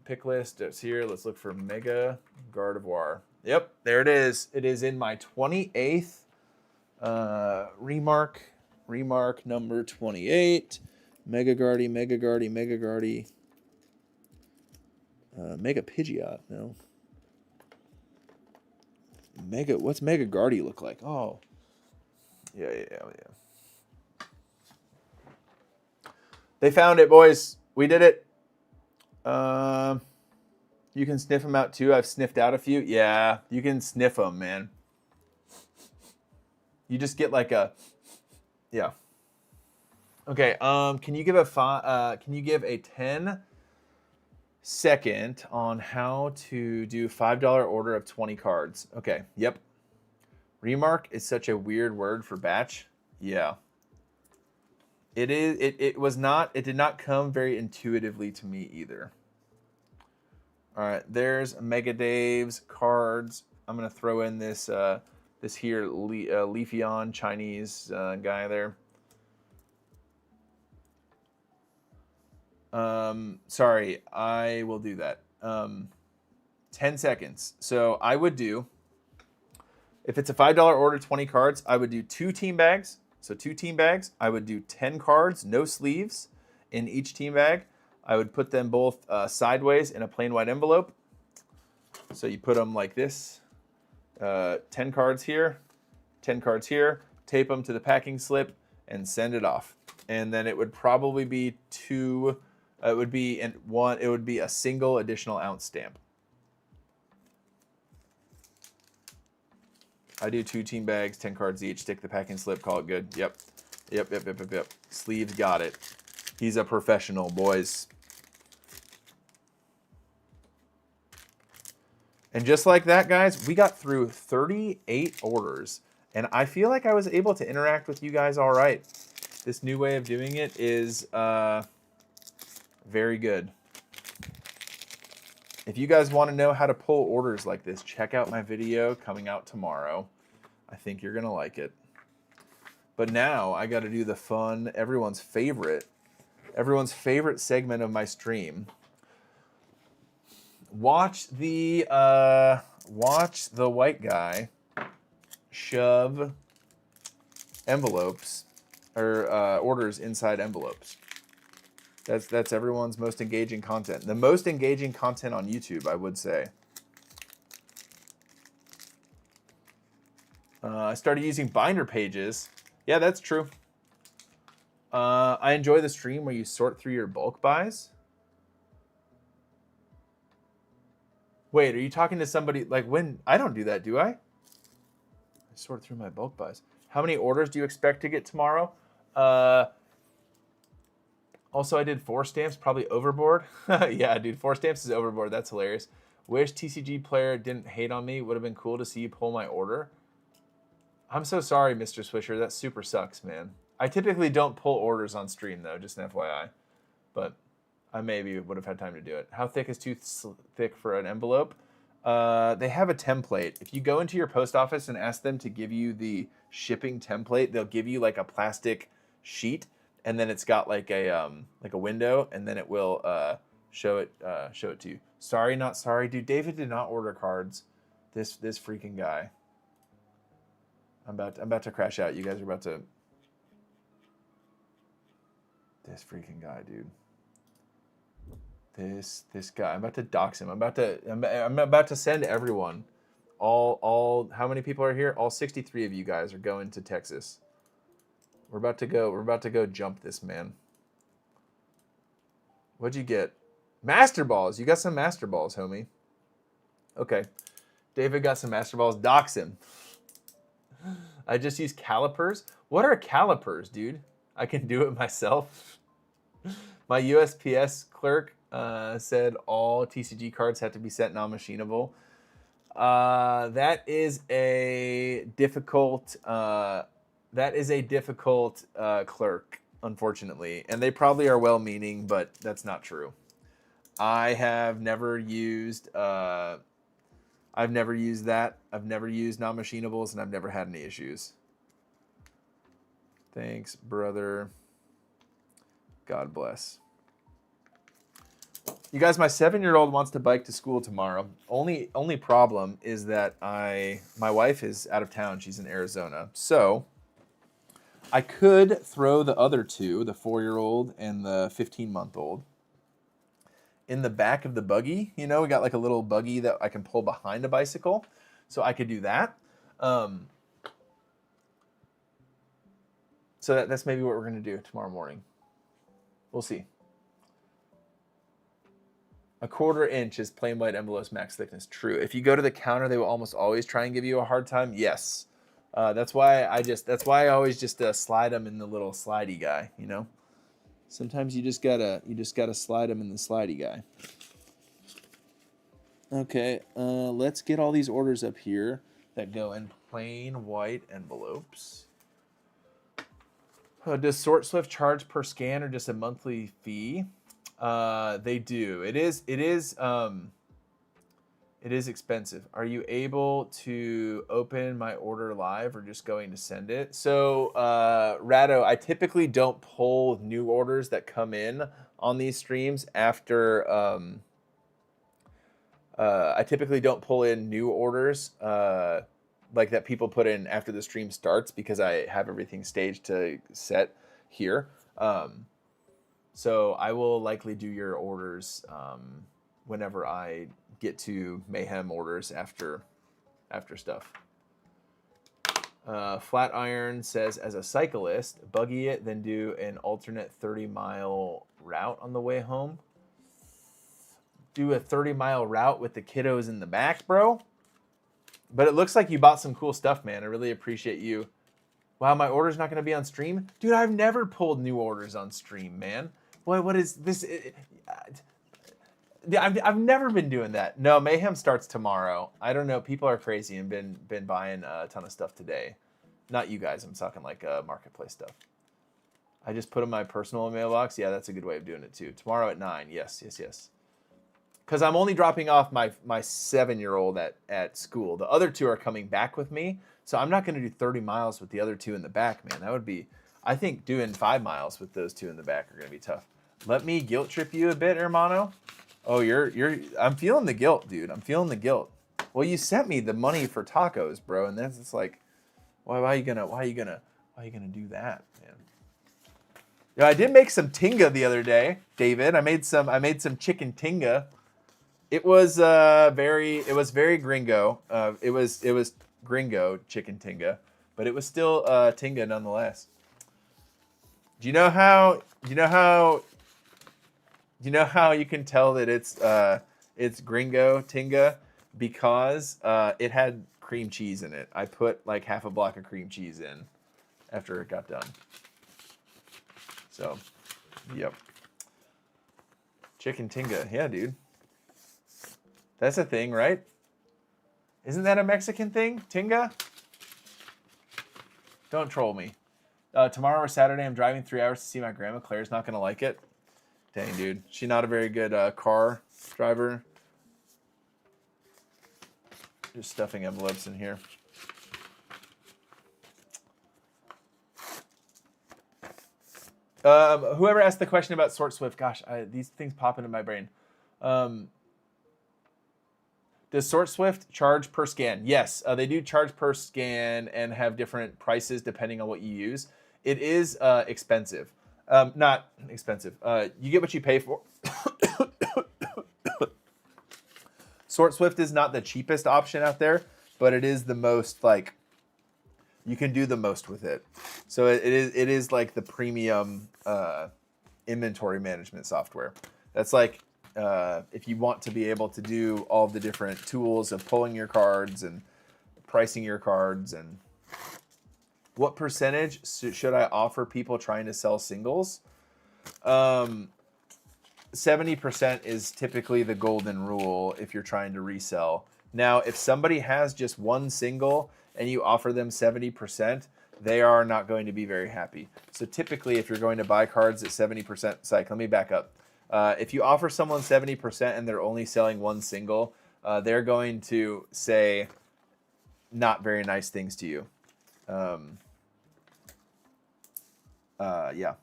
Pick list. It's here. Let's look for Mega Gardevoir. Yep, there it is. It is in my 28th remark number 28. Mega Guardy, Mega Guardy, Mega Guardy. Mega Pidgeot, no. What's Mega Guardy look like? Oh. Yeah. They found it, boys. We did it. You can sniff them out too. I've sniffed out a few. Yeah, you can sniff them, man. You just get like a, yeah. Okay. Can you give a 10-second on how to do $5 order of 20 cards? Okay. Yep. Remark is such a weird word for batch. Yeah. It is. It was not. It did not come very intuitively to me either. All right. There's Mega Dave's cards. I'm gonna throw in this this here Leafeon Chinese guy there. Sorry, I will do that. 10 seconds. So I would do, if it's a $5 order, 20 cards, I would do 2 team bags. So 2 team bags. I would do 10 cards, no sleeves in each team bag. I would put them both sideways in a plain white envelope. So you put them like this. 10 cards here, 10 cards here. Tape them to the packing slip and send it off. And then it would probably be it would be a single additional ounce stamp. I do 2 team bags, 10 cards each, stick the packing slip, call it good. Yep. Sleeves got it. He's a professional, boys. And just like that, guys, we got through 38 orders. And I feel like I was able to interact with you guys all right. This new way of doing it is very good. If you guys want to know how to pull orders like this, check out my video coming out tomorrow. I think you're going to like it. But now I got to do the fun, everyone's favorite segment of my stream. Watch the white guy shove envelopes or orders inside envelopes. That's everyone's most engaging content. The most engaging content on YouTube, I would say. I started using binder pages. Yeah, that's true. I enjoy the stream where you sort through your bulk buys. Wait, are you talking to somebody like when? I don't do that, do I? I sort through my bulk buys. How many orders do you expect to get tomorrow? Also, I did 4 stamps, probably overboard. Yeah, dude, 4 stamps is overboard. That's hilarious. Wish TCG player didn't hate on me. Would have been cool to see you pull my order. I'm so sorry, Mr. Swisher. That super sucks, man. I typically don't pull orders on stream, though, just an FYI. But I maybe would have had time to do it. How thick is too thick for an envelope? They have a template. If you go into your post office and ask them to give you the shipping template, they'll give you like a plastic sheet, and then it's got like a window, and then it will show it to you. Sorry, not sorry, dude. David did not order cards. This freaking guy. I'm about to crash out. You guys are about to. This freaking guy, dude. This guy. I'm about to dox him. I'm about to send everyone. All how many people are here? All 63 of you guys are going to Texas. We're about to go jump this man. What'd you get? Master balls. You got some master balls, homie. Okay. David got some master balls. Dox him. I just use calipers. What are calipers, dude? I can do it myself. My USPS clerk said all TCG cards have to be sent non-machinable. That is a difficult That is a difficult clerk, unfortunately. And they probably are well-meaning, but that's not true. I have never used that. I've never used non-machinables, and I've never had any issues. Thanks, brother. God bless. You guys, my 7-year-old wants to bike to school tomorrow. Only problem is that my wife is out of town. She's in Arizona. So I could throw the other two, the 4-year-old and the 15-month-old, in the back of the buggy. You know, we got like a little buggy that I can pull behind a bicycle. So I could do that. So that's maybe what we're going to do tomorrow morning. We'll see. 1/4 inch is plain white envelopes max thickness. True. If you go to the counter, they will almost always try and give you a hard time. Yes. That's why I always just slide them in the little slidey guy, you know? Sometimes you just gotta slide them in the slidey guy. Okay, let's get all these orders up here that go in plain white envelopes. Does SortSwift charge per scan or just a monthly fee? They do. It is expensive. Are you able to open my order live or just going to send it? So, Rado, I typically don't pull new orders that come in on these streams after. I typically don't pull in new orders like that people put in after the stream starts because I have everything staged to set here. So I will likely do your orders whenever I get to Mayhem orders after stuff. Flatiron says, as a cyclist, buggy it, then do an alternate 30-mile route on the way home. Do a 30-mile route with the kiddos in the back, bro. But it looks like you bought some cool stuff, man. I really appreciate you. Wow, my order's not going to be on stream? Dude, I've never pulled new orders on stream, man. What is this? I've never been doing that. No, Mayhem starts tomorrow. I don't know. People are crazy and been buying a ton of stuff today. Not you guys. I'm talking like marketplace stuff. I just put in my personal mailbox. Yeah, that's a good way of doing it too. Tomorrow at 9. Yes. Because I'm only dropping off my 7-year-old at school. The other two are coming back with me. So I'm not going to do 30 miles with the other two in the back, man. That would be, I think doing 5 miles with those two in the back are going to be tough. Let me guilt trip you a bit, hermano. Oh, I'm feeling the guilt, dude. I'm feeling the guilt. Well, you sent me the money for tacos, bro. And then it's like, why are you gonna do that, man? Yeah, I did make some tinga the other day, David. I made some chicken tinga. It was very gringo. It was gringo chicken tinga, but it was still tinga nonetheless. Do you know how you can tell that it's gringo tinga? Because it had cream cheese in it. I put like half a block of cream cheese in after it got done. So, yep. Chicken tinga. Yeah, dude. That's a thing, right? Isn't that a Mexican thing? Tinga? Don't troll me. Tomorrow or Saturday, I'm driving 3 hours to see my grandma. Claire's not going to like it. Dang, dude. She's not a very good car driver. Just stuffing envelopes in here. Whoever asked the question about SortSwift, gosh, these things pop into my brain. Does SortSwift charge per scan? Yes, they do charge per scan and have different prices depending on what you use. It is expensive. Not expensive. You get what you pay for. SortSwift is not the cheapest option out there, but it is the most, like, you can do the most with it. So it is like the premium inventory management software. That's like if you want to be able to do all the different tools of pulling your cards and pricing your cards. And what percentage should I offer people trying to sell singles? 70% is typically the golden rule if you're trying to resell. Now, if somebody has just one single and you offer them 70%, they are not going to be very happy. So typically, if you're going to buy cards at 70%, psych, let me back up. If you offer someone 70% and they're only selling one single, they're going to say not very nice things to you. Yeah.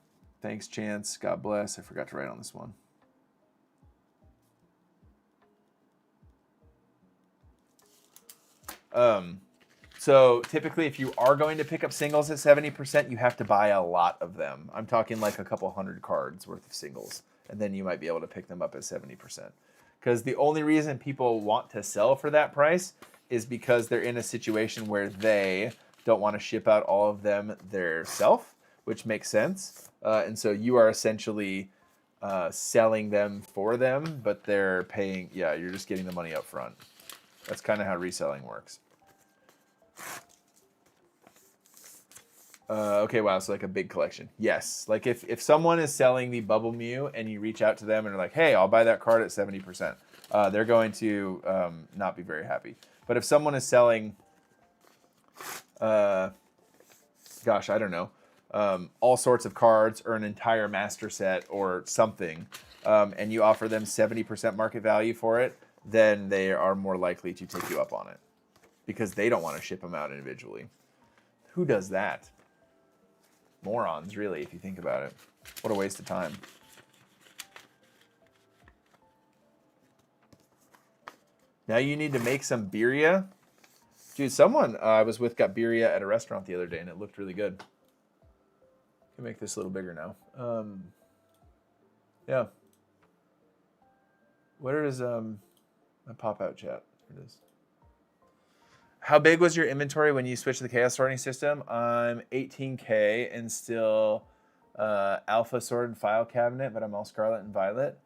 Thanks, Chance. God bless. I forgot to write on this one. So typically, if you are going to pick up singles at 70%, you have to buy a lot of them. I'm talking like a couple hundred cards worth of singles, and then you might be able to pick them up at 70%. Because the only reason people want to sell for that price is because they're in a situation where they don't want to ship out all of them themselves, which makes sense. And so you are essentially selling them for them, but they're paying, yeah, you're just getting the money up front. That's kind of how reselling works. Okay, wow, so like a big collection. Yes, like if someone is selling the Bubble Mew and you reach out to them and are like, hey, I'll buy that card at 70%, they're going to not be very happy. But if someone is selling, gosh, I don't know, all sorts of cards or an entire master set or something, and you offer them 70% market value for it, then they are more likely to take you up on it because they don't want to ship them out individually. Who does that? Morons, really, if you think about it. What a waste of time. Now you need to make some birria. Dude, someone I was with got birria at a restaurant the other day, and it looked really good. Can make this a little bigger now. Yeah. Where is my pop-out chat? Here it is. How big was your inventory when you switched to the chaos sorting system? I'm 18K and still alpha sorted file cabinet, but I'm all scarlet and violet.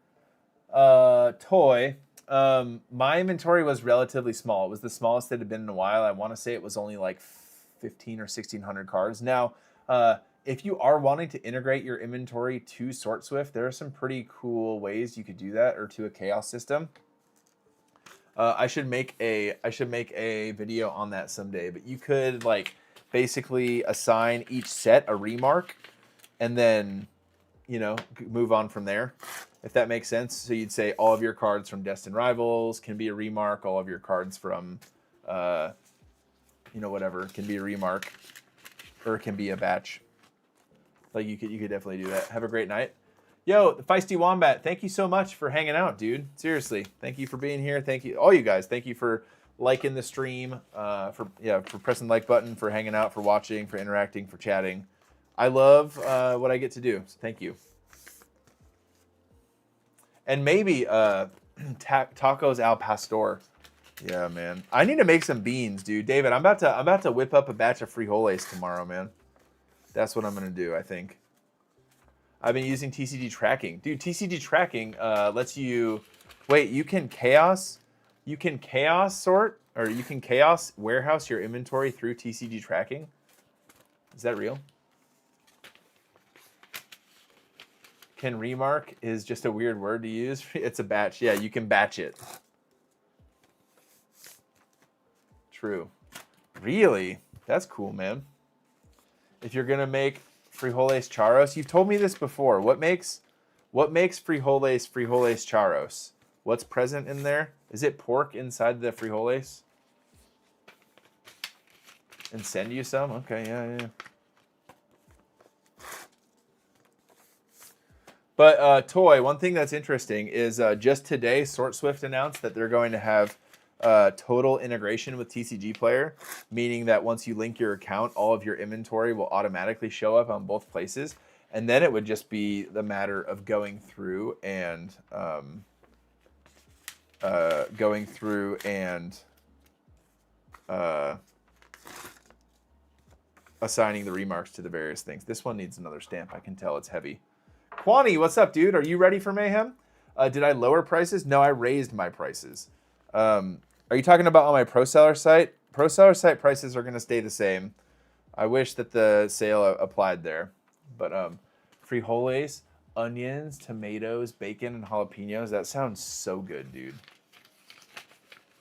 Toy. My inventory was relatively small. It was the smallest it had been in a while. I want to say it was only like 15 or 1600 cards. Now, if you are wanting to integrate your inventory to SortSwift, there are some pretty cool ways you could do that, or to a chaos system. I should make a video on that someday, but you could like basically assign each set a remark and then, you know, move on from there, if that makes sense. So you'd say all of your cards from Destined Rivals can be a remark, all of your cards from you know, whatever can be a remark, or it can be a batch. Like you could definitely do that. Have a great night. Yo, the Feisty Wombat, thank you so much for hanging out, dude. Seriously, thank you for being here. Thank you, all you guys. Thank you for liking the stream, for pressing the like button, for hanging out, for watching, for interacting, for chatting. I love what I get to do. So thank you. And maybe tacos al pastor. Yeah, man. I need to make some beans, dude. David, I'm about to whip up a batch of frijoles tomorrow, man. That's what I'm gonna do, I think. I've been using TCG tracking. Dude, TCG tracking lets you... Wait, you can chaos sort, or you can chaos warehouse your inventory through TCG tracking? Is that real? Can remark is just a weird word to use. It's a batch. Yeah, you can batch it. True. Really? That's cool, man. If you're going to make frijoles charros, you've told me this before. What makes frijoles charros? What's present in there? Is it pork inside the frijoles? And send you some? Okay, yeah. But Toy, one thing that's interesting is just today, SortSwift announced that they're going to have total integration with TCG Player, meaning that once you link your account, all of your inventory will automatically show up on both places, and then it would just be the matter of going through and assigning the remarks to the various things. This one needs another stamp. I can tell it's heavy. Kwani, what's up, dude? Are you ready for Mayhem? Did I lower prices? No, I raised my prices. Are you talking about on my pro seller site? Pro seller site prices are going to stay the same. I wish that the sale applied there. But frijoles, onions, tomatoes, bacon, and jalapenos. That sounds so good, dude.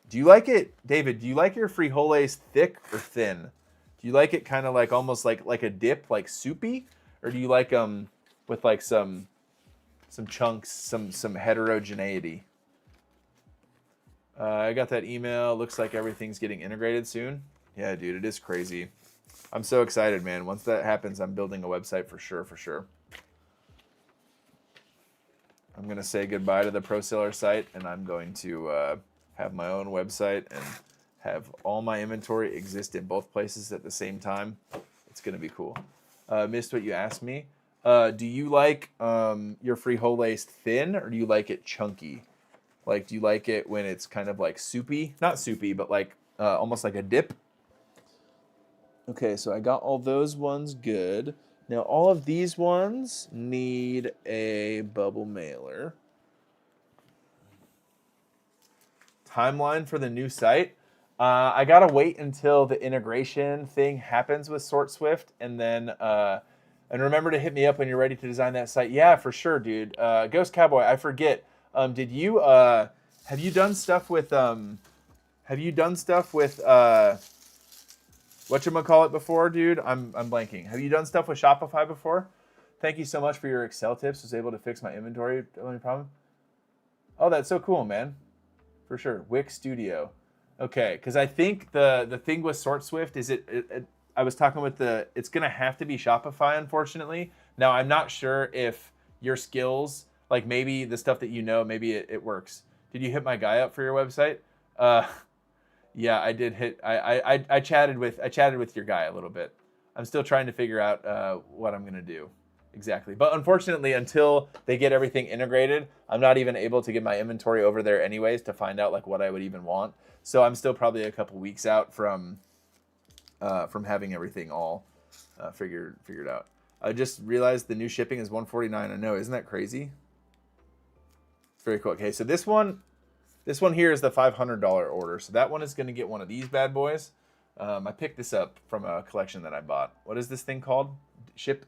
Do you like it, David? Do you like your frijoles thick or thin? Do you like it kind of like almost like a dip, like soupy, or do you like them with like some chunks, some heterogeneity? I got that email. Looks like everything's getting integrated soon. Yeah, dude, it is crazy. I'm so excited, man. Once that happens, I'm building a website for sure, for sure. I'm going to say goodbye to the Pro Seller site, and I'm going to have my own website and have all my inventory exist in both places at the same time. It's going to be cool. Missed what you asked me. Do you like your frijoles thin, or do you like it chunky? Like, do you like it when it's kind of like soupy? Not soupy, but like almost like a dip. Okay, so I got all those ones good. Now, all of these ones need a bubble mailer. Timeline for the new site. I got to wait until the integration thing happens with SortSwift, and then and remember to hit me up when you're ready to design that site. Yeah, for sure, dude. Ghost Cowboy, I forget. Did you have you done stuff with whatchamacallit before, dude? I'm blanking. Have you done stuff with Shopify before? Thank you so much for your Excel tips. Was able to fix my inventory. Any problem? Oh, that's so cool, man. For sure. Wix Studio. Okay, because I think the thing with SortSwift is I was talking with it's gonna have to be Shopify, unfortunately. Now I'm not sure if your skills, like maybe the stuff that you know, maybe it works. Did you hit my guy up for your website? Yeah, I did hit. I chatted with your guy a little bit. I'm still trying to figure out what I'm gonna do exactly. But unfortunately, until they get everything integrated, I'm not even able to get my inventory over there anyways to find out like what I would even want. So I'm still probably a couple weeks out from having everything all figured out. I just realized the new shipping is $149. I know, isn't that crazy? It's very cool. Okay, so this one here is the $500 order. So that one is going to get one of these bad boys. I picked this up from a collection that I bought. What is this thing called? Ship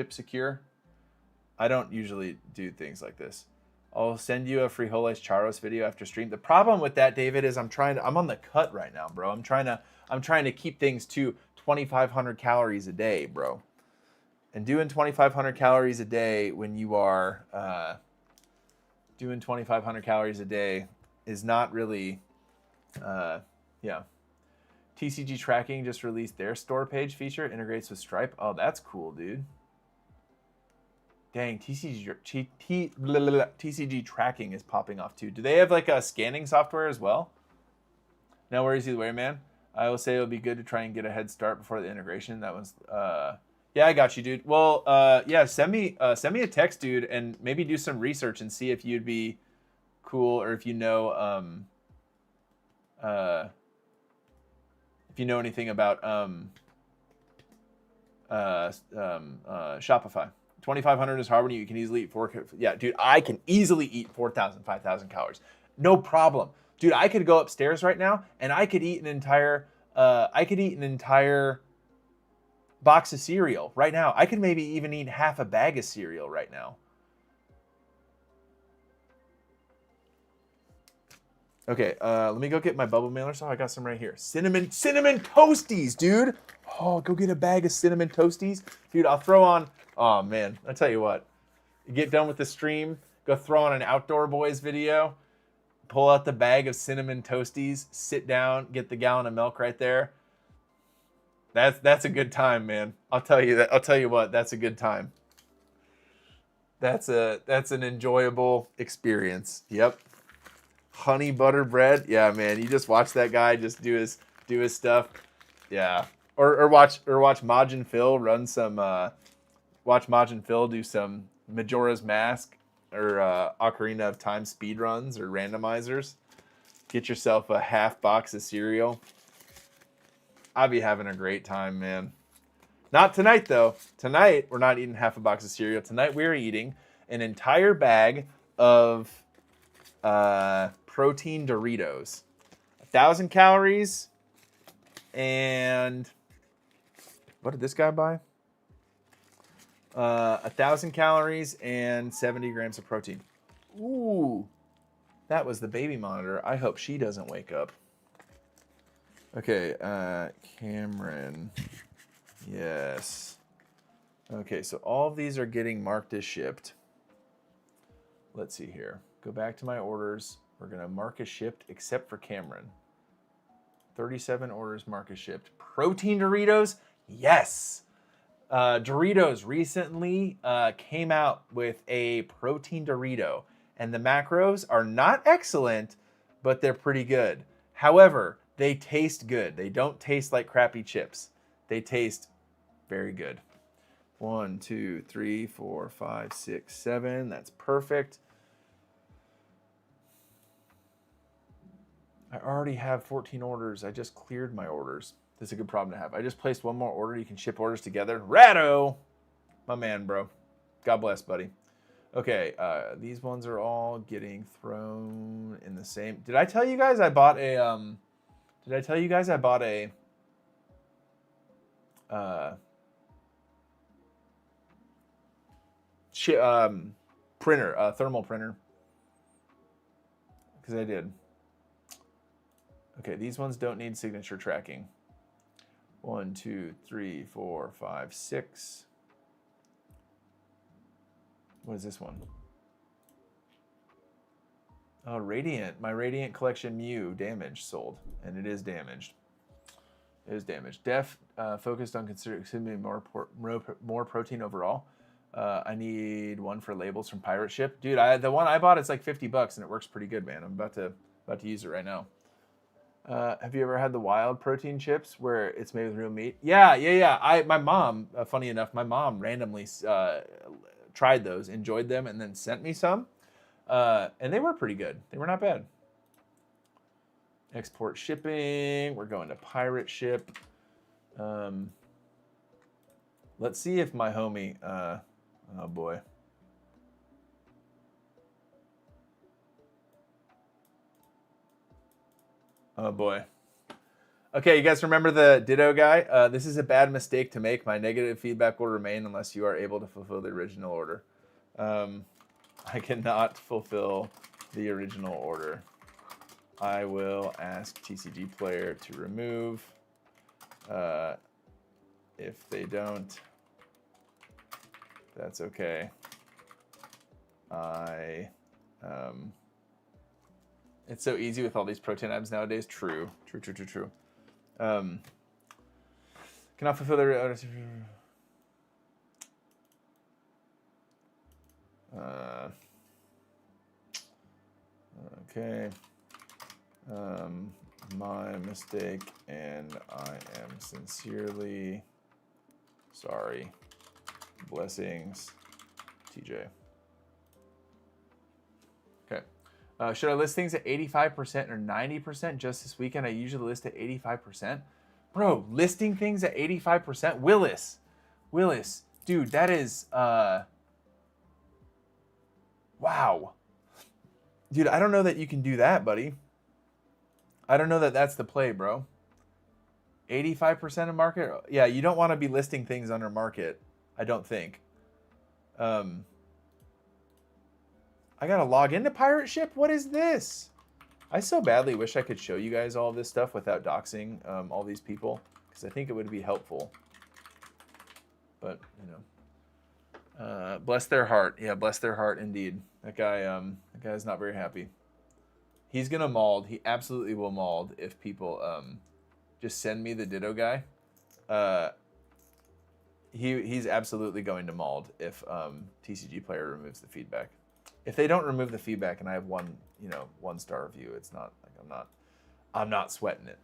Secure. I don't usually do things like this. I'll send you a frijoles charros video after stream. The problem with that, David, is I'm on the cut right now, bro. I'm trying to keep things to 2,500 calories a day, bro. And doing 2,500 calories a day when you are doing 2,500 calories a day is not really, yeah. TCG Tracking just released their store page feature. It integrates with Stripe. Oh, that's cool, dude. Dang, TCG Tracking is popping off too. Do they have like a scanning software as well? No worries either way, man. I will say it would be good to try and get a head start before the integration. That one's, yeah, I got you, dude. Well, yeah, send me a text, dude, and maybe do some research and see if you'd be cool or if you know, if you know anything about Shopify. 2,500 is hard when you can easily eat 4. Yeah, dude, I can easily eat 4,000, 5,000 calories. No problem. Dude, I could go upstairs right now and I could eat an entire box of cereal right now. I could maybe even eat half a bag of cereal right now. Okay, let me go get my bubble mailer. So I got some right here. Cinnamon toasties, dude. Oh, go get a bag of cinnamon toasties. Dude, I'll throw on, oh man, I'll tell you what. You get done with the stream, go throw on an Outdoor Boys video, pull out the bag of cinnamon toasties, sit down, get the gallon of milk right there. That's a good time, man. I'll tell you that. I'll tell you what, that's a good time. That's an enjoyable experience. Yep. Honey butter bread. Yeah, man. You just watch that guy just do his stuff. Yeah. Or watch Majin Phil run some watch Majin Phil do some Majora's Mask or Ocarina of Time speed runs or randomizers. Get yourself a half box of cereal. I'll be having a great time, man. Not tonight, though. Tonight, we're not eating half a box of cereal. Tonight, we're eating an entire bag of protein Doritos. 1,000 calories. And what did this guy buy? 1,000 calories and 70 grams of protein. Ooh. That was the baby monitor. I hope she doesn't wake up. Okay, Cameron. Yes. Okay, so all of these are getting marked as shipped. Let's see here. Go back to my orders. We're going to mark as shipped except for Cameron. 37 orders mark as shipped. Protein Doritos? Yes. Doritos recently came out with a protein Dorito, and the macros are not excellent, but they're pretty good. However, they taste good. They don't taste like crappy chips. They taste very good. 1, 2, 3, 4, 5, 6, 7. That's perfect. I already have 14 orders. I just cleared my orders. This is a good problem to have. I just placed one more order. You can ship orders together. Ratto! My man, bro. God bless, buddy. Okay, these ones are all getting thrown in the same. Did I tell you guys I bought a printer, thermal printer? Because I did. Okay, these ones don't need signature tracking. 1, 2, 3, 4, 5, 6. What is this one? Oh, Radiant. My Radiant Collection Mew damaged sold, and it is damaged. It is damaged. Def focused on consuming more protein overall. I need one for labels from Pirate Ship. Dude, the one I bought, it's like $50 and it works pretty good, man. I'm about to use it right now. Have you ever had the wild protein chips where it's made with real meat? Yeah. My mom, funny enough, my mom randomly tried those, enjoyed them, and then sent me some. And they were pretty good. They were not bad. Export shipping. We're going to Pirate Ship. Let's see if my homie... oh, boy. Oh, boy. Okay, you guys remember the Ditto guy? This is a bad mistake to make. My negative feedback will remain unless you are able to fulfill the original order. I cannot fulfill the original order. I will ask TCG player to remove. If they don't, that's okay. It's so easy with all these protein items nowadays. True. Cannot fulfill the okay. My mistake, and I am sincerely sorry. Blessings, TJ. Okay. Should I list things at 85% or 90% just this weekend? I usually list at 85%. Bro, listing things at 85%? Willis, dude, that is, wow. Dude, I don't know that you can do that, buddy. I don't know that that's the play, bro. 85% of market? Yeah, you don't want to be listing things under market, I don't think. I gotta log into Pirate Ship? What is this? I so badly wish I could show you guys all this stuff without doxing all these people, because I think it would be helpful. But, you know. Bless their heart. Yeah, bless their heart indeed. That guy's not very happy. He's gonna mauled. He absolutely will mauled if people just send me the Ditto guy. He's absolutely going to mauled if TCG player removes the feedback. If they don't remove the feedback and I have one star review, it's not like I'm not sweating it.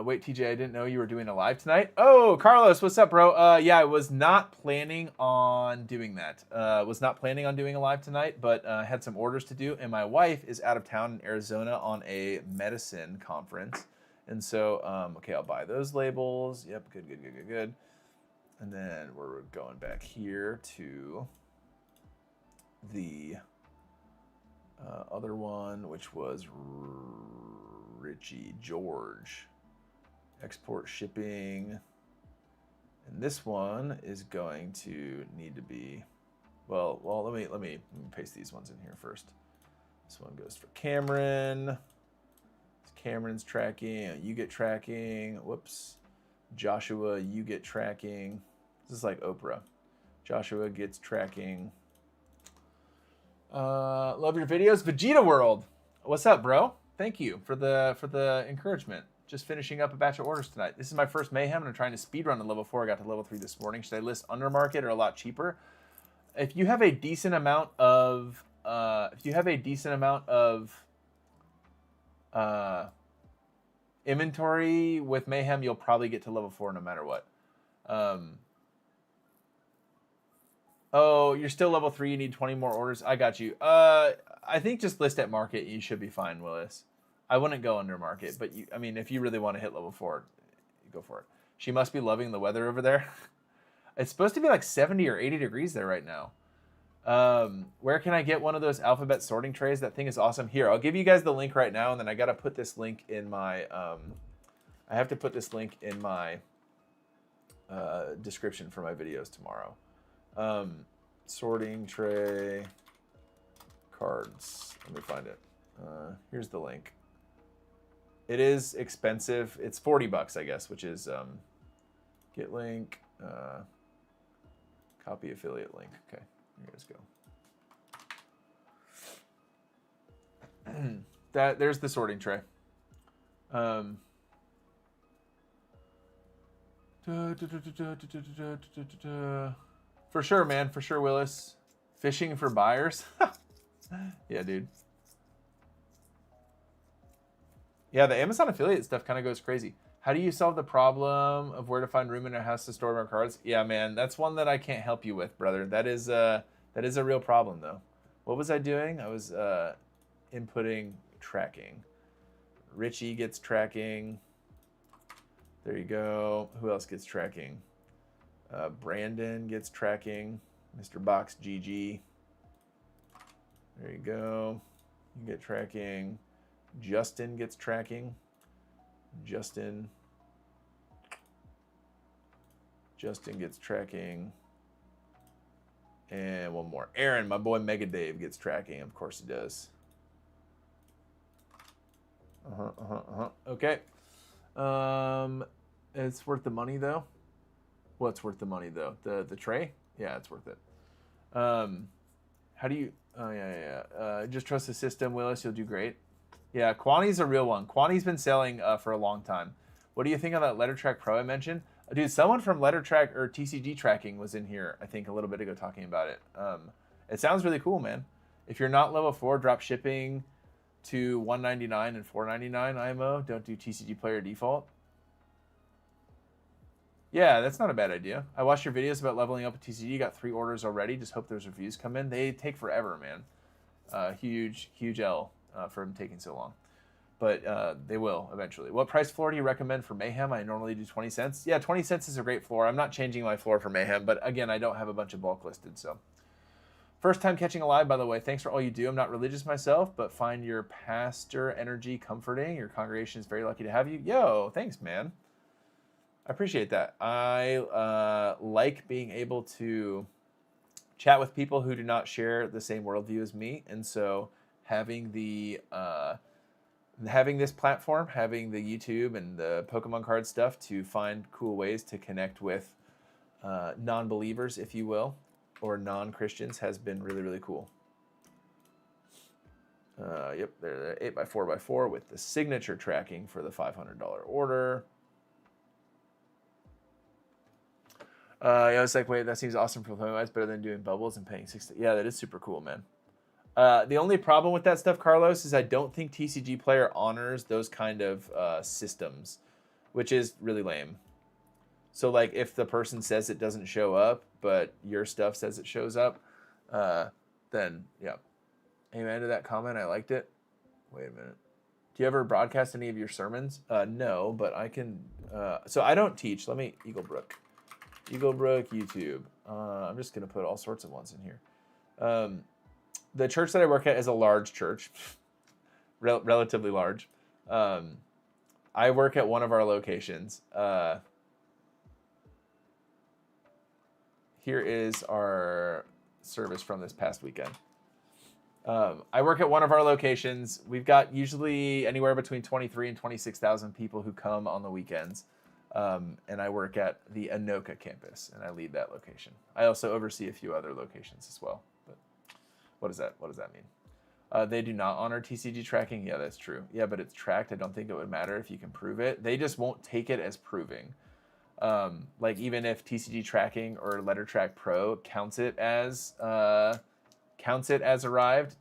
Wait, TJ, I didn't know you were doing a live tonight. Oh, Carlos, what's up, bro? Yeah, I was not planning on doing that. Was not planning on doing a live tonight, but I had some orders to do, and my wife is out of town in Arizona on a medicine conference. And so, okay, I'll buy those labels. Yep, good. And then we're going back here to the other one, which was Richie George. Export shipping. And this one is going to need to be, well, let me paste these ones in here first. This one goes for Cameron. It's Cameron's tracking. You get tracking. Whoops. Joshua, you get tracking. This is like Oprah. Joshua gets tracking. Love your videos. Vegeta World. What's up, bro? Thank you for the encouragement. Just finishing up a batch of orders tonight. This is my first Mayhem, and I'm trying to speedrun to level 4. I got to level 3 this morning. Should I list under market or a lot cheaper? If you have a decent amount of inventory with Mayhem, you'll probably get to level 4 no matter what. Oh, you're still level 3. You need 20 more orders. I got you. I think just list at market. You should be fine, Willis. I wouldn't go under market, but I mean, if you really want to hit level 4, you go for it. She must be loving the weather over there. It's supposed to be like 70 or 80 degrees there right now. Where can I get one of those alphabet sorting trays? That thing is awesome. Here, I'll give you guys the link right now, and then I got to put this link in my, I have to put this link in my description for my videos tomorrow. Sorting tray cards. Let me find it. Here's the link. It is expensive. It's $40, I guess, which is get link, copy affiliate link. Okay, here you guys go. There's the sorting tray. For sure, man. For sure, Willis. Fishing for buyers. Yeah, dude. Yeah, the Amazon affiliate stuff kind of goes crazy. How do you solve the problem of where to find room in a house to store more cards? Yeah, man, that's one that I can't help you with, brother. That is a real problem, though. What was I doing? I was inputting tracking. Richie gets tracking. There you go. Who else gets tracking? Brandon gets tracking. Mr. Box GG. There you go. You get tracking. Justin gets tracking. Justin gets tracking. And one more. Aaron, my boy Mega Dave, gets tracking. Of course he does. Okay. It's worth the money though. What's worth the money though? The tray? Yeah, it's worth it. How do you? Oh yeah. Just trust the system, Willis. You'll do great. Yeah, Kwani's a real one. Kwani's been selling for a long time. What do you think of that LetterTrack Pro I mentioned? Dude, someone from LetterTrack or TCG Tracking was in here, I think, a little bit ago talking about it. It sounds really cool, man. If you're not level 4, drop shipping to $199 and $499 IMO. Don't do TCG Player default. Yeah, that's not a bad idea. I watched your videos about leveling up with TCG. Got 3 orders already. Just hope those reviews come in. They take forever, man. Huge L for them taking so long. But they will eventually. What price floor do you recommend for Mayhem? I normally do 20 cents. Yeah, 20 cents is a great floor. I'm not changing my floor for Mayhem, but again, I don't have a bunch of bulk listed, so. First time catching a live, by the way. Thanks for all you do. I'm not religious myself, but find your pastor energy comforting. Your congregation is very lucky to have you. Yo, thanks, man. I appreciate that. I like being able to chat with people who do not share the same worldview as me, and so having the having this platform, having the YouTube and the Pokemon card stuff to find cool ways to connect with non-believers, if you will, or non-Christians has been really, really cool. Yep, they're 8x4x4 with the signature tracking for the $500 order. I was like, wait, that seems awesome for Pokemon. Better than doing bubbles and paying $60. Yeah, that is super cool, man. The only problem with that stuff, Carlos, is I don't think TCG Player honors those kind of systems, which is really lame. So, like, if the person says it doesn't show up, but your stuff says it shows up, then, yeah. Amen to that comment. I liked it. Wait a minute. Do you ever broadcast any of your sermons? No, but I can. So I don't teach. Let me, Eaglebrook, YouTube. I'm just going to put all sorts of ones in here. The church that I work at is a large church, relatively large. I work at one of our locations. Here is our service from this past weekend. I work at one of our locations. We've got usually anywhere between 23 and 26,000 people who come on the weekends. And I work at the Anoka campus, and I lead that location. I also oversee a few other locations as well. But what does that mean? They do not honor TCG tracking. Yeah, that's true. Yeah, but it's tracked. I don't think it would matter if you can prove it. They just won't take it as proving. Like even if TCG tracking or Letter Track Pro counts it as arrived,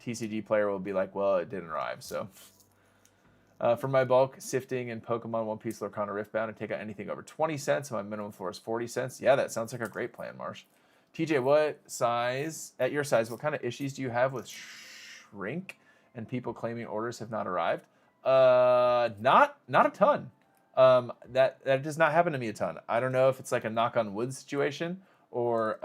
TCG player will be like, well, it didn't arrive. So for my bulk sifting in Pokemon One Piece Lorcana Riftbound, I take out anything over 20 cents. So my minimum floor is 40 cents. Yeah, that sounds like a great plan, Marsh. TJ, what size, at your size, what kind of issues do you have with shrink and people claiming orders have not arrived? Not a ton. That does not happen to me a ton. I don't know if it's like a knock on wood situation or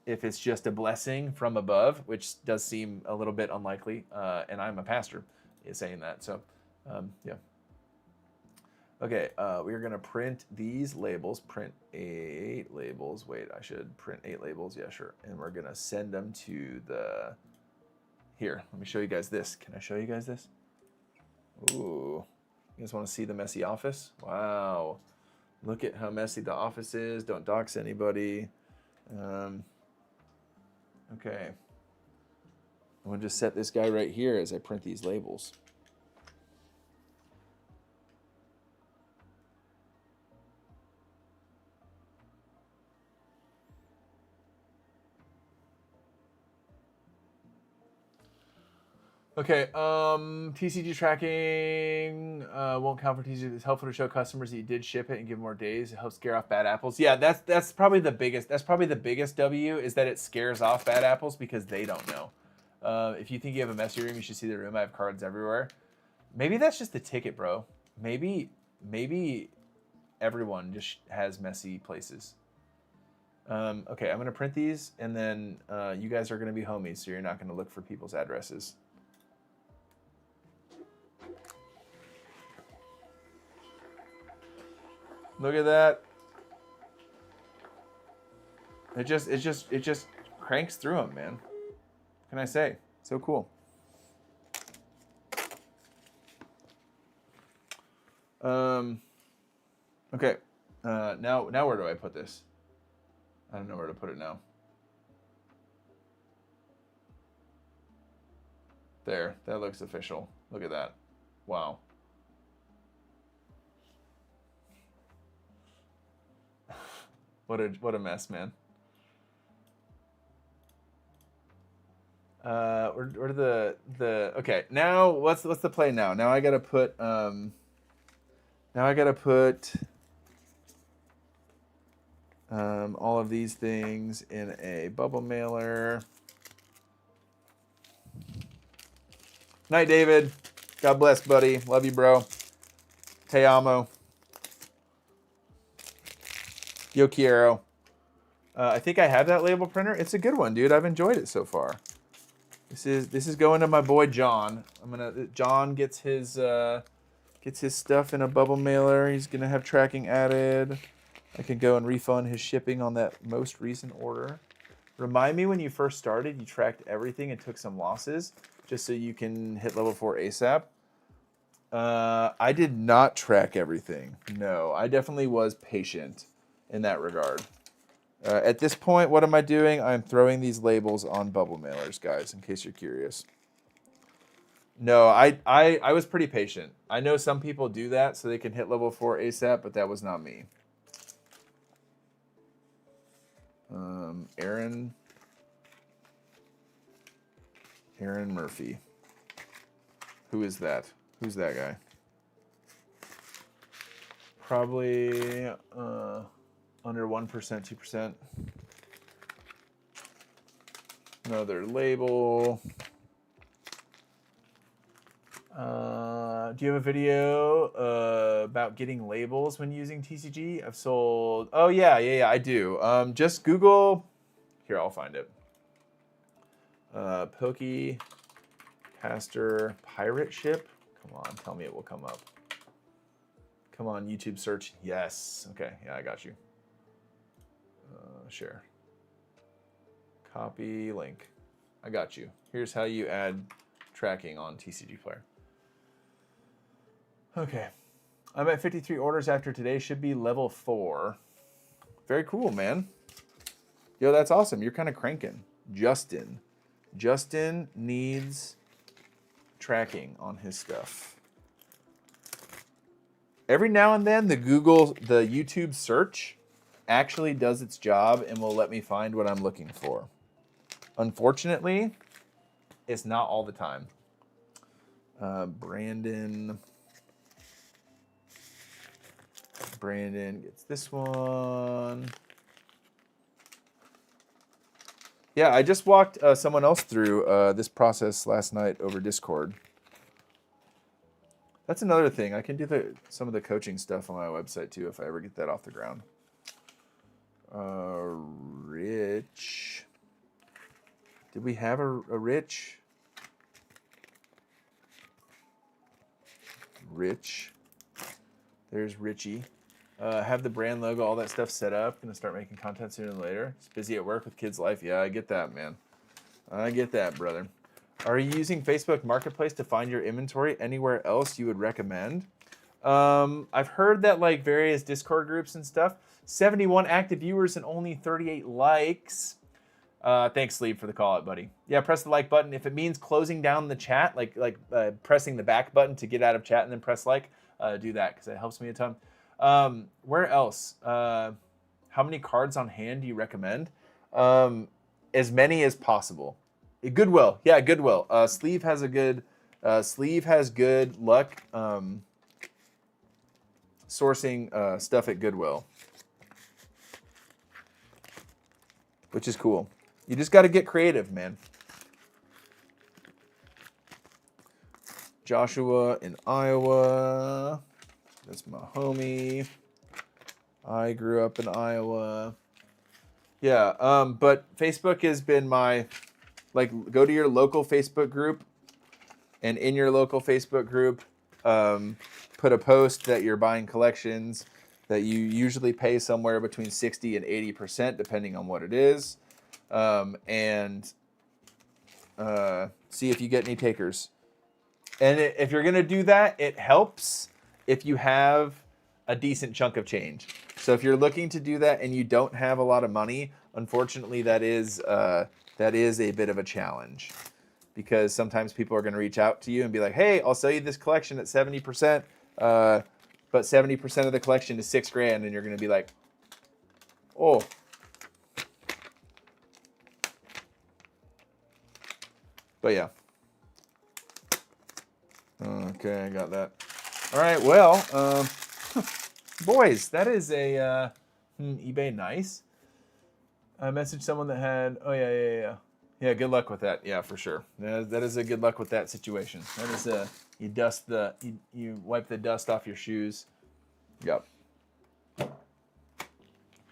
if it's just a blessing from above, which does seem a little bit unlikely. And I'm a pastor saying that. So, yeah. Okay, we are going to print these labels. Print 8 labels. Wait, I should print 8 labels. Yeah, sure. And we're going to send them to the... Here, let me show you guys this. Can I show you guys this? Ooh. You guys want to see the messy office? Wow. Look at how messy the office is. Don't dox anybody. Okay. I'm going to just set this guy right here as I print these labels. Okay, TCG tracking won't count for TCG. It's helpful to show customers that you did ship it and give more days. It helps scare off bad apples. Yeah, that's probably the biggest. That's probably the biggest W is that it scares off bad apples because they don't know. If you think you have a messy room, you should see the room. I have cards everywhere. Maybe that's just the ticket, bro. Maybe everyone just has messy places. Okay, I'm gonna print these, and then you guys are gonna be homies, so you're not gonna look for people's addresses. Look at that. It just cranks through them, man. What can I say? So cool. Okay. Now where do I put this? I don't know where to put it now. There. That looks official. Look at that. Wow. What a mess, man. Where the okay, now what's the play now? Now I gotta put all of these things in a bubble mailer. Night, David. God bless, buddy. Love you, bro. Te amo. Yo quiero. I think I have that label printer. It's a good one, dude. I've enjoyed it so far. This is going to my boy John. John gets his stuff in a bubble mailer. He's gonna have tracking added. I can go and refund his shipping on that most recent order. Remind me when you first started, you tracked everything and took some losses just so you can hit level 4 ASAP. I did not track everything. No, I definitely was patient in that regard. At this point, what am I doing? I'm throwing these labels on bubble mailers, guys, in case you're curious. No, I was pretty patient. I know some people do that so they can hit level 4 ASAP, but that was not me. Aaron Murphy. Who is that? Who's that guy? Probably under 1%, 2%. Another label. Do you have a video about getting labels when using TCG? I've sold... Oh, yeah, I do. Just Google... Here, I'll find it. Pokecaster pirate ship. Come on, tell me it will come up. Come on, YouTube search. Yes. Okay, yeah, I got you. Share. Copy link. I got you. Here's how you add tracking on TCG Player. Okay. I'm at 53 orders after today. Should be level 4. Very cool, man. Yo, that's awesome. You're kind of cranking. Justin. Justin needs tracking on his stuff. Every now and then, the YouTube search actually does its job and will let me find what I'm looking for. Unfortunately, it's not all the time. Brandon gets this one. Yeah, I just walked someone else through this process last night over Discord. That's another thing. I can do some of the coaching stuff on my website too if I ever get that off the ground. Rich. Did we have a Rich? Rich. There's Richie. Have the brand logo, all that stuff set up. Gonna start making content sooner than later. Just busy at work with kids' life. Yeah, I get that, man. I get that, brother. Are you using Facebook Marketplace to find your inventory? Anywhere else you would recommend? I've heard that like various Discord groups and stuff. 71 active viewers and only 38 likes. Thanks, Sleep, for the call out, buddy. Yeah, press the like button. If it means closing down the chat, like pressing the back button to get out of chat and then press like, do that because it helps me a ton. Where else? How many cards on hand do you recommend? As many as possible. Goodwill. Yeah, Goodwill. Sleeve has good luck sourcing stuff at Goodwill, which is cool. You just got to get creative, man. Joshua in Iowa. That's my homie. I grew up in Iowa. Yeah, but Facebook has been my, like, go to your local Facebook group, and in your local Facebook group, put a post that you're buying collections that you usually pay somewhere between 60 and 80%, depending on what it is, and see if you get any takers. And if you're going to do that, it helps if you have a decent chunk of change. So if you're looking to do that and you don't have a lot of money, unfortunately, that is a bit of a challenge, because sometimes people are going to reach out to you and be like, hey, I'll sell you this collection at 70%, but 70% of the collection is $6,000, and you're going to be like, oh. But yeah. Okay, I got that. All right, well, boys, that is a eBay nice. I messaged someone that had, oh yeah, good luck with that. Yeah, for sure. That is a good luck with that situation. That is you wipe the dust off your shoes. Yep.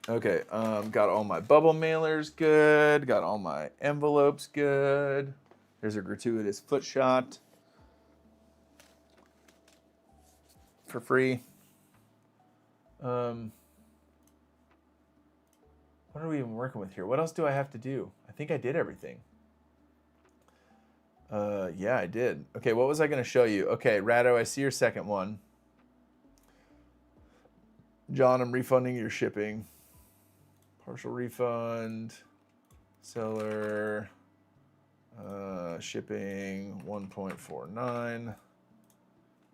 Okay, got all my bubble mailers good. Got all my envelopes good. There's a gratuitous foot shot for free. What are we even working with here? What else do I have to do? I think I did everything. Yeah, I did. Okay, what was I going to show you? Okay, Rado, I see your second one. John, I'm refunding your shipping. Partial refund. Seller. Shipping 1.49.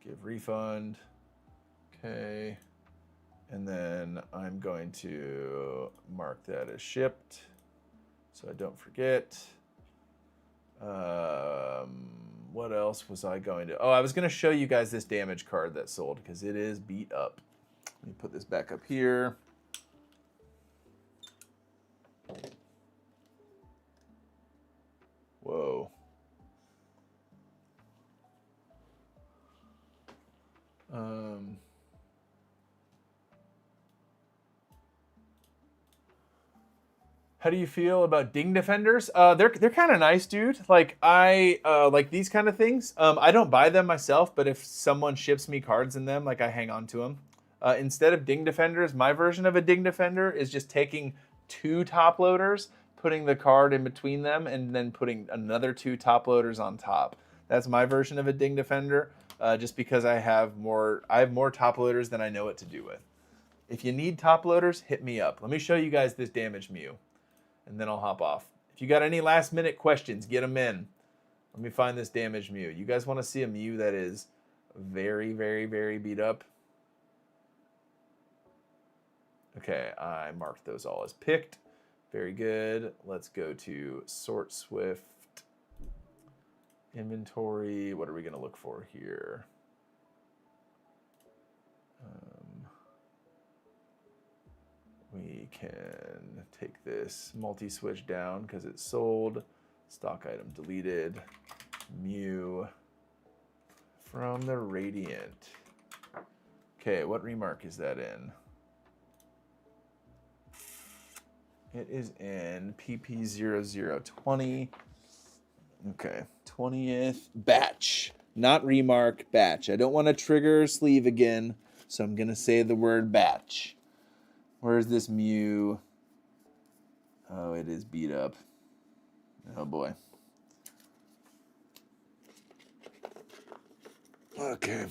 Give refund. Okay. And then I'm going to mark that as shipped so I don't forget. What else was I going to... Oh, I was going to show you guys this damage card that sold because it is beat up. Let me put this back up here. Whoa. How do you feel about ding defenders? They're kind of nice, dude. Like I like these kind of things. I don't buy them myself, but if someone ships me cards in them, like I hang on to them. Instead of ding defenders, my version of a ding defender is just taking 2 top loaders, putting the card in between them and then putting another 2 top loaders on top. That's my version of a Ding Defender, just because I have more top loaders than I know what to do with. If you need top loaders, hit me up. Let me show you guys this damaged Mew, and then I'll hop off. If you got any last minute questions, get them in. Let me find this damaged Mew. You guys want to see a Mew that is very, very, very beat up? Okay, I marked those all as picked. Very good. Let's go to Sort Swift. Inventory. What are we going to look for here? We can take this multi-switch down because it's sold. Stock item deleted. Mew from the Radiant. Okay, what remark is that in? It is in PP0020. Okay, 20th batch. Not remark, batch. I don't want to trigger sleeve again, so I'm going to say the word batch. Where's this Mew? Oh, it is beat up. Oh, boy. Okay.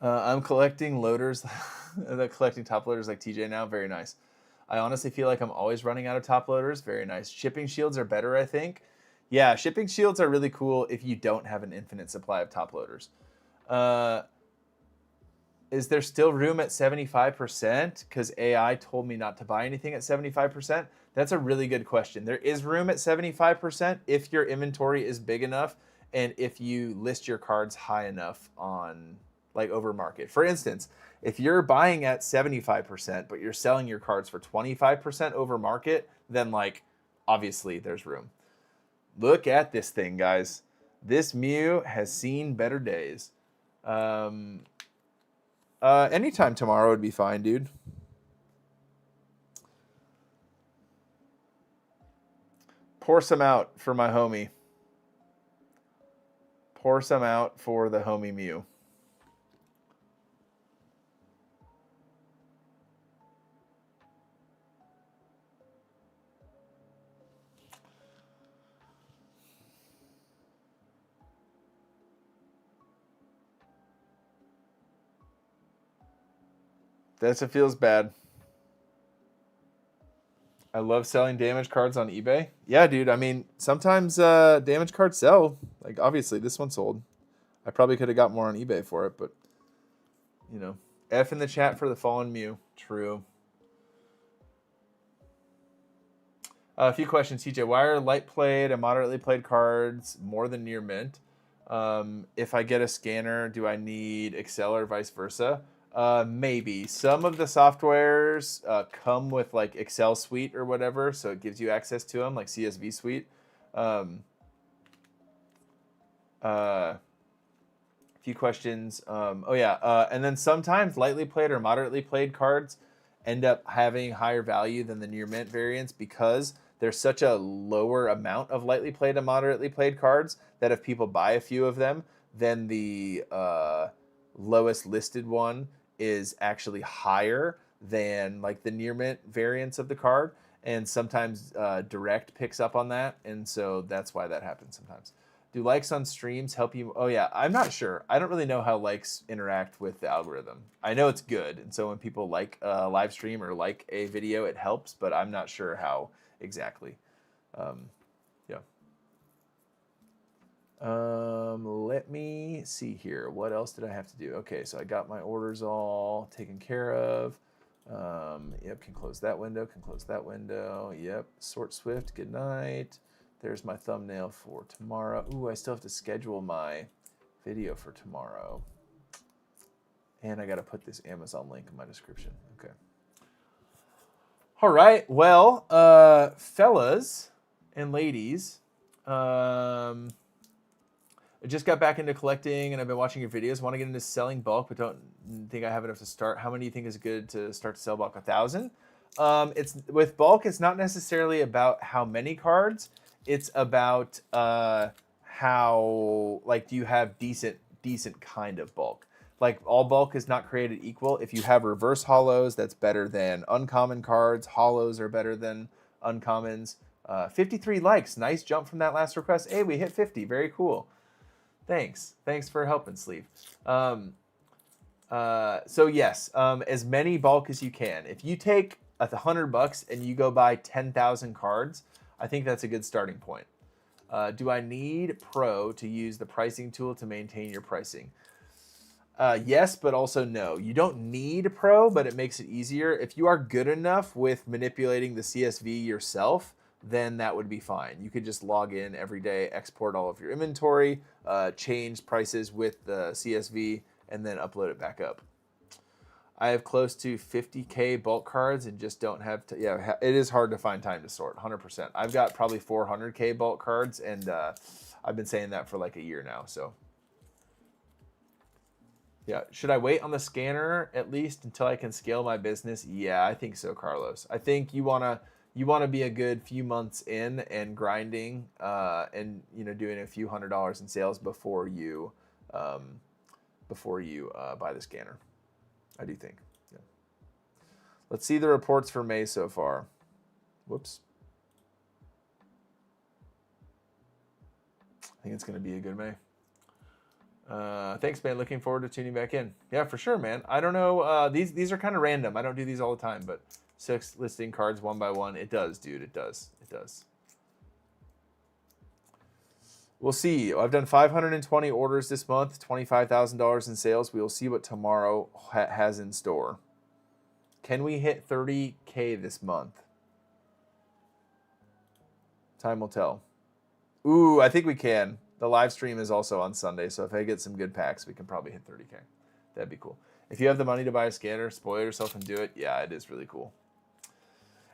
I'm collecting loaders, collecting top loaders like TJ now. Very nice. I honestly feel like I'm always running out of top loaders. Very nice. Shipping shields are better, I think. Yeah, shipping shields are really cool if you don't have an infinite supply of top loaders. Is there still room at 75%? Because AI told me not to buy anything at 75%. That's a really good question. There is room at 75% if your inventory is big enough and if you list your cards high enough on like over market. For instance, if you're buying at 75%, but you're selling your cards for 25% over market, then like obviously there's room. Look at this thing, guys. This Mew has seen better days. Anytime tomorrow would be fine, dude. Pour some out for my homie. Pour some out for the homie Mew. That's it feels bad. I love selling damaged cards on eBay. Yeah, dude. I mean, sometimes damaged cards sell. Like, obviously, this one sold. I probably could have got more on eBay for it, but, you know. F in the chat for the fallen Mew. True. A few questions, TJ. Why are light played and moderately played cards more than near mint? If I get a scanner, do I need Excel or vice versa? Maybe. Some of the softwares come with like Excel Suite or whatever, so it gives you access to them, like CSV Suite. Few questions. And then sometimes lightly played or moderately played cards end up having higher value than the near mint variants because there's such a lower amount of lightly played and moderately played cards that if people buy a few of them, then the lowest listed one is actually higher than like the near mint variants of the card. And sometimes Direct picks up on that. And so that's why that happens sometimes. Do likes on streams help you? Oh yeah, I'm not sure. I don't really know how likes interact with the algorithm. I know it's good. And so when people like a live stream or like a video, it helps, but I'm not sure how exactly. Let me see here. What else did I have to do? Okay, so I got my orders all taken care of. Yep, can close that window, can close that window. Yep, Sort Swift, good night. There's my thumbnail for tomorrow. Ooh, I still have to schedule my video for tomorrow. And I got to put this Amazon link in my description. Okay. All right, well, fellas and ladies, I just got back into collecting and I've been watching your videos. Want to get into selling bulk, but don't think I have enough to start. How many do you think is good to start to sell bulk? 1,000? It's with bulk, it's not necessarily about how many cards. It's about how, like, do you have decent kind of bulk? like all bulk is not created equal. If you have reverse hollows, that's better than uncommon cards. Hollows are better than uncommons. 53 likes. Nice jump from that last request. Hey, we hit 50. Very cool. Thanks. Thanks for helping, Sleeve. So yes, as many bulk as you can. If you take $100 and you go buy 10,000 cards, I think that's a good starting point. Do I need Pro to use the pricing tool to maintain your pricing? Yes, but also no. You don't need Pro, but it makes it easier. If you are good enough with manipulating the CSV yourself, then that would be fine. You could just log in every day, export all of your inventory, change prices with the CSV, and then upload it back up. I have close to 50K bulk cards and just don't have to. Yeah, it is hard to find time to sort, 100%. I've got probably 400K bulk cards, and I've been saying that for like a year now, so. Yeah, should I wait on the scanner at least until I can scale my business? Yeah, I think so, Carlos. I think you wanna be a good few months in and grinding, and doing a few $100s in sales before you buy the scanner. I do think. Yeah. Let's see the reports for May so far. Whoops. I think it's going to be a good May. Thanks, man. Looking forward to tuning back in. Yeah, for sure, man. I don't know. These are kind of random. I don't do these all the time, but 6 listing cards one by one. It does, dude. It does. It does. We'll see. I've done 520 orders this month, $25,000 in sales. We will see what tomorrow has in store. Can we hit 30K this month? Time will tell. Ooh, I think we can. The live stream is also on Sunday, so if I get some good packs, we can probably hit 30K. That'd be cool. If you have the money to buy a scanner, spoil yourself and do it. Yeah, it is really cool.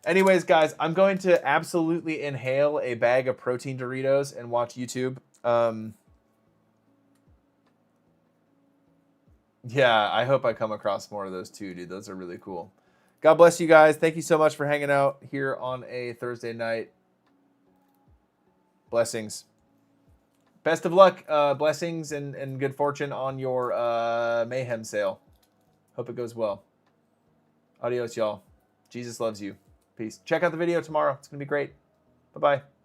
Anyways, guys, I'm going to absolutely inhale a bag of protein Doritos and watch YouTube. Yeah, I hope I come across more of those too, dude. Those are really cool. God bless you guys. Thank you so much for hanging out here on a Thursday night. Blessings. Best of luck. Blessings and good fortune on your Mayhem sale. Hope it goes well. Adios, y'all. Jesus loves you. Peace. Check out the video tomorrow. It's going to be great. Bye-bye.